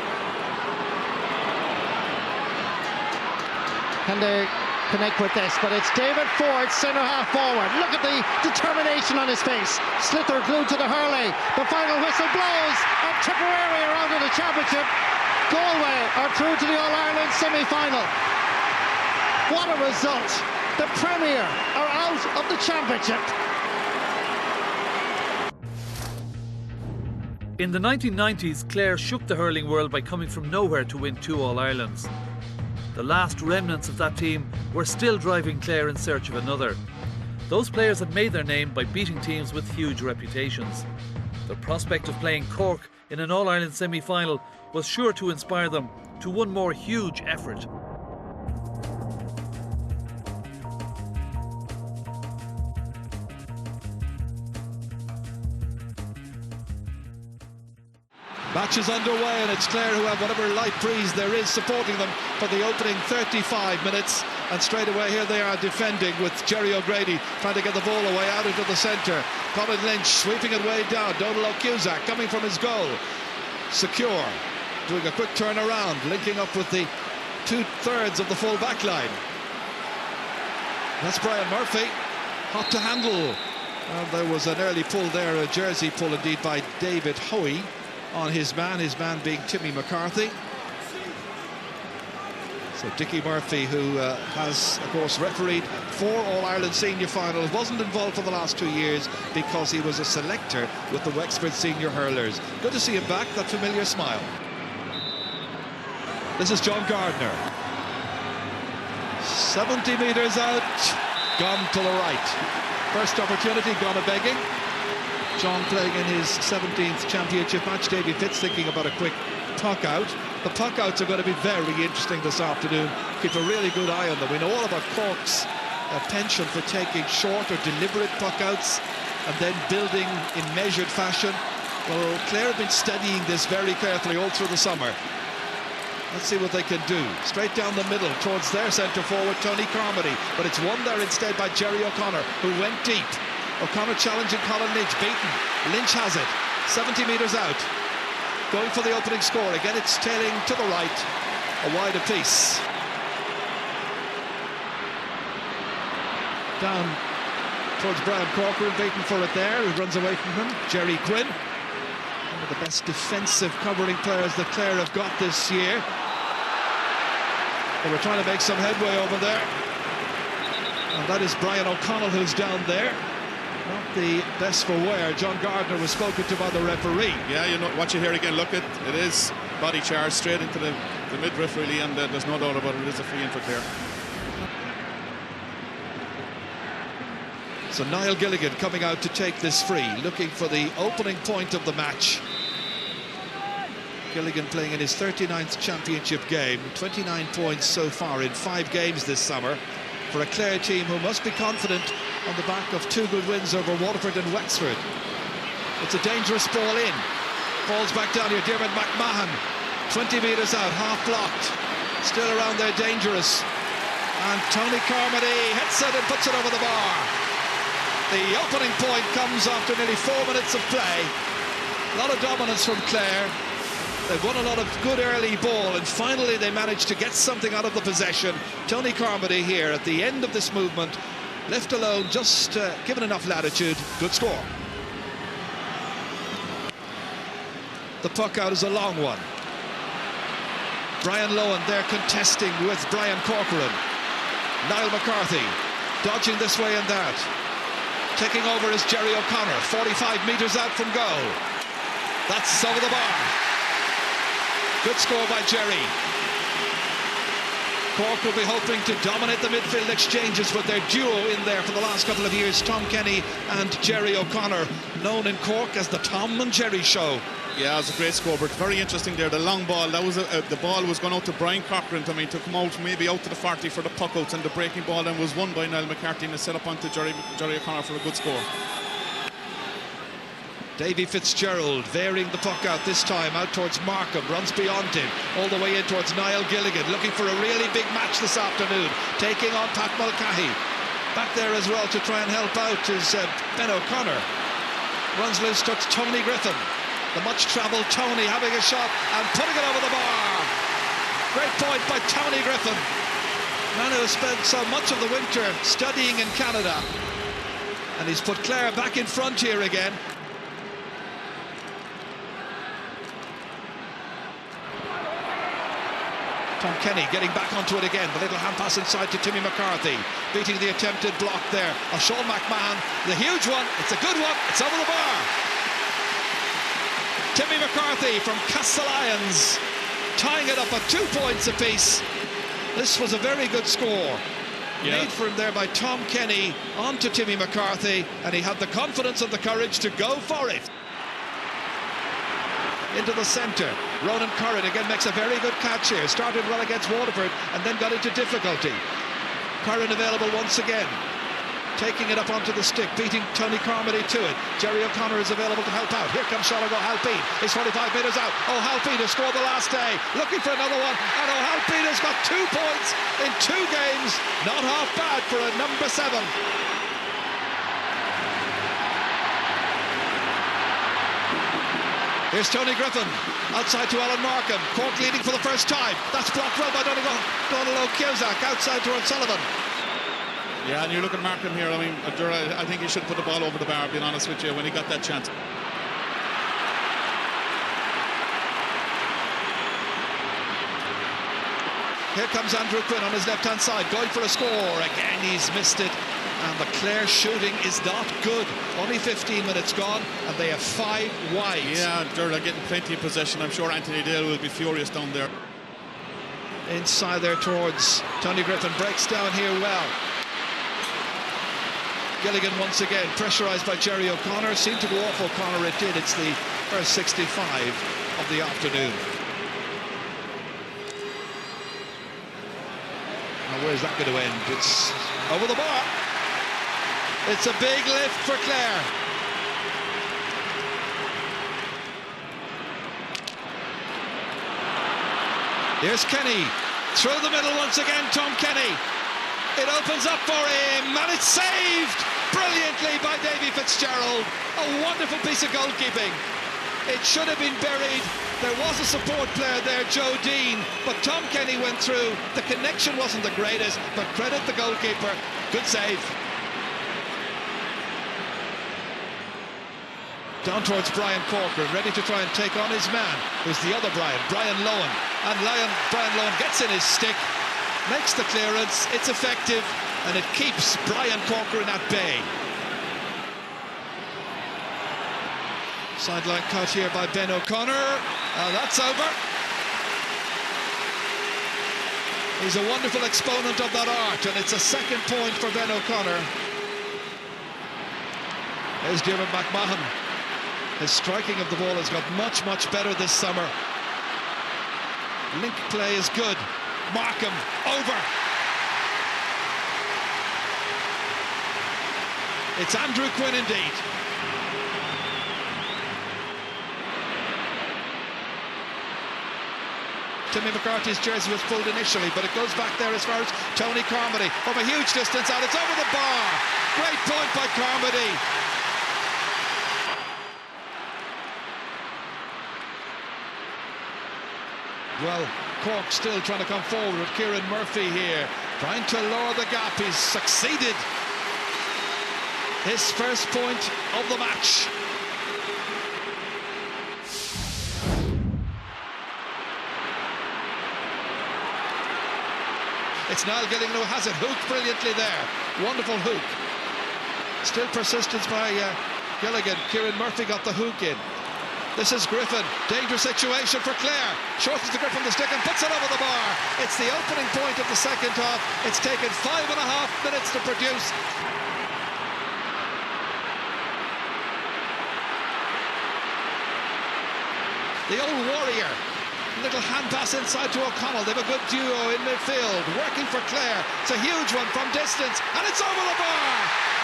Can they connect with this? But it's David Ford, centre half forward. Look at the determination on his face. Sliotar glued to the hurley. The final whistle blows, and Tipperary are out of the championship. Galway are through to the All-Ireland semi-final. What a result. The Premier are out of the championship. In the 1990s, Clare shook the hurling world by coming from nowhere to win 2 All-Irelands. The last remnants of that team were still driving Clare in search of another. Those players had made their name by beating teams with huge reputations. The prospect of playing Cork in an All-Ireland semi-final was sure to inspire them to one more huge effort. Match is underway, and it's Clare who have whatever light breeze there is supporting them for the opening 35 minutes. And straight away here they are defending with Jerry O'Grady trying to get the ball away out into the centre. Colin Lynch sweeping it way down. Donald O'Cusack coming from his goal. Secure, doing a quick turn around, linking up with the 2/3 of the full back line. That's Brian Murphy, hot to handle. And there was an early pull there, a jersey pull indeed by David Hoey on his man being Timmy McCarthy. So Dickie Murphy, who has of course refereed 4 All-Ireland senior finals, wasn't involved for the last 2 years because he was a selector with the Wexford senior hurlers. Good to see him back, that familiar smile. This is John Gardner. 70 metres out, gone to the right. First opportunity, gone a begging. John playing in his 17th championship match. Davy Fitz thinking about a quick puck out. The puck outs are going to be very interesting this afternoon. Keep a really good eye on them. We know all about Cork's penchant for taking short or deliberate puck outs and then building in measured fashion. Well, Clare have been studying this very carefully all through the summer. Let's see what they can do. Straight down the middle towards their centre forward, Tony Carmody. But it's won there instead by Jerry O'Connor, who went deep. O'Connor challenging Colin Lynch, beaten. Lynch has it, 70 metres out. Going for the opening score. Again, it's tailing to the right, a wide apiece. Down towards Brian Corcoran, beaten for it there. He runs away from him. Jerry Quinn, one of the best defensive covering players that Clare have got this year. They were trying to make some headway over there. And that is Brian O'Connell who's down there. Not the best for wear. John Gardner was spoken to by the referee. Yeah, you know, watch it here again. Look, it is body charge straight into the midriff, really, and there's no doubt about it. It is a free in for Clare. So Niall Gilligan coming out to take this free, looking for the opening point of the match. Gilligan playing in his 39th championship game, 29 points so far in 5 games this summer, for a Clare team who must be confident on the back of 2 good wins over Waterford and Wexford. It's a dangerous ball in. Falls back down here, Dermot McMahon, 20 metres out, half blocked. Still around there, dangerous. And Tony Carmody hits it and puts it over the bar. The opening point comes after nearly 4 minutes of play. A lot of dominance from Clare. They've won a lot of good early ball, and finally they managed to get something out of the possession. Tony Carmody here at the end of this movement, left alone, just given enough latitude. Good score. The puck out is a long one. Brian Lowen there contesting with Brian Corcoran. Niall McCarthy dodging this way and that. Taking over is Jerry O'Connor, 45 metres out from goal. That's over the bar. Good score by Jerry. Cork will be hoping to dominate the midfield exchanges with their duo in there for the last couple of years, Tom Kenny and Jerry O'Connor, known in Cork as the Tom and Jerry Show. Yeah, it was a great score, but very interesting there. The long ball, that was the ball was going out to Brian Cochran, I mean, to come out maybe out to the 40 for the puck outs, and the breaking ball then was won by Niall McCarthy and set up onto Jerry O'Connor for a good score. Davy Fitzgerald varying the puck out this time, out towards Markham, runs beyond him, all the way in towards Niall Gilligan, looking for a really big match this afternoon, taking on Pat Mulcahy. Back there as well to try and help out is Ben O'Connor. Runs loose towards Tony Griffin. The much-travelled Tony having a shot and putting it over the bar. Great point by Tony Griffin. Man who has spent so much of the winter studying in Canada. And he's put Clare back in front here again. Tom Kenny getting back onto it again. The little hand pass inside to Timmy McCarthy, beating the attempted block there. Sean McMahon, the huge one. It's a good one. It's over the bar. Timmy McCarthy from Castellions tying it up at 2 points apiece. This was a very good score. Made for him there by Tom Kenny onto Timmy McCarthy, and he had the confidence and the courage to go for it. Into the centre, Ronan Curran again makes a very good catch here. Started well against Waterford and then got into difficulty. Curran available once again, taking it up onto the stick, beating Tony Carmody to it. Jerry O'Connor is available to help out. Here comes Shallow Halpine. He's 45 metres out. O'Halpine has scored the last day, looking for another one, and O'Halpine has got 2 points in 2 games. Not half bad for a number 7. Here's Tony Griffin, outside to Alan Markham. Cork leading for the first time. That's blocked well by Donald O'Cusack, outside to O'Sullivan. Yeah, and you look at Markham here, I mean, I think he should put the ball over the bar, being honest with you, when he got that chance. Here comes Andrew Quinn on his left-hand side, going for a score. Again, he's missed it. And the Clare shooting is not good. Only 15 minutes gone, and they have 5 wide. Yeah, they're getting plenty of possession. I'm sure Anthony Dale will be furious down there. Inside there towards Tony Griffin, breaks down here well. Gilligan once again, pressurised by Jerry O'Connor. Seemed to go off O'Connor, it did. It's the first 65 of the afternoon. Now where's that going to end? It's over the bar. It's a big lift for Clare. Here's Kenny. Through the middle once again, Tom Kenny. It opens up for him, and it's saved brilliantly by Davy Fitzgerald. A wonderful piece of goalkeeping. It should have been buried. There was a support player there, Joe Dean, but Tom Kenny went through. The connection wasn't the greatest, but credit the goalkeeper. Good save. Down towards Brian Corcoran, ready to try and take on his man, who's the other Brian Lohan. And Brian Lohan gets in his stick, makes the clearance, it's effective, and it keeps Brian Corcoran at bay. Sideline cut here by Ben O'Connor. That's over. He's a wonderful exponent of that art, and it's a 2nd point for Ben O'Connor. There's Dermot McMahon. His striking of the ball has got much, much better this summer. Link play is good. Markham over. It's Andrew Quinn indeed. Timmy McCarthy's jersey was pulled initially, but it goes back there as far as Tony Carmody from a huge distance out. It's over the bar. Great point by Carmody. Well, Cork still trying to come forward with Kieran Murphy here, trying to lower the gap. He's succeeded. His first point of the match. It's Niall Gilligan who has it, hooked brilliantly there. Wonderful hook. Still persistence by Gilligan. Kieran Murphy got the hook in. This is Griffin. Dangerous situation for Clare. Shortens the grip on the stick and puts it over the bar. It's the opening point of the second half. It's taken 5.5 minutes to produce. The old warrior. Little hand pass inside to O'Connell. They have a good duo in midfield. Working for Clare. It's a huge one from distance. And it's over the bar.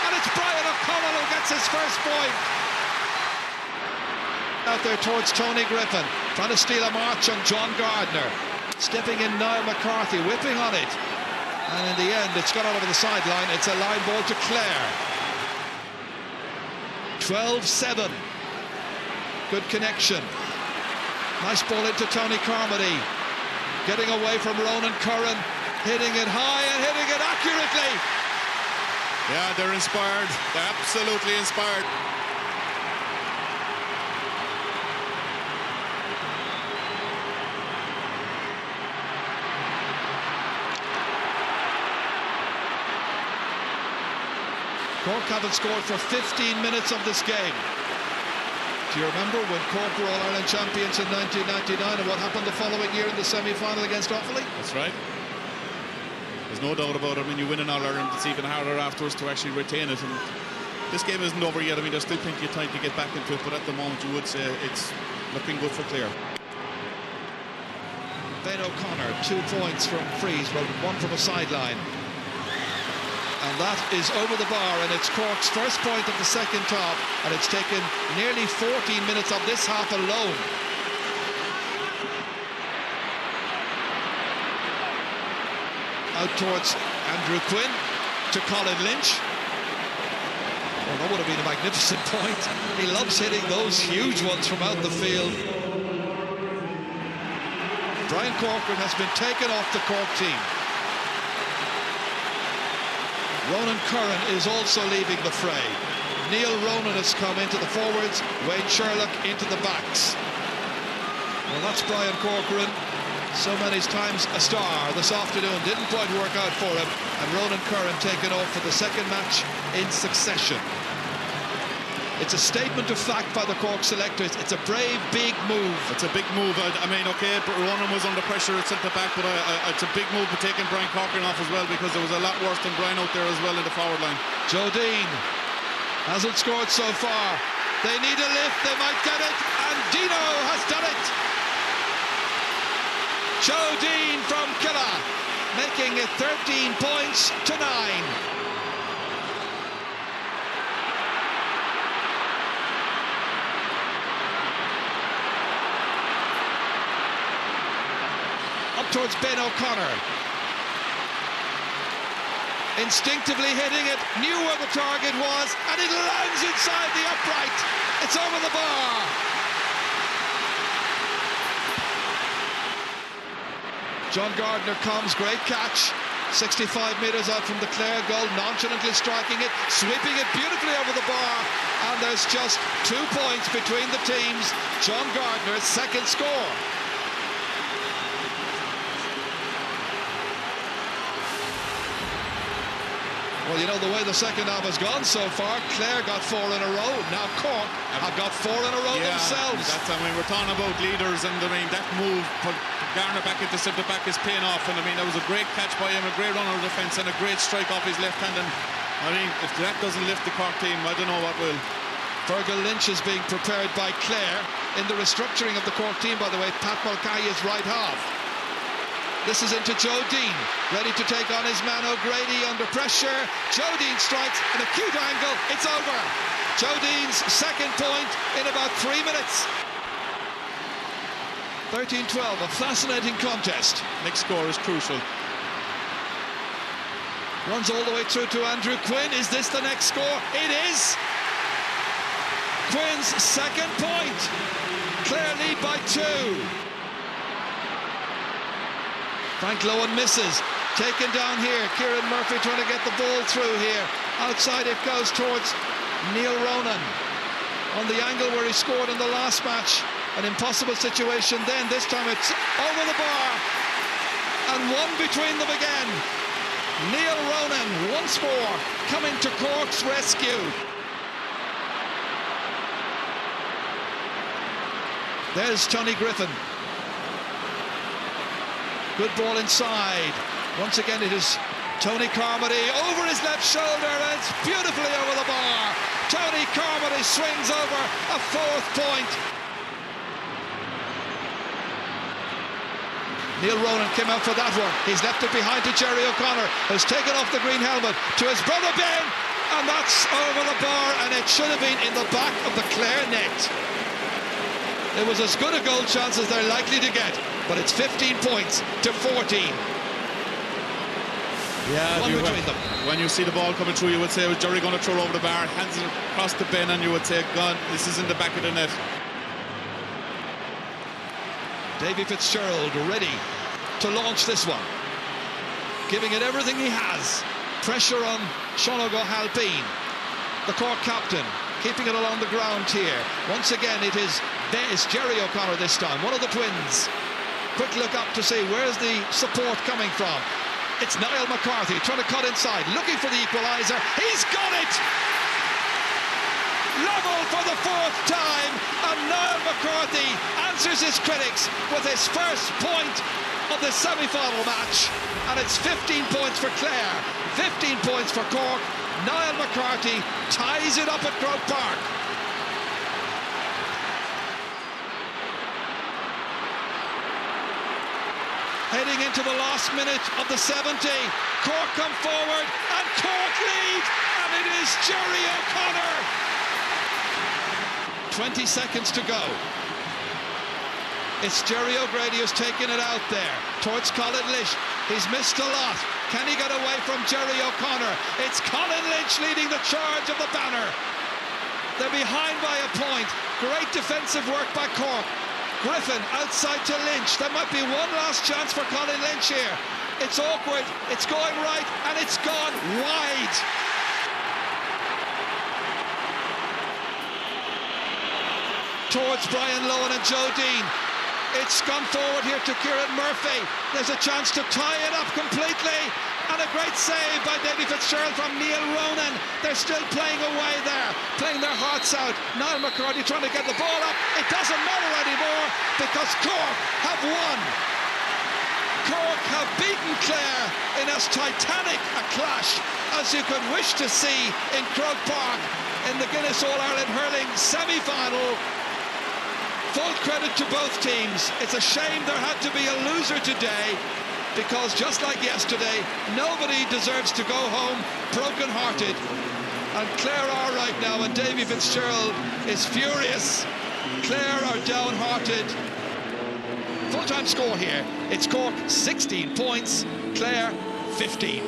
And it's Brian O'Connell who gets his first point. Out there towards Tony Griffin. Trying to steal a march on John Gardner. Stepping in Niall McCarthy. Whipping on it. And in the end, it's gone out over the sideline. It's a line ball to Clare. 12-7. Good connection. Nice ball into Tony Carmody. Getting away from Ronan Curran. Hitting it high and hitting it accurately. Yeah, they're inspired. They're absolutely inspired. Cork haven't scored for 15 minutes of this game. Do you remember when Cork were All-Ireland champions in 1999 and what happened the following year in the semi-final against Offaly? That's right. There's no doubt about it. When you win an All-Ireland, it's even harder afterwards to actually retain it. And this game isn't over yet. I mean, there's still plenty of time to get back into it, but at the moment you would say it's looking good for Clare. Ben O'Connor, 2 points from frees, well, 1 from a sideline. And that is over the bar, and it's Cork's first point of the second half, and it's taken nearly 14 minutes of this half alone. Out towards Andrew Quinn to Colin Lynch. Well, that would have been a magnificent point. He loves hitting those huge ones from out the field. Brian Corcoran has been taken off the Cork team. Ronan Curran is also leaving the fray. Neil Ronan has come into the forwards, Wayne Sherlock into the backs. Well, that's Brian Corcoran. So many times a star this afternoon. Didn't quite work out for him. And Ronan Curran taken off for the second match in succession. It's a statement of fact by the Cork selectors. It's a brave, big move. It's a big move. I mean, OK, Ronan was under pressure at centre-back, but it's a big move for taking Brian Corcoran off as well, because there was a lot worse than Brian out there as well in the forward line. Joe Dean hasn't scored so far. They need a lift. They might get it. And Dino has done it. Joe Dean from Killa, making it 13 points to 9. Up towards Ben O'Connor. Instinctively hitting it, knew where the target was, and it lands inside the upright. It's over the bar. John Gardner comes, great catch. 65 metres out from the Clare goal, nonchalantly striking it, sweeping it beautifully over the bar. And there's just 2 points between the teams. John Gardner's second score. Well, you know, the way the second half has gone so far, Clare got 4 in a row. Now Cork have got 4 in a row themselves. That's, I mean, we're talking about leaders, and I mean, that move put Garner back into centre-back is paying off. And I mean, that was a great catch by him, a great run on the defence, and a great strike off his left hand. And I mean, if that doesn't lift the Cork team, I don't know what will. Fergal Lynch is being prepared by Clare in the restructuring of the Cork team, by the way. Pat Mulcahy is right half. This is into Joe Dean, ready to take on his man O'Grady under pressure. Joe Dean strikes an acute angle. It's over. Joe Dean's second point in about 3 minutes. 13-12, a fascinating contest. Next score is crucial. Runs all the way through to Andrew Quinn. Is this the next score? It is. Quinn's second point. Clare lead by 2. Frank Lowen misses. Taken down here. Kieran Murphy trying to get the ball through here. Outside it goes towards Neil Ronan. On the angle where he scored in the last match. An impossible situation then. This time it's over the bar. And 1 between them again. Neil Ronan once more coming to Cork's rescue. There's Tony Griffin. Good ball inside. Once again it is Tony Carmody over his left shoulder, and it's beautifully over the bar. Tony Carmody swings over a 4th point. Neil Ronan came out for that one. He's left it behind to Jerry O'Connor, who's taken off the green helmet to his brother Ben, and that's over the bar, and it should have been in the back of the Clare net. It was as good a goal chance as they're likely to get, but it's 15 points to 14. Yeah, One between them. When you see the ball coming through, you would say, was Jerry going to throw over the bar, hands it across the bin, and you would say, God, this is in the back of the net. Davy Fitzgerald ready to launch this one, giving it everything he has. Pressure on Sean O'Halpine, the Cork captain, keeping it along the ground here. Once again it is Jerry O'Connor this time, one of the twins. Quick look up to see where's the support coming from. It's Niall McCarthy trying to cut inside, looking for the equaliser. He's got it! Level for the 4th time, and Niall McCarthy answers his critics with his first point of the semi-final match, and it's 15 points for Clare, 15 points for Cork. Niall McCarthy ties it up at Croke Park. Heading into the last minute of the 70, Cork come forward, and Cork lead, and it is Jerry O'Connor. 20 seconds to go. It's Jerry O'Grady who's taken it out there towards Colin Lynch. He's missed a lot. Can he get away from Jerry O'Connor? It's Colin Lynch leading the charge of the banner. They're behind by a point. Great defensive work by Cork. Griffin outside to Lynch. There might be one last chance for Colin Lynch here. It's awkward, it's going right, and it's gone wide. Towards Brian Lowen and Joe Dean. It's gone forward here to Kieran Murphy. There's a chance to tie it up completely, and a great save by Davy Fitzgerald from Neil Ronan. They're still playing away there, playing their hearts out. Niall McCarthy trying to get the ball up. It doesn't matter anymore because Cork have won. Cork have beaten Clare in as titanic a clash as you could wish to see in Croke Park in the Guinness All-Ireland Hurling semi-final. Full credit to both teams. It's a shame there had to be a loser today, because just like yesterday, nobody deserves to go home broken-hearted. And Clare are right now, and Davy Fitzgerald is furious. Clare are downhearted. Full-time score here. It's Cork 16 points, Clare 15.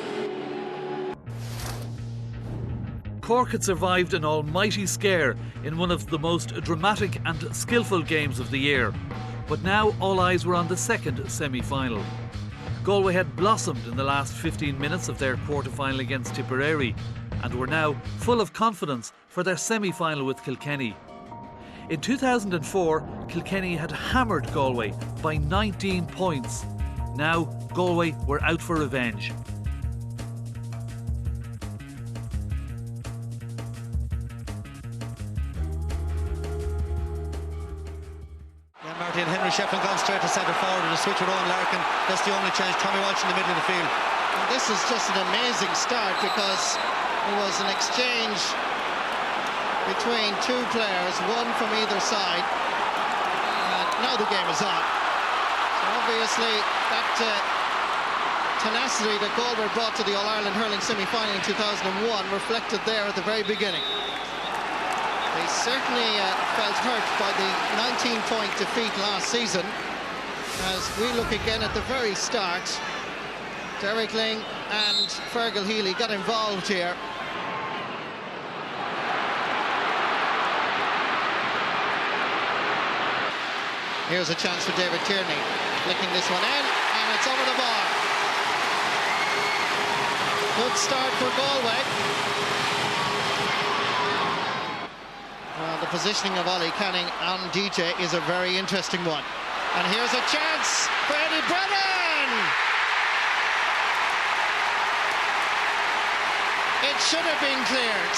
Cork had survived an almighty scare in one of the most dramatic and skillful games of the year. But now all eyes were on the second semi-final. Galway had blossomed in the last 15 minutes of their quarter-final against Tipperary and were now full of confidence for their semi-final with Kilkenny. In 2004, Kilkenny had hammered Galway by 19 points. Now Galway were out for revenge. And Henry Shefflin gone straight to centre forward with a switch with Owen Larkin. That's the only change. Tommy Walsh in the middle of the field. And this is just an amazing start because it was an exchange between two players, one from either side. And now the game is on. So obviously that tenacity that Galway brought to the All-Ireland Hurling semi-final in 2001 reflected there at the very beginning. They certainly felt hurt by the 19-point defeat last season. As we look again at the very start, Derek Ling and Fergal Healy got involved here. Here's a chance for David Tierney, flicking this one in, and it's over the bar. Good start for Galway. Well, the positioning of Ollie Canning on DJ is a very interesting one. And here's a chance for Eddie Brennan! It should have been cleared.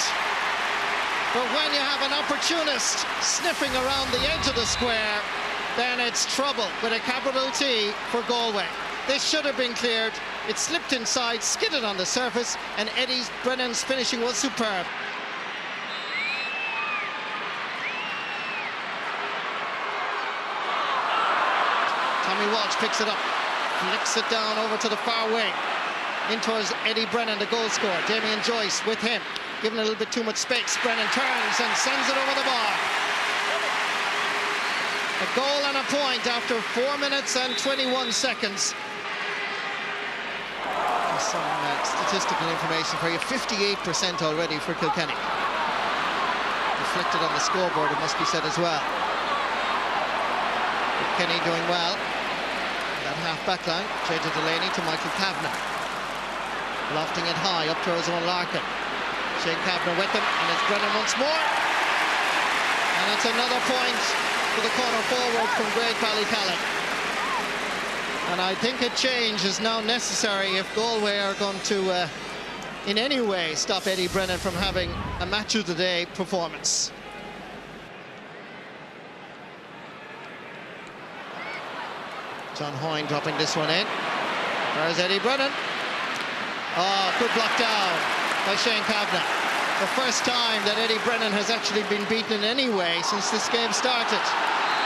But when you have an opportunist sniffing around the edge of the square, then it's trouble with a capital T for Galway. This should have been cleared. It slipped inside, skidded on the surface, and Eddie Brennan's finishing was superb. Tommy Walsh picks it up, flicks it down over to the far wing. In towards Eddie Brennan, the goal scorer. Damien Joyce with him, giving a little bit too much space. Brennan turns and sends it over the bar. A goal and a point after 4 minutes and 21 seconds. Some statistical information for you. 58% already for Kilkenny. Reflected on the scoreboard, it must be said as well. Kilkenny doing well. That half-back line. Jada Delaney to Michael Kavanagh. Lofting it high up towards Owen Larkin. Shane Kavanagh with him, and it's Brennan once more. And it's another point for the corner forward from Greg Ballycallan. And I think a change is now necessary if Galway are going to in any way stop Eddie Brennan from having a match of the day performance. John Hoyne dropping this one in. There's Eddie Brennan. Oh, good block down by Shane Kavanagh. The first time that Eddie Brennan has actually been beaten in any way since this game started.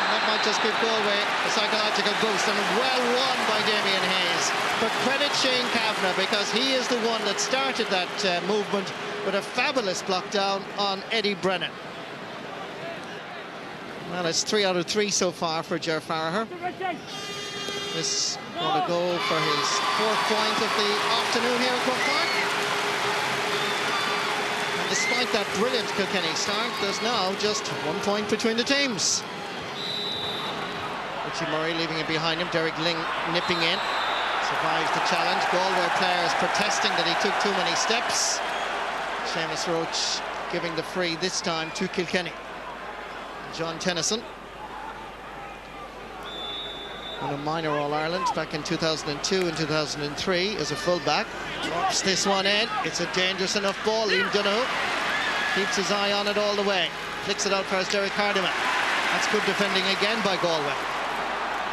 And that might just give Galway a psychological boost, and well won by Damien Hayes. But credit Shane Kavanagh, because he is the one that started that movement with a fabulous block down on Eddie Brennan. Well, it's 3 out of 3 so far for Ger Farragher. This going to go for his 4th point of the afternoon here at Croke Park. And despite that brilliant Kilkenny start, there's now just 1 point between the teams. Richie Murray leaving it behind him. Derek Ling nipping in. Survives the challenge. Galway players protesting that he took too many steps. Seamus Roach giving the free this time to Kilkenny. John Tennyson, won a minor All-Ireland back in 2002 and 2003 as a fullback. Drops this one in. It's a dangerous enough ball. Liam Donoghue keeps his eye on it all the way. Flicks it out for Derek Hardiman. That's good defending again by Galway.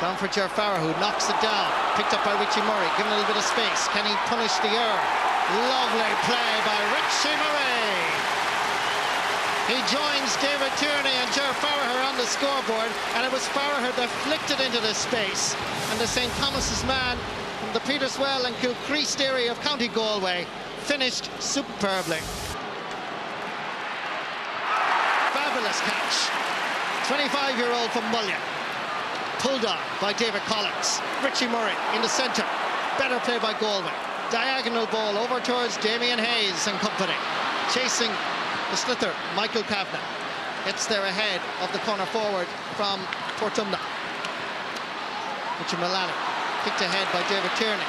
Down for Ger Farragher, who knocks it down. Picked up by Richie Murray, given a little bit of space. Can he punish the error? Lovely play by Richie Murray. He joins David Tierney and Ger Farragher on the scoreboard, and it was Farragher that flicked it into the space. And the St. Thomas's man from the Peterswell and Kilcreast area of County Galway finished superbly. Fabulous catch. 25-year-old from Mullion. Pulled on by David Collins. Richie Murray in the centre. Better play by Galway. Diagonal ball over towards Damien Hayes and company. Chasing the slither, Michael Kavanagh. Gets there ahead of the corner forward from Portumna. Richie Milano. Kicked ahead by David Tierney.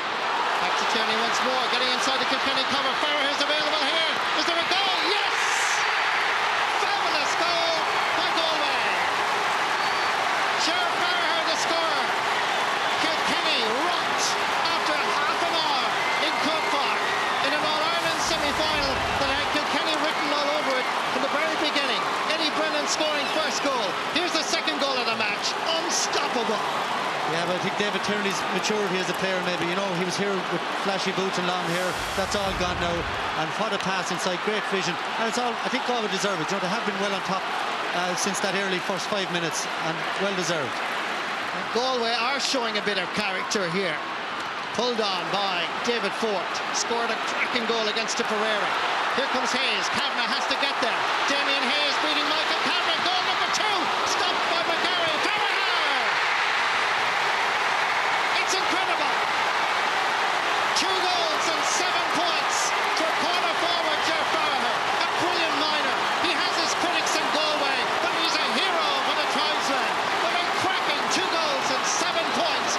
Back to Tierney once more. Getting inside the Kilkenny cover. Farragher is available here. Is there a goal? Yes! Fabulous goal by Galway. Ger Farragher the scorer. Kilkenny rocked after half an hour in Croke Park in an All-Ireland semi-final that had Kilkenny written all over it from the very beginning. Eddie Brennan scoring first goal. Here's the second goal of the match. Unstoppable. Yeah, but I think David Tierney's maturity as a player, maybe, you know, he was here with flashy boots and long hair. That's all gone now. And what a pass inside, great vision. And it's all, I think Galway deserve it. You know, they have been well on top since that early first 5 minutes, and well deserved. And Galway are showing a bit of character here. Pulled on by David Ford. Scored a cracking goal against Tipperary. Here comes Hayes. Kavanagh has to get there. Damien Hayes beating Michael Kavanagh. Goal number 2. Stopped by McGarry. Farragher! It's incredible. 2 goals and 7 points for corner forward Ger Farragher. A brilliant minor. He has his critics in Galway, but he's a hero for the tribesmen. With a cracking 2 goals and 7 points.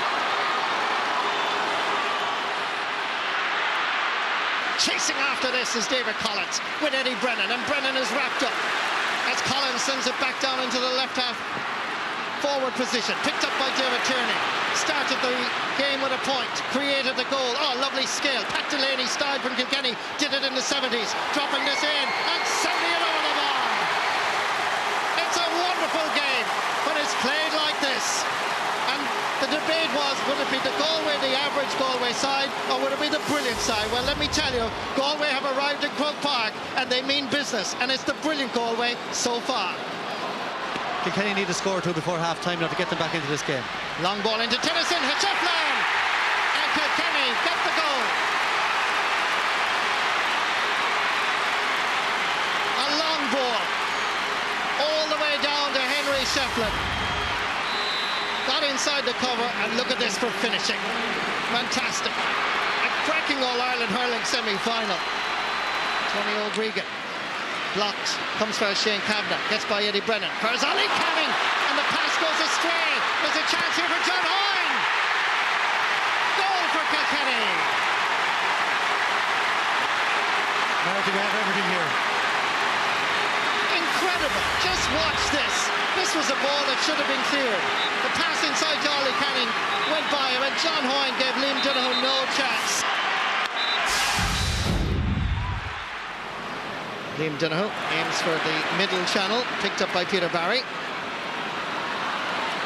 Chasing after this is David Collins with Eddie Brennan, and Brennan is wrapped up as Collins sends it back down into the left half forward position. Picked up by David Tierney. Started the game with a point, created the goal. Oh, lovely skill. Pat Delaney style from Kilkenny, did it in the 70s, dropping this in and sending it over the bar. It's a wonderful game when it's played like this. The debate was, would it be the Galway, the average Galway side, or would it be the brilliant side? Well, let me tell you, Galway have arrived in Croke Park and they mean business, and it's the brilliant Galway so far. Kilkenny need a score or two before half-time now to get them back into this game. Long ball into Tennyson, Hitcheflin, and Kilkenny get the goal. A long ball all the way down to Henry Shefflin. Got inside the cover, and look at this for finishing. Fantastic. A cracking All-Ireland hurling semi-final. Tony O'Gregan blocked, comes for Shane Kavanagh, gets by Eddie Brennan. Farzali coming, and the pass goes astray. There's a chance here for John Hoyne. Goal for Kilkenny. Marty, we have everything here. Incredible. Just watch this. This was a ball that should have been cleared. The pass inside to Ollie Canning went by him, and John Hoyne gave Liam Donoghue no chance. Liam Donoghue aims for the middle channel, picked up by Peter Barry.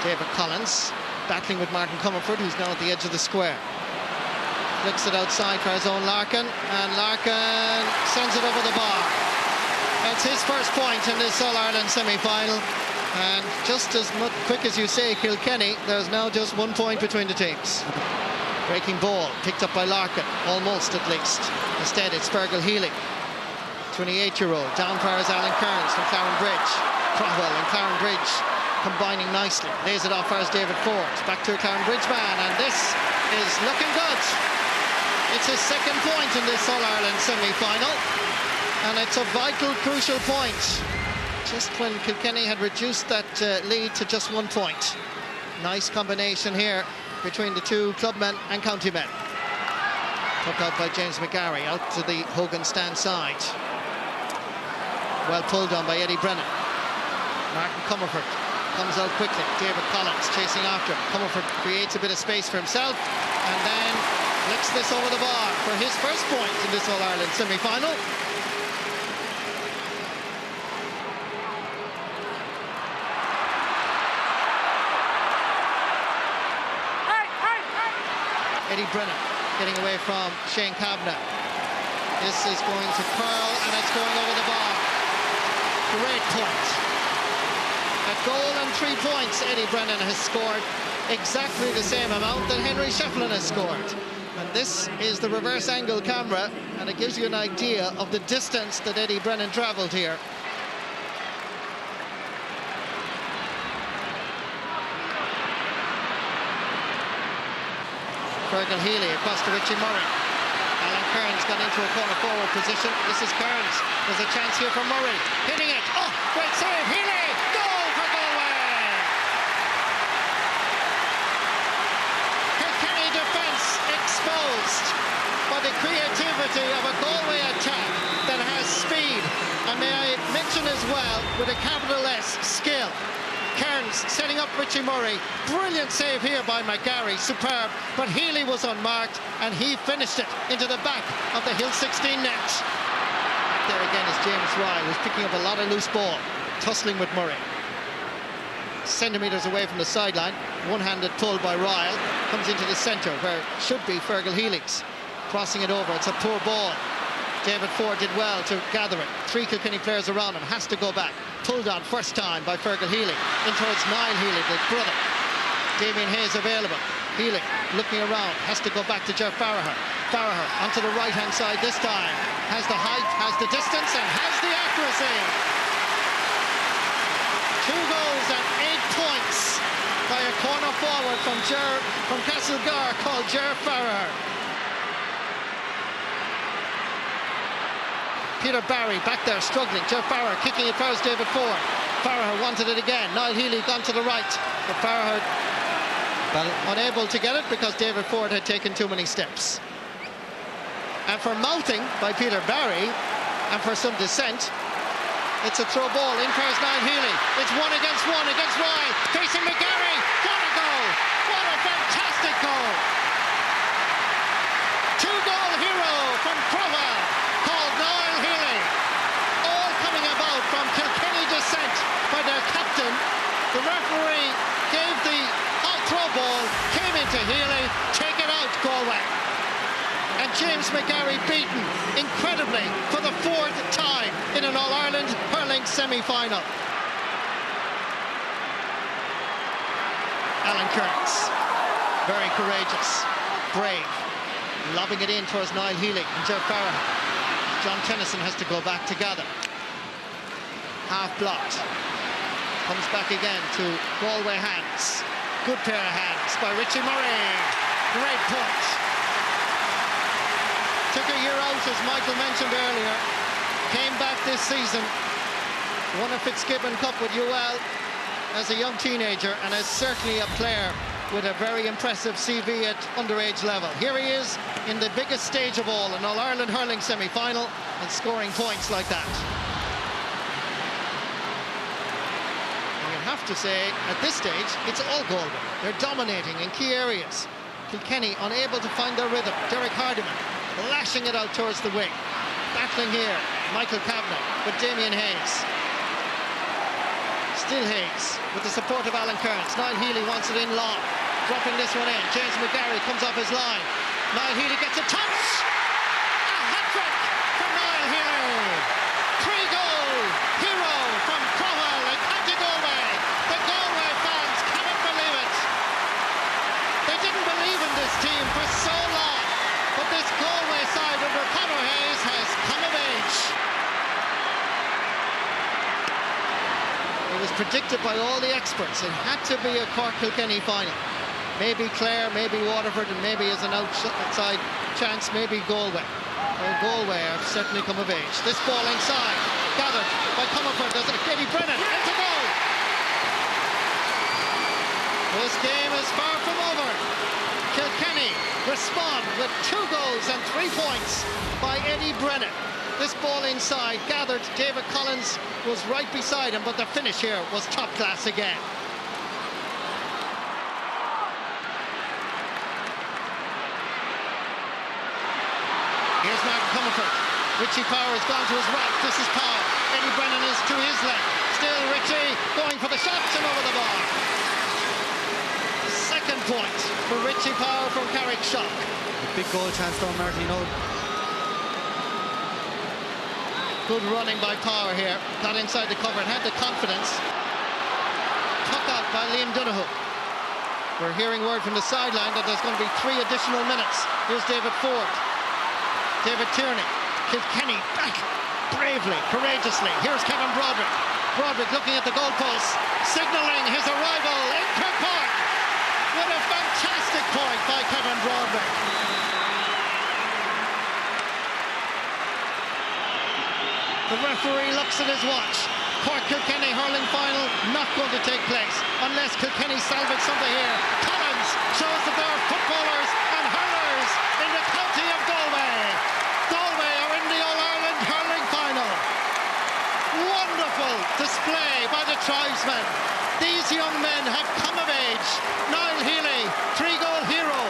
David Collins battling with Martin Comerford, who's now at the edge of the square. Flicks it outside for his own Larkin, and Larkin sends it over the bar. It's his first point in this All-Ireland semi-final, and just as quick as you say Kilkenny, there's now just 1 point between the teams. Breaking ball, picked up by Larkin, almost at least. Instead it's Fergal Healy, 28-year-old, down far is Alan Kearns from Claren Bridge. Crowell and Claren Bridge combining nicely, lays it off as David Ford, back to a Claren Bridge man, and this is looking good. It's his second point in this All-Ireland semi-final, and it's a vital, crucial point just when Kilkenny had reduced that lead to just 1 point. Nice combination here between the two clubmen and county men. Took out by James McGarry, out to the Hogan stand side. Well pulled on by Eddie Brennan. Martin Comerford comes out quickly. David Collins chasing after him. Comerford creates a bit of space for himself and then flicks this over the bar for his first point in this All-Ireland semi-final. Eddie Brennan getting away from Shane Kavanagh. This is going to curl and it's going over the bar. Great point. A goal and 3 points. Eddie Brennan has scored exactly the same amount that Henry Shefflin has scored. And this is the reverse angle camera, and it gives you an idea of the distance that Eddie Brennan travelled here. Fergal Healy across to Richie Murray. Alan Kearns got into a corner forward position. This is Kearns. There's a chance here for Murray. Hitting it. Oh, great save. Healy. Goal for Galway. Kilkenny defence exposed by the creativity of a Galway attack that has speed. And may I mention as well, with a capital S, skill. Kearns setting up Richie Murray. Brilliant save here by McGarry, superb, but Healy was unmarked and he finished it into the back of the Hill 16 net. Back there again is James Ryle, who's picking up a lot of loose ball, tussling with Murray. Centimetres away from the sideline, one-handed pull by Ryle, comes into the centre where it should be Fergal Healy's. Crossing it over, it's a poor ball. David Ford did well to gather it. 3 Kilkenny players around him, has to go back. Pulled on first time by Fergal Healy. In towards Niall Healy, the brother. Damien Hayes available. Healy looking around, has to go back to Jeff Farragher. Farragher onto the right-hand side this time. Has the height, has the distance, and has the accuracy. 2 goals and 8 points by a corner forward from Castlegar called Jeff Farragher. Peter Barry back there struggling. Jeff Farragher kicking it first, David Ford. Farragher wanted it again. Niall Healy gone to the right. But Farragher unable to get it because David Ford had taken too many steps. And for mouthing by Peter Barry and for some dissent, it's a throw ball. In fares Niall Healy. It's 1 against Ryle. Facing McGarry. What a goal! What a fantastic goal! 2-goal hero from Crowell called Niall Healy. All coming about from Kilkenny dissent by their captain. The referee gave the halt throw ball, came into Healy, take it out, Galway. And James McGarry beaten, incredibly, for the 4th time in an All-Ireland hurling semi-final. Alan Kearns, very courageous, brave, lobbing it in towards Niall Healy and Jeff Farrah. John Tennyson has to go back to gather. Half blocked. Comes back again to Galway hands. Good pair of hands by Richie Murray. Great point. Took a year out, as Michael mentioned earlier. Came back this season. Won a Fitzgibbon Cup with UL as a young teenager, and is certainly a player with a very impressive CV at underage level. Here he is in the biggest stage of all, an All-Ireland hurling semi-final, and scoring points like that. Have to say, at this stage, it's all Galway. They're dominating in key areas. Kilkenny unable to find their rhythm. Derek Hardiman lashing it out towards the wing. Battling here, Michael Kavanagh with Damien Hayes. Still Hayes with the support of Alan Kearns. Niall Healy wants it in long. Dropping this one in. James McGarry comes off his line. Niall Healy gets a touch. A hat-trick from Niall Healy. 3-goal hero from Crowell in County Galway. The Galway fans cannot believe it. They didn't believe in this team for so long, but this Galway side under Conor Hayes has come of age. It was predicted by all the experts. It had to be a Cork-Kilkenny final. Maybe Clare, maybe Waterford, and maybe as an outside chance, maybe Galway. Well, Galway have certainly come of age. This ball inside, gathered by Comerford. There's a Katie Brennan into goal. This game is far from over. Kilkenny respond with 2 goals and 3 points by Eddie Brennan. This ball inside, gathered. David Collins was right beside him, but the finish here was top class again. Here's Martin Comerford. Richie Power has gone to his right. This is Power. Eddie Brennan is to his left. Still Richie going for the shots and over the bar. Second point for Richie Power from Carrickshock. Big goal chance though, Martin, you know. Good running by Power here. Got inside the cover and had the confidence. Tuck out by Liam Donoghue. We're hearing word from the sideline that there's going to be 3 additional minutes. Here's David Ford. David Tierney. Kilkenny back bravely, courageously. Here's Kevin Broderick. Broderick looking at the goalpost, signalling his arrival in Kirk Park. What a fantastic point by Kevin Broderick. The referee looks at his watch. Cork-Kilkenny hurling final not going to take place unless Kilkenny salvage something here. Collins shows that there are footballers and hurlers in the county of Galway. Galway are in the All-Ireland hurling final. Wonderful display by the tribesmen. These young men have come of age. Niall Healy, 3-goal hero,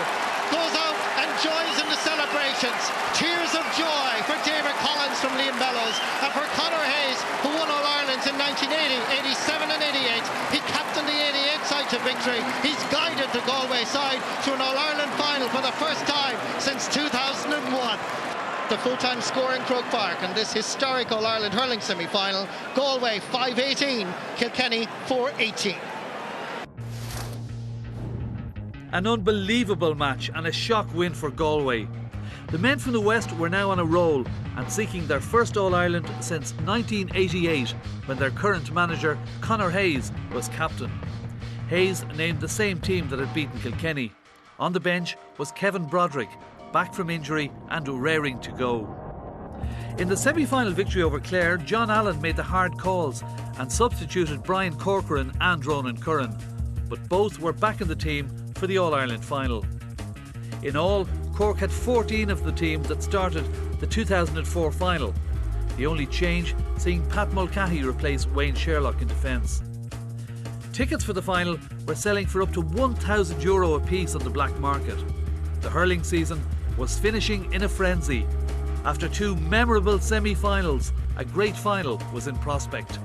goes out and joins in the celebrations. Tears of joy for David Collins from Liam Bellows, and for Conor Hayes, who won All-Ireland in 1980, 87 and 88. He captained the 88 side to victory. He's guided the Galway side to an All-Ireland final for the first time since 2001. The full-time score in Croke Park and this historic All-Ireland hurling semi-final. Galway 5-18, Kilkenny 4-18. An unbelievable match and a shock win for Galway. The men from the West were now on a roll and seeking their first All-Ireland since 1988, when their current manager Conor Hayes was captain. Hayes named the same team that had beaten Kilkenny. On the bench was Kevin Broderick, back from injury and raring to go. In the semi-final victory over Clare, John Allen made the hard calls and substituted Brian Corcoran and Ronan Curran, but both were back in the team for the All-Ireland final. In all, Cork had 14 of the team that started the 2004 final, the only change seeing Pat Mulcahy replace Wayne Sherlock in defence. Tickets for the final were selling for up to €1,000 apiece on the black market. The hurling season was finishing in a frenzy. After 2 memorable semi-finals, a great final was in prospect.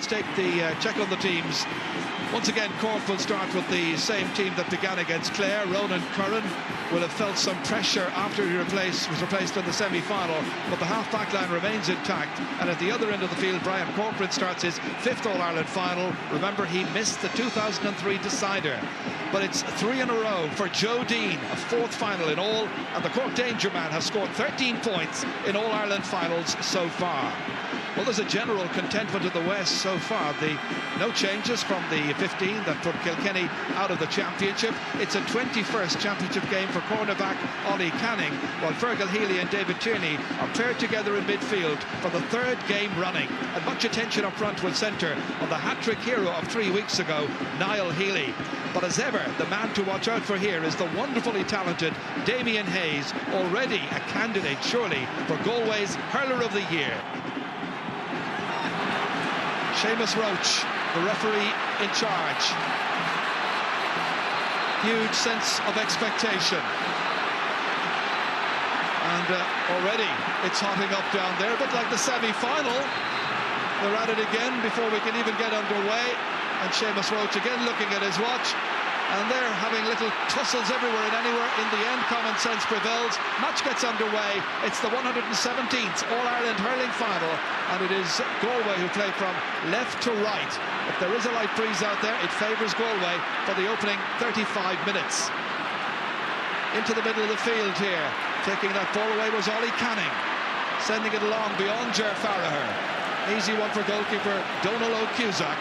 let's take the check on the teams. Once again, Cork will start with the same team that began against Clare. Ronan Curran will have felt some pressure after he was replaced in the semi-final, but the half-back line remains intact. And at the other end of the field, Brian Corcoran starts his 5th All-Ireland final. Remember, he missed the 2003 decider. But it's 3 in a row for Joe Dean, a 4th final in all, and the Cork Danger Man has scored 13 points in All-Ireland finals so far. Well, there's a general contentment in the West so far. No changes from the 15 that put Kilkenny out of the championship. It's a 21st championship game for cornerback Ollie Canning, while Fergal Healy and David Tierney are paired together in midfield for the 3rd game running. And much attention up front will centre on the hat-trick hero of 3 weeks ago, Niall Healy. But as ever, the man to watch out for here is the wonderfully talented Damien Hayes, already a candidate, surely, for Galway's Hurler of the Year. Seamus Roach, the referee in charge. Huge sense of expectation. And already it's hotting up down there, but like the semi-final, they're at it again before we can even get underway. And Seamus Roach again looking at his watch. And they're having little tussles everywhere and anywhere. In the end, common sense prevails. Match gets underway. It's the 117th All-Ireland Hurling final, and it is Galway who play from left to right. If there is a light breeze out there, it favours Galway for the opening 35 minutes. Into the middle of the field here. Taking that ball away was Ollie Canning. Sending it along beyond Ger Farragher. Easy one for goalkeeper Donal O'Cusack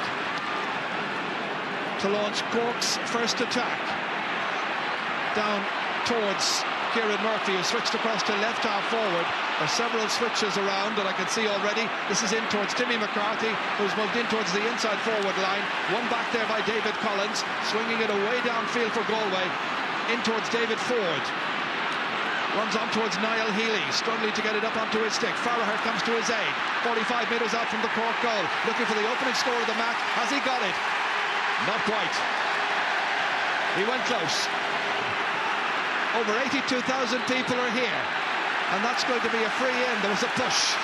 to launch Cork's first attack. Down towards Kieran Murphy, who switched across to left half forward. There's several switches around that I can see already. This is in towards Timmy McCarthy, who's moved in towards the inside forward line. One back there by David Collins, swinging it away downfield for Galway, in towards David Ford. Runs on towards Niall Healy, struggling to get it up onto his stick. Farragher comes to his aid. 45 metres out from the Cork goal, looking for the opening score of the match. Has he got it? Not quite. He went close. Over 82,000 people are here, and that's going to be a free in. There was a push.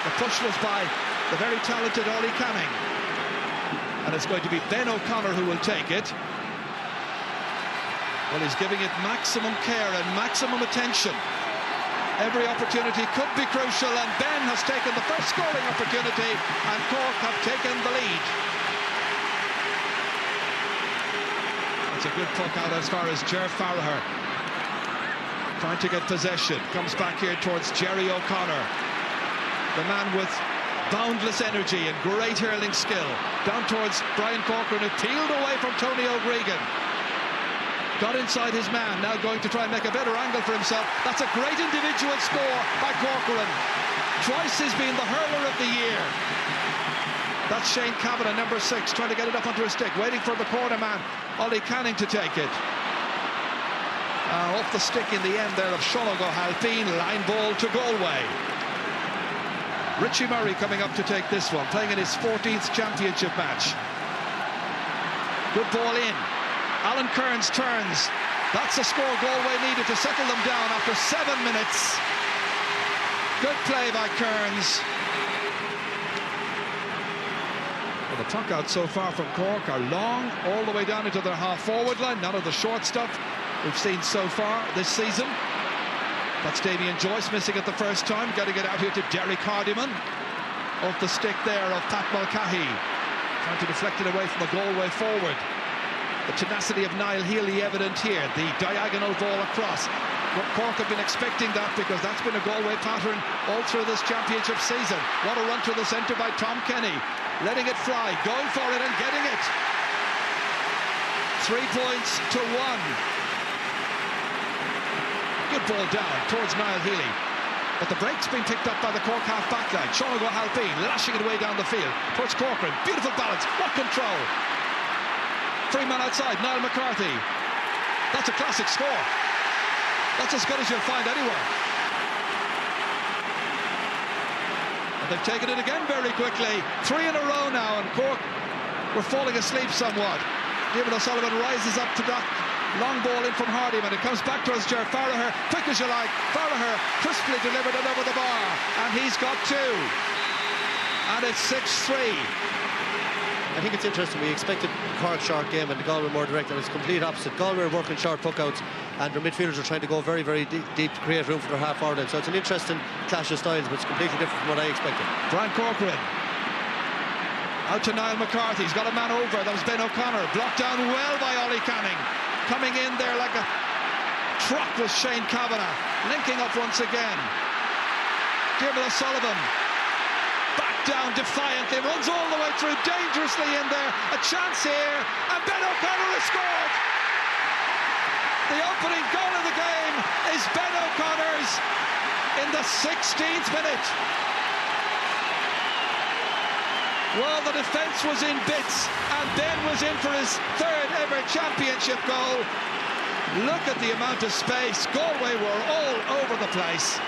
The push was by the very talented Ollie Canning, and it's going to be Ben O'Connor who will take it. Well, he's giving it maximum care and maximum attention. Every opportunity could be crucial, and Ben has taken the first scoring opportunity, and Cork have taken the lead. It's a good puck out as far as Ger Farragher. Trying to get possession. Comes back here towards Jerry O'Connor. The man with boundless energy and great hurling skill. Down towards Brian Corcoran, who peeled away from Tony O'Gregan. Got inside his man, now going to try and make a better angle for himself. That's a great individual score by Corcoran. Twice he's been the hurler of the year. That's Shane Kavanagh, number 6, trying to get it up onto his stick, waiting for the corner man, Ollie Canning, to take it. Off the stick in the end there of Shonago Halpine, line ball to Galway. Richie Murray coming up to take this one, playing in his 14th championship match. Good ball in. Alan Kearns turns. That's the score Galway needed to settle them down after 7 minutes. Good play by Kearns. Well, the puck out so far from Cork are long, all the way down into their half-forward line. None of the short stuff we've seen so far this season. That's Damien Joyce missing it the first time. Got to get out here to Derek Hardiman. Off the stick there of Pat Mulcahy. Trying to deflect it away from the Galway forward. The tenacity of Niall Healy evident here. The diagonal ball across. Cork have been expecting that because that's been a Galway pattern all through this championship season. What a run to the centre by Tom Kenny. Letting it fly, going for it and getting it. 3 points to 1. Good ball down towards Niall Healy. But the break's been picked up by the Cork half-back line. Shonago Halpine lashing it away down the field towards Corcoran. Beautiful balance. What control. Free man outside, Niall McCarthy. That's a classic score. That's as good as you'll find anywhere. And they've taken it again very quickly. 3 in a row now, and Cork were falling asleep somewhat. David O'Sullivan rises up to that long ball in from Hardiman. It comes back towards Ger Farragher. Quick as you like. Farragher crisply delivered it over the bar, and he's got 2. and it's 6-3. I think it's interesting. We expected Cork short game and the Galway more direct, and it's complete opposite. Galway are working short puckouts, and their midfielders are trying to go very, very deep to create room for their half-forward. So it's an interesting clash of styles, but it's completely different from what I expected. Brian Corcoran out to Niall McCarthy. He's got a man over. That was Ben O'Connor. Blocked down well by Ollie Canning. Coming in there like a truck was Shane Kavanagh. Linking up once again. Diarmuid O'Sullivan back down defiantly, runs all the way through dangerously in there. A chance here, and Ben O'Connor has scored. The opening goal of the game is Ben O'Connor's in the 16th minute. Well, the defence was in bits, and Ben was in for his third ever championship goal. Look at the amount of space. Galway were all over the place.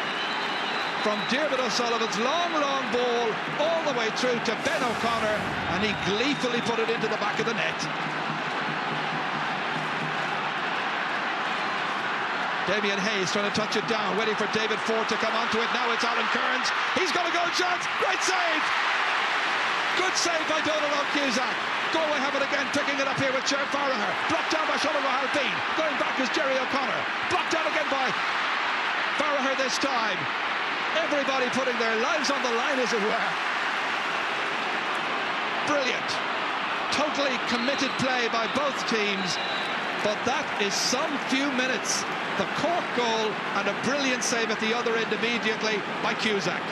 From Diarmuid O'Sullivan's long ball all the way through to Ben O'Connor, and he gleefully put it into the back of the net. Damien Hayes trying to touch it down, waiting for David Ford to come onto it. Now it's Alan Kearns. He's got a goal chance. Great save! Good save by Donald O'Cusack. Galway have it again, picking it up here with Cher Farragher. Blocked down by Sean Rahal Bean. Going back is Jerry O'Connor. Blocked down again by Farragher this time. Everybody putting their lives on the line, as it were. Brilliant. Totally committed play by both teams. But that is some few minutes. The Cork goal and a brilliant save at the other end immediately by Cusack.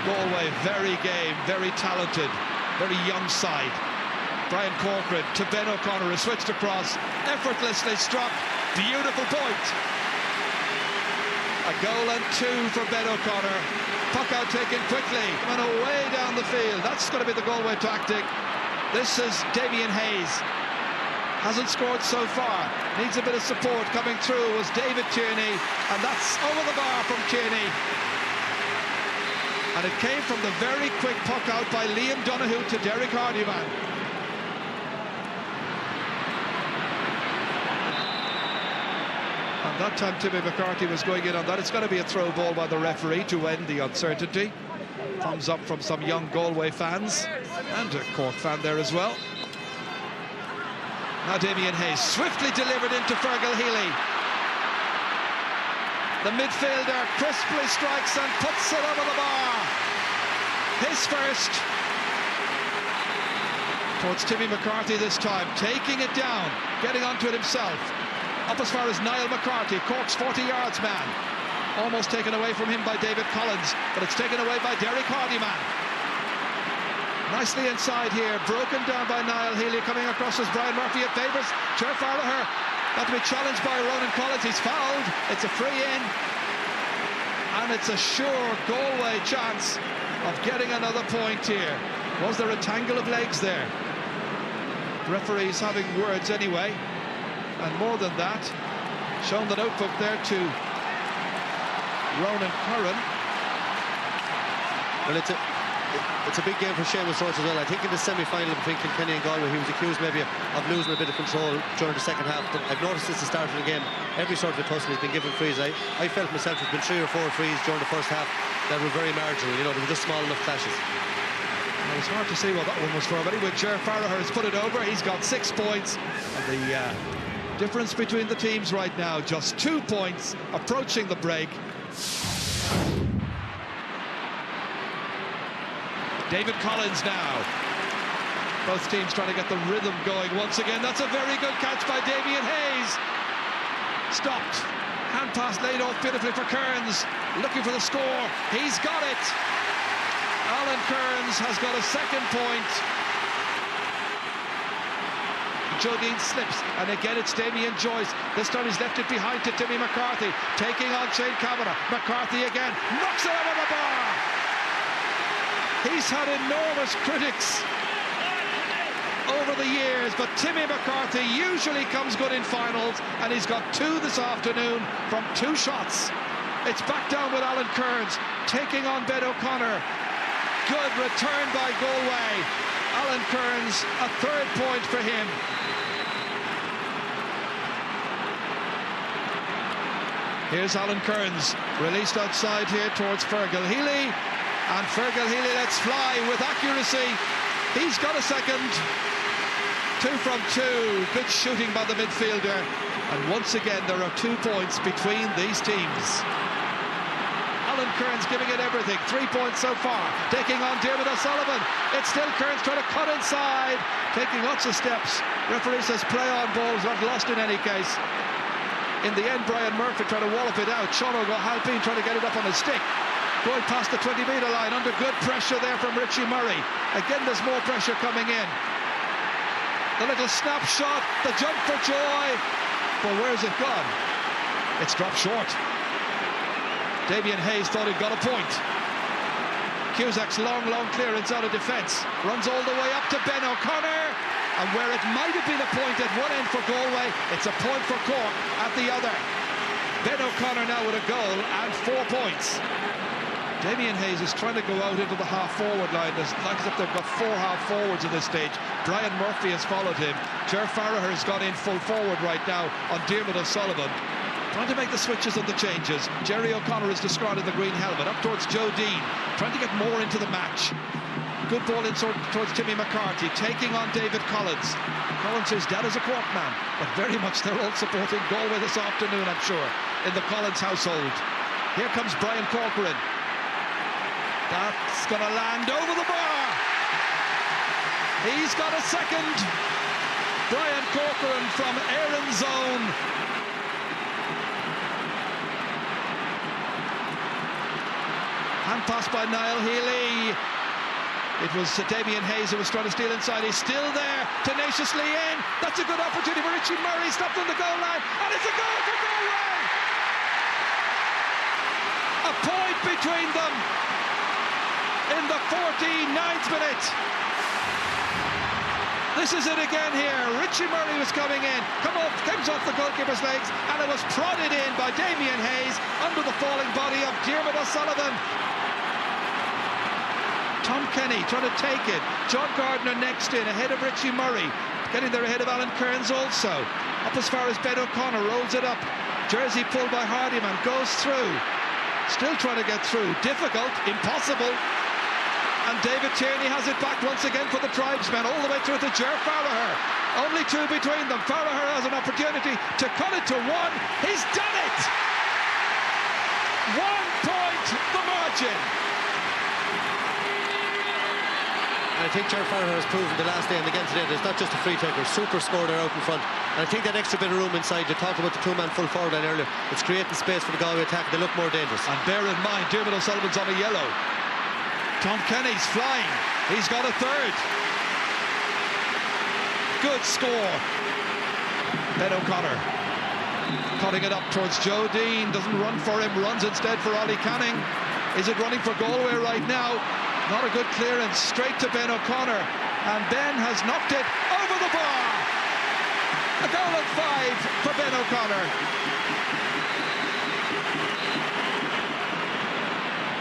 Galway, very game, very talented, very young side. Brian Corcoran to Ben O'Connor, who switched across, effortlessly struck, beautiful point. A goal and two for Ben O'Connor. Puck out taken quickly and away down the field. That's going to be the Galway tactic. This is Damien Hayes. Hasn't scored so far. Needs a bit of support. Coming through was David Tierney, and that's over the bar from Tierney. And it came from the very quick puck out by Liam Donoghue to Derek Hardyman. And that time Timmy McCarthy was going in on that. It's going to be a throw ball by the referee to end the uncertainty. Thumbs up from some young Galway fans and a Cork fan there as well. Now Damien Hayes swiftly delivered into Fergal Healy. The midfielder crisply strikes and puts it over the bar. His first. Towards Timmy McCarthy this time, taking it down, getting onto it himself. Up as far as Niall McCarthy, Cork's 40 yards man. Almost taken away from him by David Collins, but it's taken away by Derek Hardyman. Nicely inside here, broken down by Niall Healy, coming across as Brian Murphy. It favours Cher Farragher. Got to be challenged by Ronan Collins. He's fouled. It's a free in. And it's a sure Galway chance of getting another point here. Was there a tangle of legs there? Referees having words anyway. And more than that, shown the notebook there to Ronan Curran. Well, it's a big game for Seamus Roach as well. I think in the semi-final between Kilkenny and Galway, he was accused maybe of losing a bit of control during the second half. But I've noticed since the start of the game, every sort of a tussle he's been given frees. I felt myself there's been 3 or 4 frees during the first half that were very marginal. You know, they were just small enough clashes. Well, it's hard to see what that one was for, but anyway, Cher Farragher has put it over. He's got 6 points. And the difference between the teams right now, just 2 points, approaching the break. David Collins now. Both teams trying to get the rhythm going once again. That's a very good catch by Damien Hayes. Stopped. Hand pass laid off beautifully for Kearns. Looking for the score. He's got it. Alan Kearns has got a second point. Joe Dean slips, and again it's Damien Joyce. This time he's left it behind to Timmy McCarthy, taking on Shane Kavanagh. McCarthy again, knocks it over the bar. He's had enormous critics over the years, but Timmy McCarthy usually comes good in finals, and he's got 2 this afternoon from 2 shots. It's back down with Alan Kearns, taking on Ben O'Connor. Good return by Galway. Alan Kearns, a 3rd point for him. Here's Alan Kearns, released outside here towards Fergal Healy, and Fergal Healy lets fly with accuracy. He's got a second. 2 from 2. Good shooting by the midfielder. And once again, there are 2 points between these teams. Alan Kearns giving it everything. 3 points so far. Taking on Diarmuid O'Sullivan. It's still Kearns trying to cut inside. Taking lots of steps. Referee says play on, ball's not lost in any case. In the end, Brian Murphy trying to wallop it out. Sean O'Halpine trying to get it up on a stick. Going past the 20-metre line under good pressure there from Richie Murray. Again, there's more pressure coming in. The little snapshot, the jump for joy. But where's it gone? It's dropped short. Damien Hayes thought he'd got a point. Cusack's long clearance out of defence. Runs all the way up to Ben O'Connor. And where it might have been a point at one end for Galway, it's a point for Cork at the other. Ben O'Connor now with a goal and 4 points. Damien Hayes is trying to go out into the half-forward line. It's like as if they've got 4 half-forwards at this stage. Brian Murphy has followed him. Ger Farragher has gone in full forward right now on Diarmuid O'Sullivan. Trying to make the switches and the changes. Jerry O'Connor is discarded the green helmet. Up towards Joe Dean. Trying to get more into the match. Good ball in towards Timmy McCarthy. Taking on David Collins. Collins says dad is a Cork man. But very much they're all supporting Galway this afternoon, I'm sure, in the Collins household. Here comes Brian Corcoran. That's going to land over the bar. He's got a second. Brian Corcoran from Aaron Zone. Hand pass by Niall Healy. It was Damien Hayes who was trying to steal inside. He's still there, tenaciously in. That's a good opportunity for Richie Murray. Stopped on the goal line, and it's a goal for Galway. A point between them. In the 49th minute. This is it again here. Richie Murray was coming in. Comes off the goalkeeper's legs, and it was prodded in by Damien Hayes under the falling body of Diarmuid O'Sullivan. Tom Kenny trying to take it. John Gardner next in, ahead of Richie Murray. Getting there ahead of Alan Kearns also. Up as far as Ben O'Connor, rolls it up. Jersey pulled by Hardyman, goes through. Still trying to get through. Difficult, impossible. And David Tierney has it back once again for the tribesmen, all the way through to Ger Farragher. Only 2 between them. Farragher has an opportunity to cut it to 1. He's done it! 1 point, the margin. I think Ger Farragher has proven the last day and again today that it's not just a free taker, super scorer there out in front. And I think that extra bit of room inside, you talked about the 2-man full forward line earlier, it's creating space for the Galway attack. They look more dangerous. And bear in mind, Diarmuid O'Sullivan's on a yellow. Tom Kenny's flying. He's got a third. Good score. Ben O'Connor cutting it up towards Joe Dean. Doesn't run for him, runs instead for Ollie Canning. Is it running for Galway right now? Not a good clearance. Straight to Ben O'Connor. And Ben has knocked it over the bar. A goal at 5 for Ben O'Connor.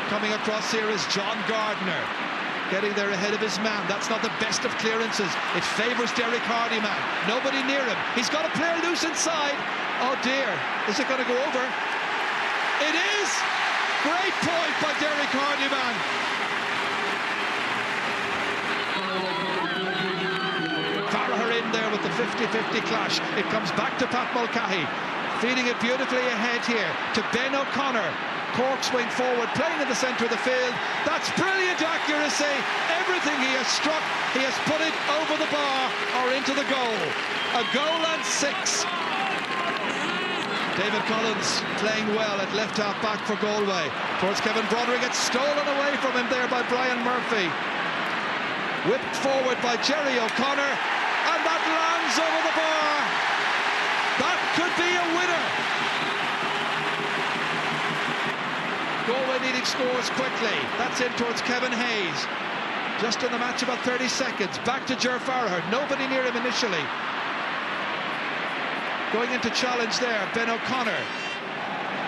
Coming across here is John Gardner, getting there ahead of his man. That's not the best of clearances. It favours Derek Hardyman. Nobody near him. He's got a player loose inside. Oh dear, is it going to go over? It is! Great point by Derek Hardyman. Farragher in there with the 50-50 clash. It comes back to Pat Mulcahy, feeding it beautifully ahead here to Ben O'Connor. Cork swing forward, playing in the centre of the field. That's brilliant accuracy. Everything he has struck, he has put it over the bar or into the goal. A goal and 6. David Collins playing well at left half back for Galway. Towards Kevin Broderick, it's stolen away from him there by Brian Murphy. Whipped forward by Jerry O'Connor, and that lands over the bar. That could be a winner. Galway needing scores quickly. That's in towards Kevin Hayes. Just in the match, about 30 seconds. Back to Ger Farragher. Nobody near him initially. Going into challenge there, Ben O'Connor.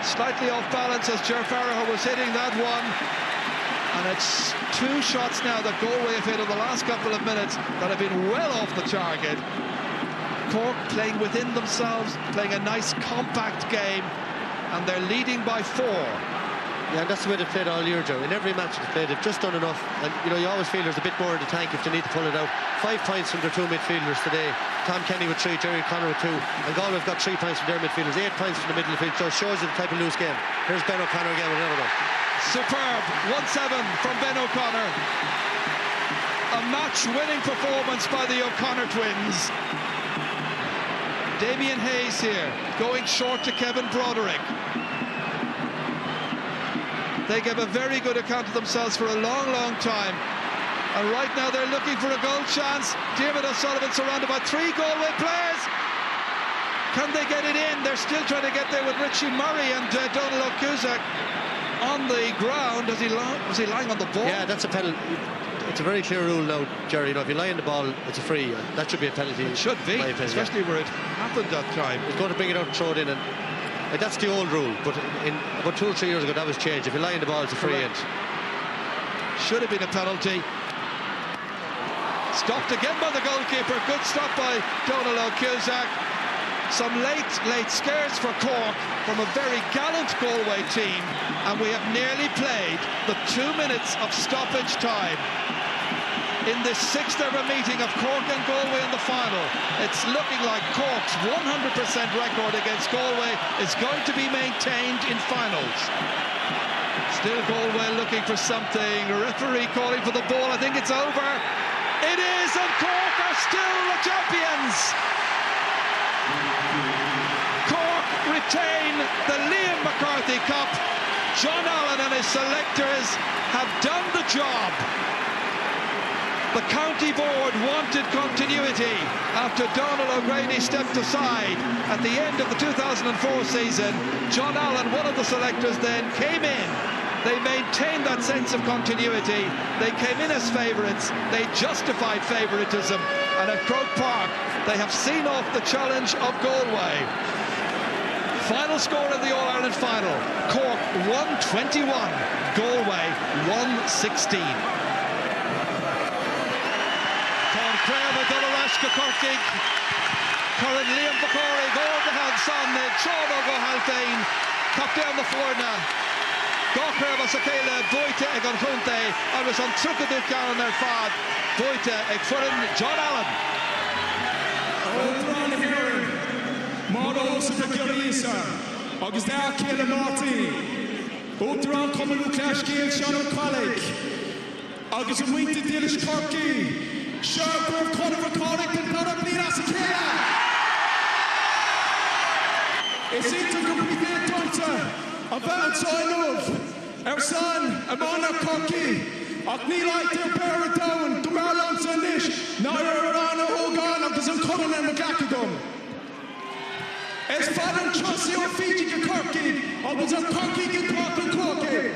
Slightly off balance as Ger Farragher was hitting that one. And it's 2 shots now that Galway have hit in the last couple of minutes that have been well off the target. Cork playing within themselves, playing a nice compact game, and they're leading by 4. Yeah, and that's the way they've played all year, Joe. In every match they've played, they've just done enough. And, you know, you always feel there's a bit more in the tank if they need to pull it out. 5 points from their 2 midfielders today. Tom Kenny with 3, Jerry Connor with 2. And Galway've got 3 points from their midfielders, 8 points from the middle of the field. So it shows you the type of loose game. Here's Ben O'Connor again with another one. Superb. 1-7 from Ben O'Connor. A match-winning performance by the O'Connor twins. Damien Hayes here, going short to Kevin Broderick. They gave a very good account of themselves for a long, long time. And right now they're looking for a goal chance. David O'Sullivan surrounded by 3 Galway players. Can they get it in? They're still trying to get there with Richie Murray and Donald O'Cusack on the ground. Was he lying on the ball? Yeah, that's a penalty. It's a very clear rule now, Jerry. You know, if you lie on the ball, it's a free. That should be a penalty. It should be, especially where it happened that time. He's going to bring it out and throw it in, and that's the old rule. But in about 2 or 3 years ago, that was changed. If you lie on the ball, it's a free end. Should have been a penalty. Stopped again by the goalkeeper. Good stop by Donald O'Cusack. Some late scares for Cork from a very gallant Galway team, and we have nearly played the 2 minutes of stoppage time in this 6th ever meeting of Cork and Galway in the final. It's looking like Cork's 100% record against Galway is going to be maintained in finals. Still Galway looking for something. A referee calling for the ball. I think it's over. It is, and Cork are still the champions. Cork retain the Liam McCarthy Cup. John Allen and his selectors have done the job. The county board wanted continuity after Donald O'Grady stepped aside at the end of the 2004 season. John Allen, one of the selectors then, came in. They maintained that sense of continuity. They came in as favourites. They justified favouritism. And at Croke Park, they have seen off the challenge of Galway. Final score of the All-Ireland final. Cork 121, Galway 116. Con Craig a double rush go Corkig. Corrin Liam Bacori go the hand son. Sean go Halfane. Cop down the Forna. Gawker was a céile buite ag an chunta agus an trucha dúch garan ar fad buite ag furin John Allen. Ódrán Hurling, Mórós a Gilísa, agus dá céile Martí. Ódrán Comanú Clascéil Sean O'Collig, agus a muinte Dílis Corky, Sharper Conor Corrick and Conor Blina sa céile. Is it a complete torture? A bad sign of Ersan, Amana Corky, Aknilai Tilpera Down, Dumarlan Sandish, Naira Rana Hogan, agus an Conan and McGackadum. Es Fadden Chelsea or Fiji Corky, agus an Corky get Cork and Corky.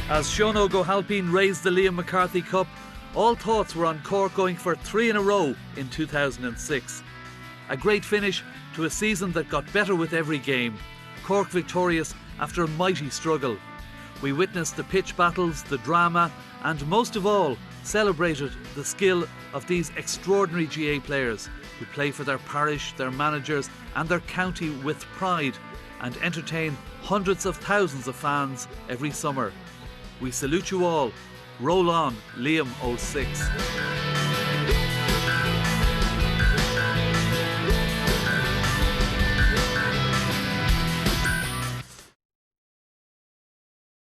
As Sean O'Halpine raised the Liam McCarthy Cup, all thoughts were on Cork going for 3 in a row in 2006. A great finish to a season that got better with every game. Cork victorious after a mighty struggle. We witnessed the pitch battles, the drama, and most of all, celebrated the skill of these extraordinary GA players who play for their parish, their managers and their county with pride and entertain hundreds of thousands of fans every summer. We salute you all. Roll on, Liam 06.